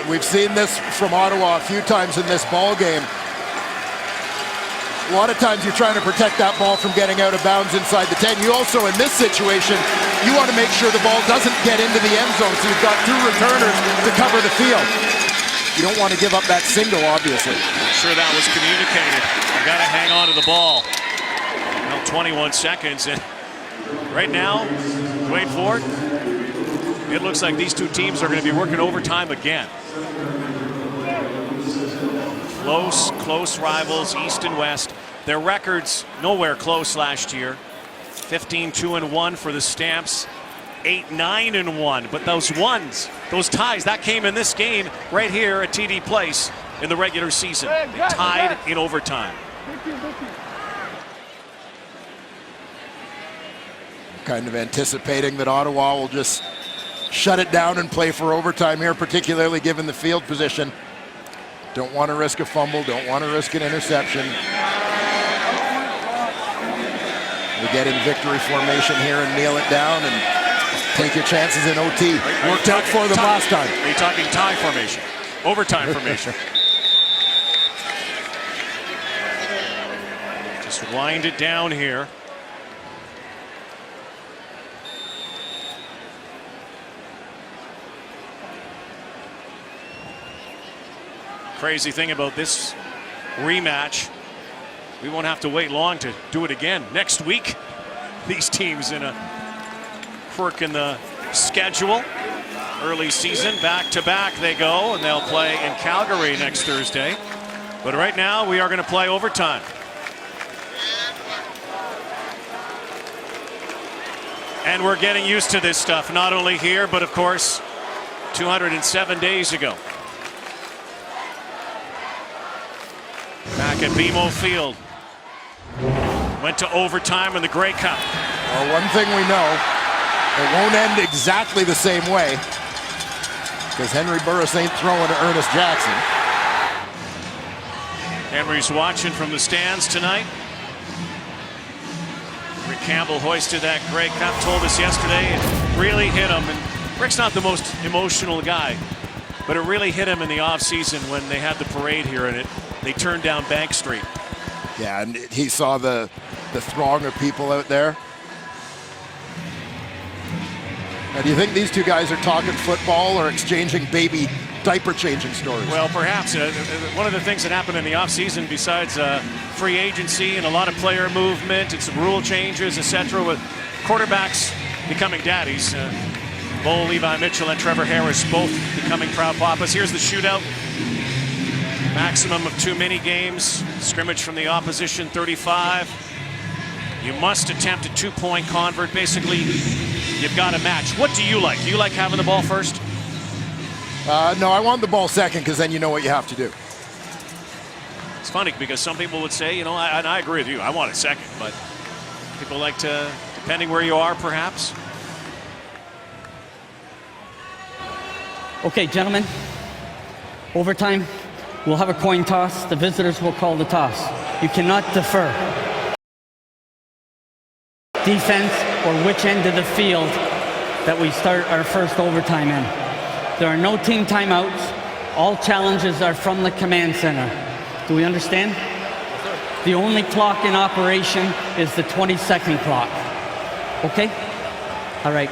We've seen this from Ottawa a few times in this ball game. A lot of times you're trying to protect that ball from getting out of bounds inside the 10. You also, in this situation, you want to make sure the ball doesn't get into the end zone, so you've got 2 returners to cover the field. You don't want to give up that single, obviously. I'm sure that was communicated. You got to hang on to the ball. Well, 21 seconds, and right now, wait for it. It looks like these 2 teams are going to be working overtime again. Close rivals, East and West. Their records nowhere close last year. 15-2-1 for the Stamps, 8-9-1. But those ones, those ties, that came in this game right here at TD Place in the regular season. They tied in overtime. Kind of anticipating that Ottawa will just shut it down and play for overtime here, particularly given the field position. Don't want to risk a fumble, don't want to risk an interception. We get in victory formation here and kneel it down and take your chances in OT. Worked out for them last time. Are you talking tie formation? Overtime formation. Just wind it down here. Crazy thing about this rematch, we won't have to wait long to do it again. Next week, these teams in a quirk in the schedule. Early season, back-to-back they go, and they'll play in Calgary next Thursday. But right now, we are going to play overtime. And we're getting used to this stuff, not only here, but of course, 207 days ago. Back at BMO Field. Went to overtime in the Grey Cup. Well, one thing we know, it won't end exactly the same way, because Henry Burris ain't throwing to Ernest Jackson. Henry's watching from the stands tonight. Rick Campbell hoisted that Grey Cup, told us yesterday it really hit him. And Rick's not the most emotional guy, but it really hit him in the offseason when they had the parade here and they turned down Bank Street. Yeah, and he saw the throng of people out there. Now, do you think these two guys are talking football or exchanging baby diaper changing stories? Well, perhaps. One of the things that happened in the offseason, besides free agency and a lot of player movement and some rule changes, etc., with quarterbacks becoming daddies. Bo, Levi Mitchell, and Trevor Harris both becoming proud papas. Here's the shootout. Maximum of 2 mini games. Scrimmage from the opposition 35. You must attempt a two-point convert. Basically, you've got a match. What do you like? Do you like having the ball first? No, I want the ball second because then you know what you have to do. It's funny because some people would say, you know, and I agree with you, I want it second, but people like to, depending where you are, perhaps. Okay, gentlemen, overtime, we'll have a coin toss. The visitors will call the toss. You cannot defer. Defense or which end of the field that we start our first overtime in. There are no team timeouts. All challenges are from the command center. Do we understand? The only clock in operation is the 20-second clock. Okay? All right.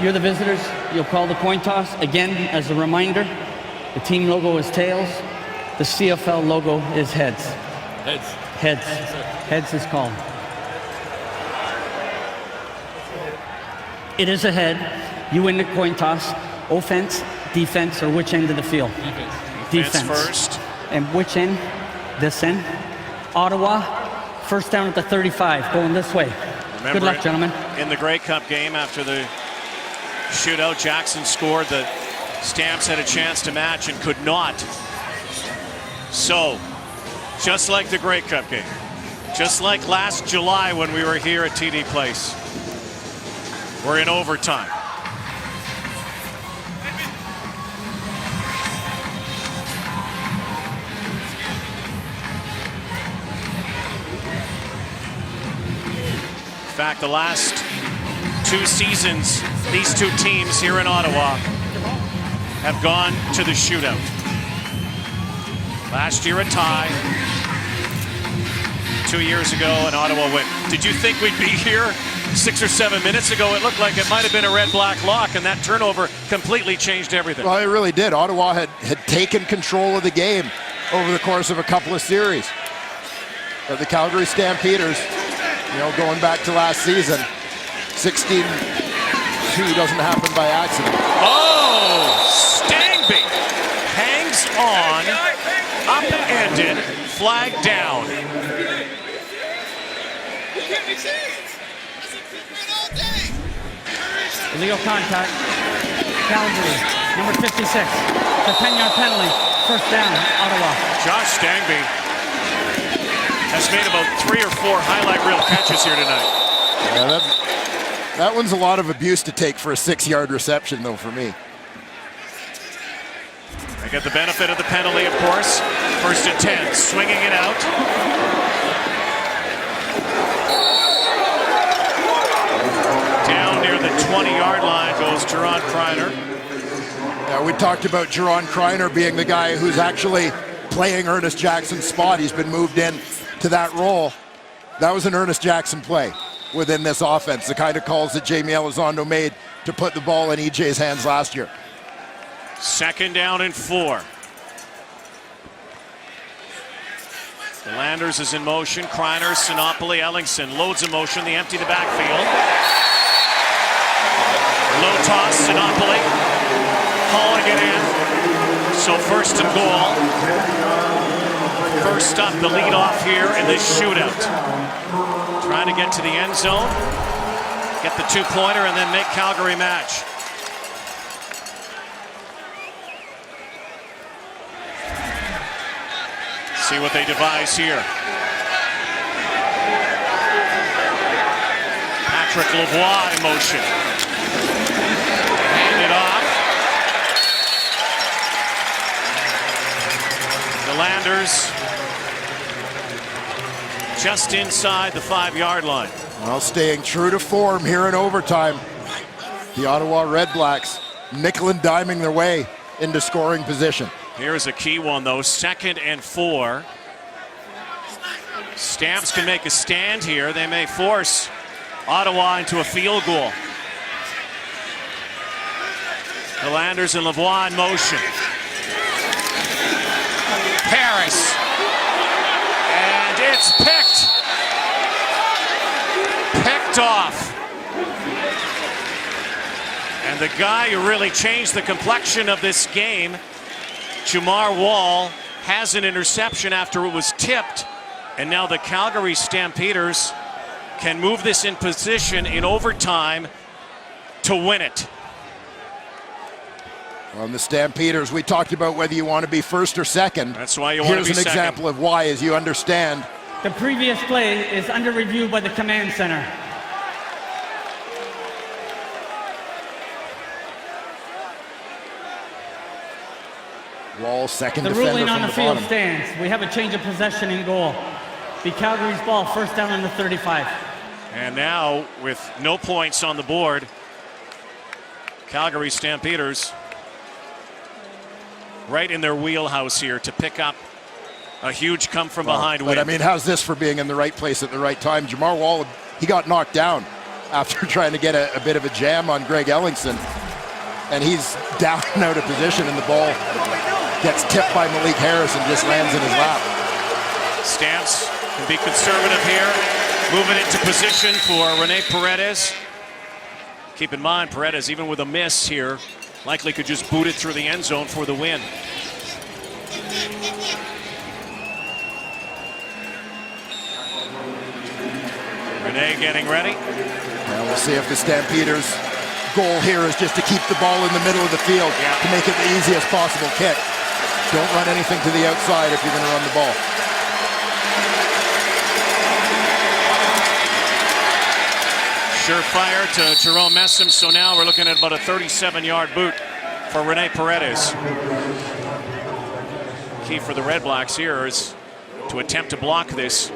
You're the visitors. You'll call the coin toss. Again, as a reminder, the team logo is tails. The CFL logo is heads. Heads. Heads. Heads is called. It is a head. You win the coin toss. Offense, defense, or which end of the field? Defense first. And which end? This end. Ottawa, first down at the 35, going this way. Remember, good luck, gentlemen. In the Grey Cup game, after the shootout, Jackson scored. The Stamps had a chance to match and could not. So, just like the Grey Cup game, just like last July when we were here at TD Place, we're in overtime. In fact, the last 2 seasons, these 2 teams here in Ottawa have gone to the shootout. Last year a tie. 2 years ago an Ottawa win. Did you think we'd be here 6 or 7 minutes ago? It looked like it might have been a red-black lock, and that turnover completely changed everything. Well, it really did. Ottawa had taken control of the game over the course of a couple of series. But the Calgary Stampeders, you know, going back to last season, 16-2 doesn't happen by accident. Oh, Stangby hangs on, up-ended, flag down. Illegal contact. Calgary, number 56. The 10-yard penalty. First down, Ottawa. Josh Stangby has made about 3 or 4 highlight reel catches here tonight. Yeah, that one's a lot of abuse to take for a 6-yard reception, though, for me. They get the benefit of the penalty, of course. First and 10, swinging it out. Down near the 20-yard line goes Jerron Kreiner. Yeah, we talked about Jerron Kreiner being the guy who's actually playing Ernest Jackson's spot. He's been moved in to that role. That was an Ernest Jackson play within this offense, the kind of calls that Jamie Elizondo made to put the ball in EJ's hands last year. Second down and 4. The Landers is in motion. Kreiner, Sinopoli, Ellingson loads in motion. They empty the backfield. Low toss, Sinopoli hauling it in. So first and goal. First up, the lead off here in this shootout. Trying to get to the end zone, get the 2-pointer, and then make Calgary match. See what they devise here. Patrick Lavoie in motion. Hand it off. The Landers just inside the 5-yard line. Well, staying true to form here in overtime. The Ottawa REDBLACKS nickel and diming their way into scoring position. Here's a key one, though. Second and 4. Stamps can make a stand here. They may force Ottawa into a field goal. The Landers and Lavoie in motion. Harris. And it's picked. Picked off. And the guy who really changed the complexion of this game, Jamar Wall, has an interception after it was tipped. And now the Calgary Stampeders can move this in position in overtime to win it. On the Stampeders, we talked about whether you want to be first or second. That's why you want to be second. Here's an example of why, as you understand. The previous play is under review by the command center. Wall, second the defender ruling on from the field bottom. stands. We have a change of possession in goal. Be Calgary's ball, first down on the 35. And now, with no points on the board, Calgary Stampeders right in their wheelhouse here to pick up a huge come from behind win. But I mean, how's this for being in the right place at the right time? Jamar Wall, he got knocked down after trying to get a bit of a jam on Greg Ellingson. And he's down and out of position, and the ball gets tipped by Malik Harris and just lands in his lap. Stamps can be conservative here. Moving into position for Rene Paredes. Keep in mind, Paredes, even with a miss here, likely could just boot it through the end zone for the win. Rene getting ready. Now we'll see if the Stampeders' goal here is just to keep the ball in the middle of the field to make it the easiest possible kick. Don't run anything to the outside if you're going to run the ball. Surefire to Jerome Messam, so now we're looking at about a 37-yard boot for Rene Paredes. Key for the Red Blacks here is to attempt to block this.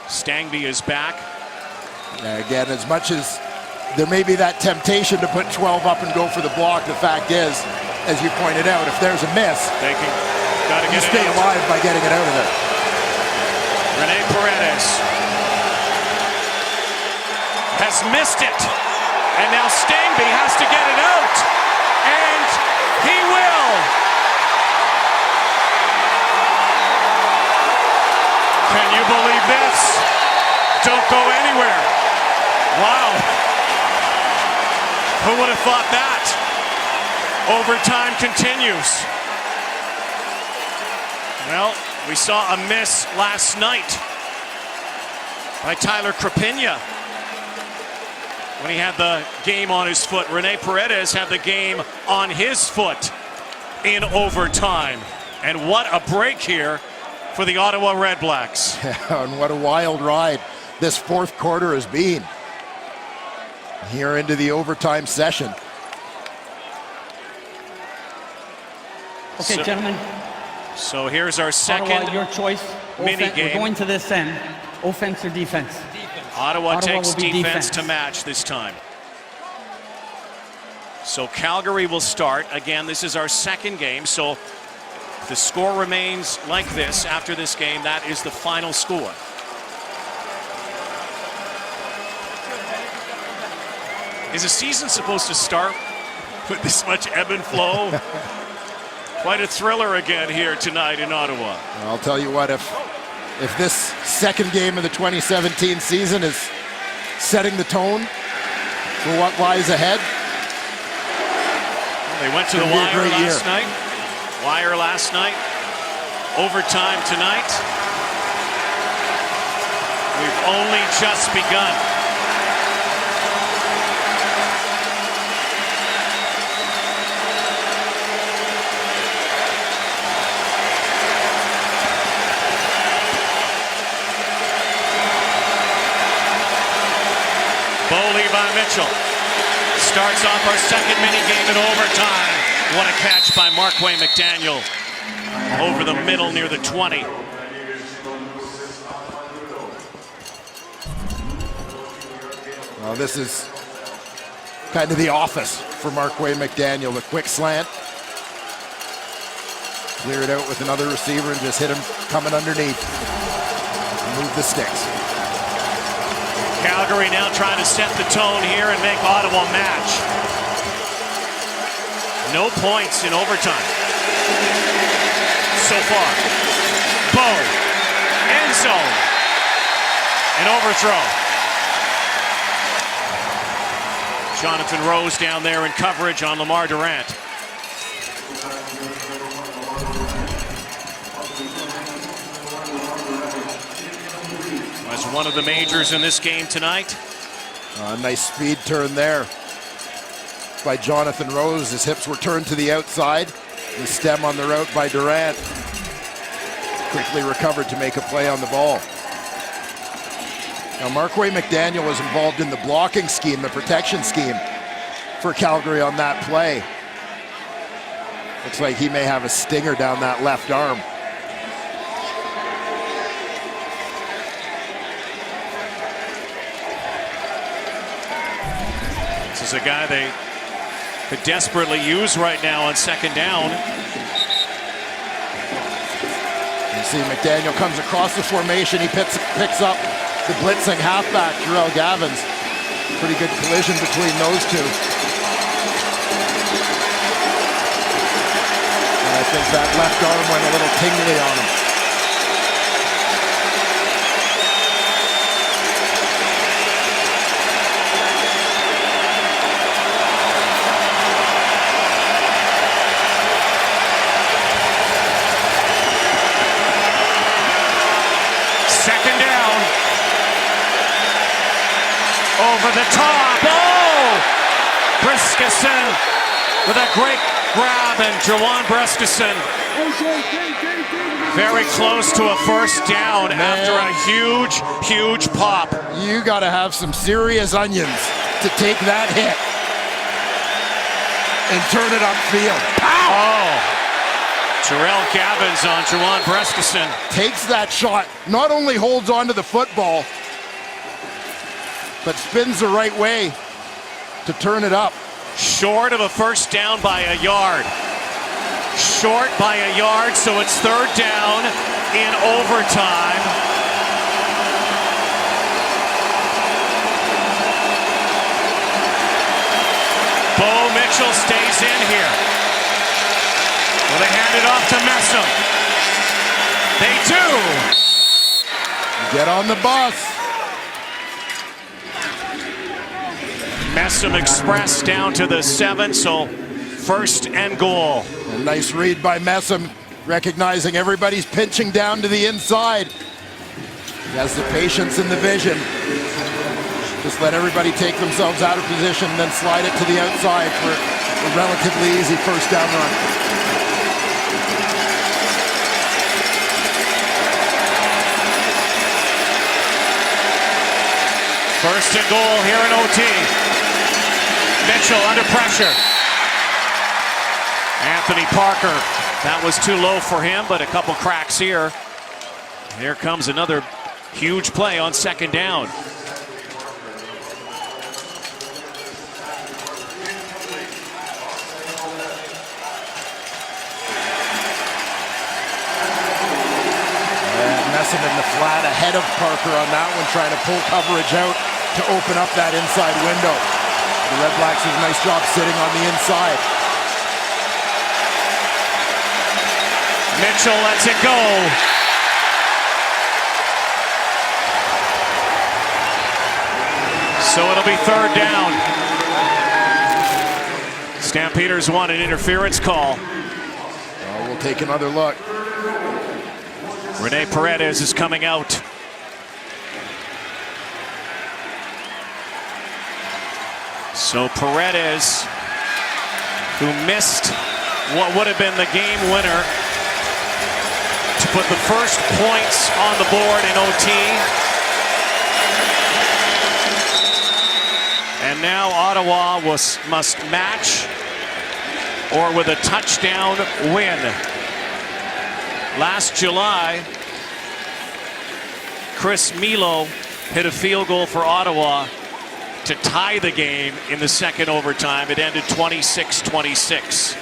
Stangby is back. Again, as much as there may be that temptation to put 12 up and go for the block, the fact is, as you pointed out, if there's a miss, you stay alive by getting it out of there. Rene Paredes has missed it, and now Stangby has to get it out, and he will. Can you believe this? Don't go anywhere. Wow. Who would have thought that? Overtime continues. Well, we saw a miss last night by Tyler Krapinja when he had the game on his foot. Rene Paredes had the game on his foot in overtime. And what a break here for the Ottawa REDBLACKS. Yeah, and what a wild ride this fourth quarter has been. Here into the overtime session. Okay, gentlemen. So here's our second Ottawa, your choice. mini game. We're going to this end. Offense or defense? Ottawa takes defense to match this time. So Calgary will start. Again, this is our second game. So if the score remains like this after this game, that is the final score. Is a season supposed to start with this much ebb and flow? Quite a thriller again here tonight in Ottawa. I'll tell you what, if this second game of the 2017 season is setting the tone for what lies ahead. Well, they went to the wire last night. Wire last night. Overtime tonight. We've only just begun. Bo Levi Mitchell starts off our second mini game in overtime. What a catch by Marquay McDaniel over the middle near the 20. Well, this is kind of the office for Marquay McDaniel. The quick slant. Clear it out with another receiver and just hit him coming underneath. Move the sticks. Calgary now trying to set the tone here and make Ottawa match. No points in overtime so far. Bo, end zone, an overthrow. Jonathan Rose down there in coverage on Lamar Durant. Was one of the majors in this game tonight. Nice speed turn there by Jonathan Rose. His hips were turned to the outside. The stem on the route by Durant. Quickly recovered to make a play on the ball. Now Markway McDaniel was involved in the blocking scheme, the protection scheme for Calgary on that play. Looks like he may have a stinger down that left arm. This is a guy they could desperately use right now on second down. You see McDaniel comes across the formation. He picks up the blitzing halfback, Jarrell Gavins. Pretty good collision between those two. And I think that left arm went a little tingly on him. Second down. Over the top. Oh! Briskeson with a great grab, and Jawan Briskeson very close to a first down after a huge pop. You got to have some serious onions to take that hit and turn it upfield. Pow! Oh! Jarrell Gavins on Jawan Briskeson. Takes that shot, not only holds on to the football, but spins the right way to turn it up. Short of a first down by a yard. Short by a yard, so it's third down in overtime. Bo Mitchell stays in here. Well, they hand it off to Messam. They do. Get on the bus. Messam Express down to the 7, so first and goal. A nice read by Messam, recognizing everybody's pinching down to the inside. He has the patience and the vision. Just let everybody take themselves out of position, then slide it to the outside for a relatively easy first down run. First and goal here in OT. Mitchell under pressure. Anthony Parker, that was too low for him, but a couple cracks here. Here comes another huge play on second down. Messam in the flat ahead of Parker on that one, trying to pull coverage out to open up that inside window. The Red Blacks do a nice job sitting on the inside. Mitchell lets it go. So it'll be third down. Stampeders want an interference call. We'll take another look. Rene Paredes is coming out. So Paredes, who missed what would have been the game winner to put the first points on the board in OT. And now Ottawa must match or with a touchdown win. Last July, Chris Milo hit a field goal for Ottawa to tie the game in the second overtime. It ended 26-26.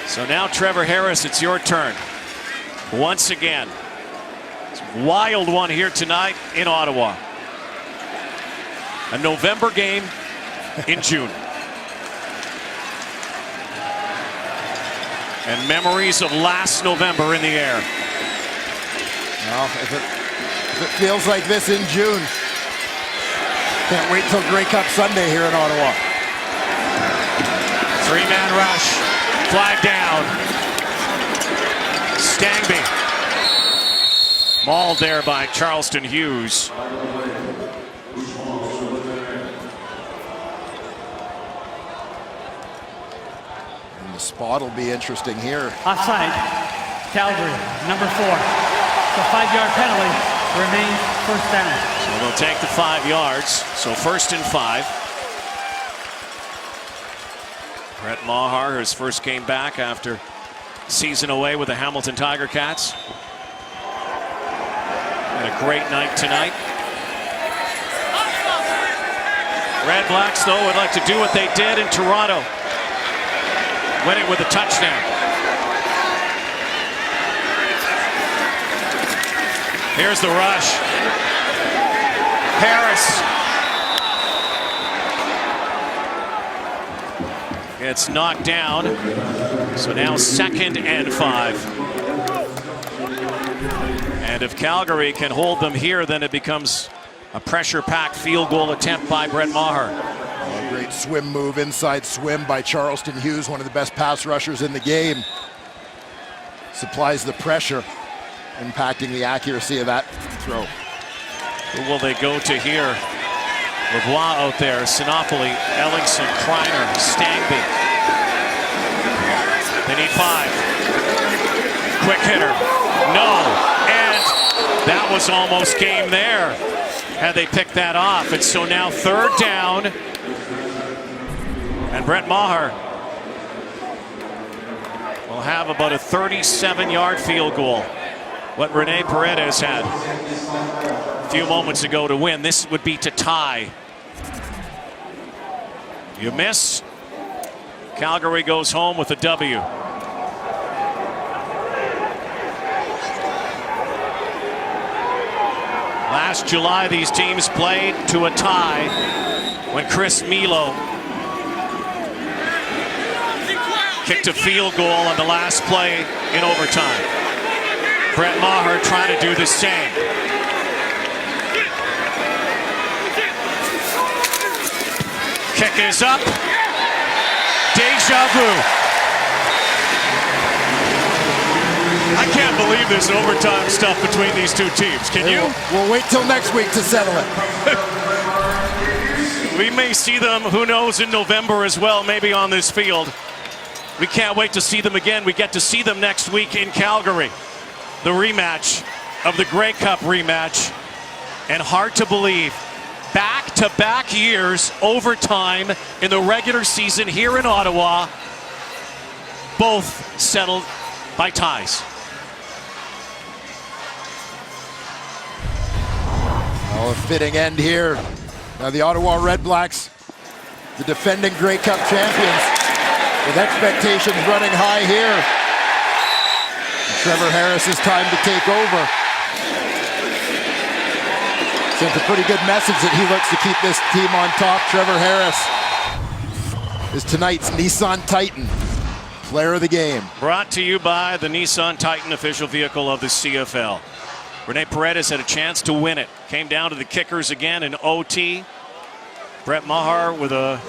So now, Trevor Harris, it's your turn. Once again. It's a wild one here tonight in Ottawa. A November game in June. And memories of last November in the air. Well, if it feels like this in June, can't wait till Grey Cup Sunday here in Ottawa. Three-man rush. Flag down. Stangby. Mauled there by Charleston Hughes. And the spot will be interesting here. Offside, Calgary, number 4. The 5-yard penalty remains first down. So they'll take the 5 yards. So 1st and 5. Brett Maher, his first game back after season away with the Hamilton Tiger Cats. And a great night tonight. Red Blacks, though, would like to do what they did in Toronto. Win it with a touchdown. Here's the rush. Harris. It's knocked down. So now 2nd and 5. And if Calgary can hold them here, then it becomes a pressure-packed field goal attempt by Brett Maher. A great swim move, inside swim by Charleston Hughes, one of the best pass rushers in the game. Supplies the pressure, impacting the accuracy of that throw. Who will they go to here? Lavoie out there, Sinopoli, Ellingson, Kreiner, Stangby. They need 5. Quick hitter. No. And that was almost game there had they picked that off. And so now 3rd down. And Brett Maher will have about a 37-yard field goal. What Rene Paredes had a few moments ago to win. This would be to tie. You miss. Calgary goes home with a W. Last July, these teams played to a tie when Chris Milo kicked a field goal on the last play in overtime. Brett Maher trying to do the same. Kick is up. Deja vu. I can't believe this overtime stuff between these two teams. Can you? We'll wait till next week to settle it. We may see them, who knows, in November as well, maybe on this field. We can't wait to see them again. We get to see them next week in Calgary. The rematch of the Grey Cup rematch. And hard to believe, back-to-back years, overtime in the regular season here in Ottawa, both settled by ties. Well, a fitting end here. Now the Ottawa REDBLACKS, the defending Grey Cup champions, with expectations running high here. And Trevor Harris's time to take over. Sends a pretty good message that he looks to keep this team on top. Trevor Harris is tonight's Nissan Titan Player of the Game. Brought to you by the Nissan Titan, official vehicle of the CFL. Rene Paredes had a chance to win it. Came down to the kickers again in OT. Brett Maher with a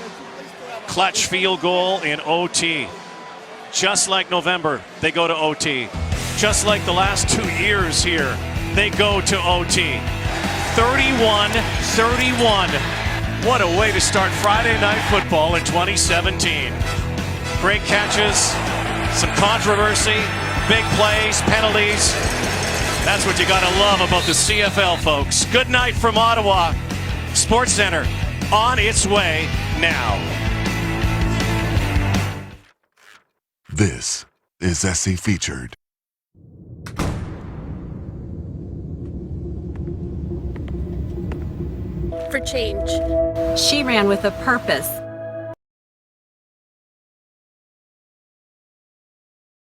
clutch field goal in OT. Just like November, they go to OT. Just like the last 2 years here, they go to OT. 31-31. What a way to start Friday Night Football in 2017. Great catches, some controversy, big plays, penalties. That's what you gotta love about the CFL, folks. Good night from Ottawa. Sports Center on its way now. This is SC Featured. For change. She ran with a purpose.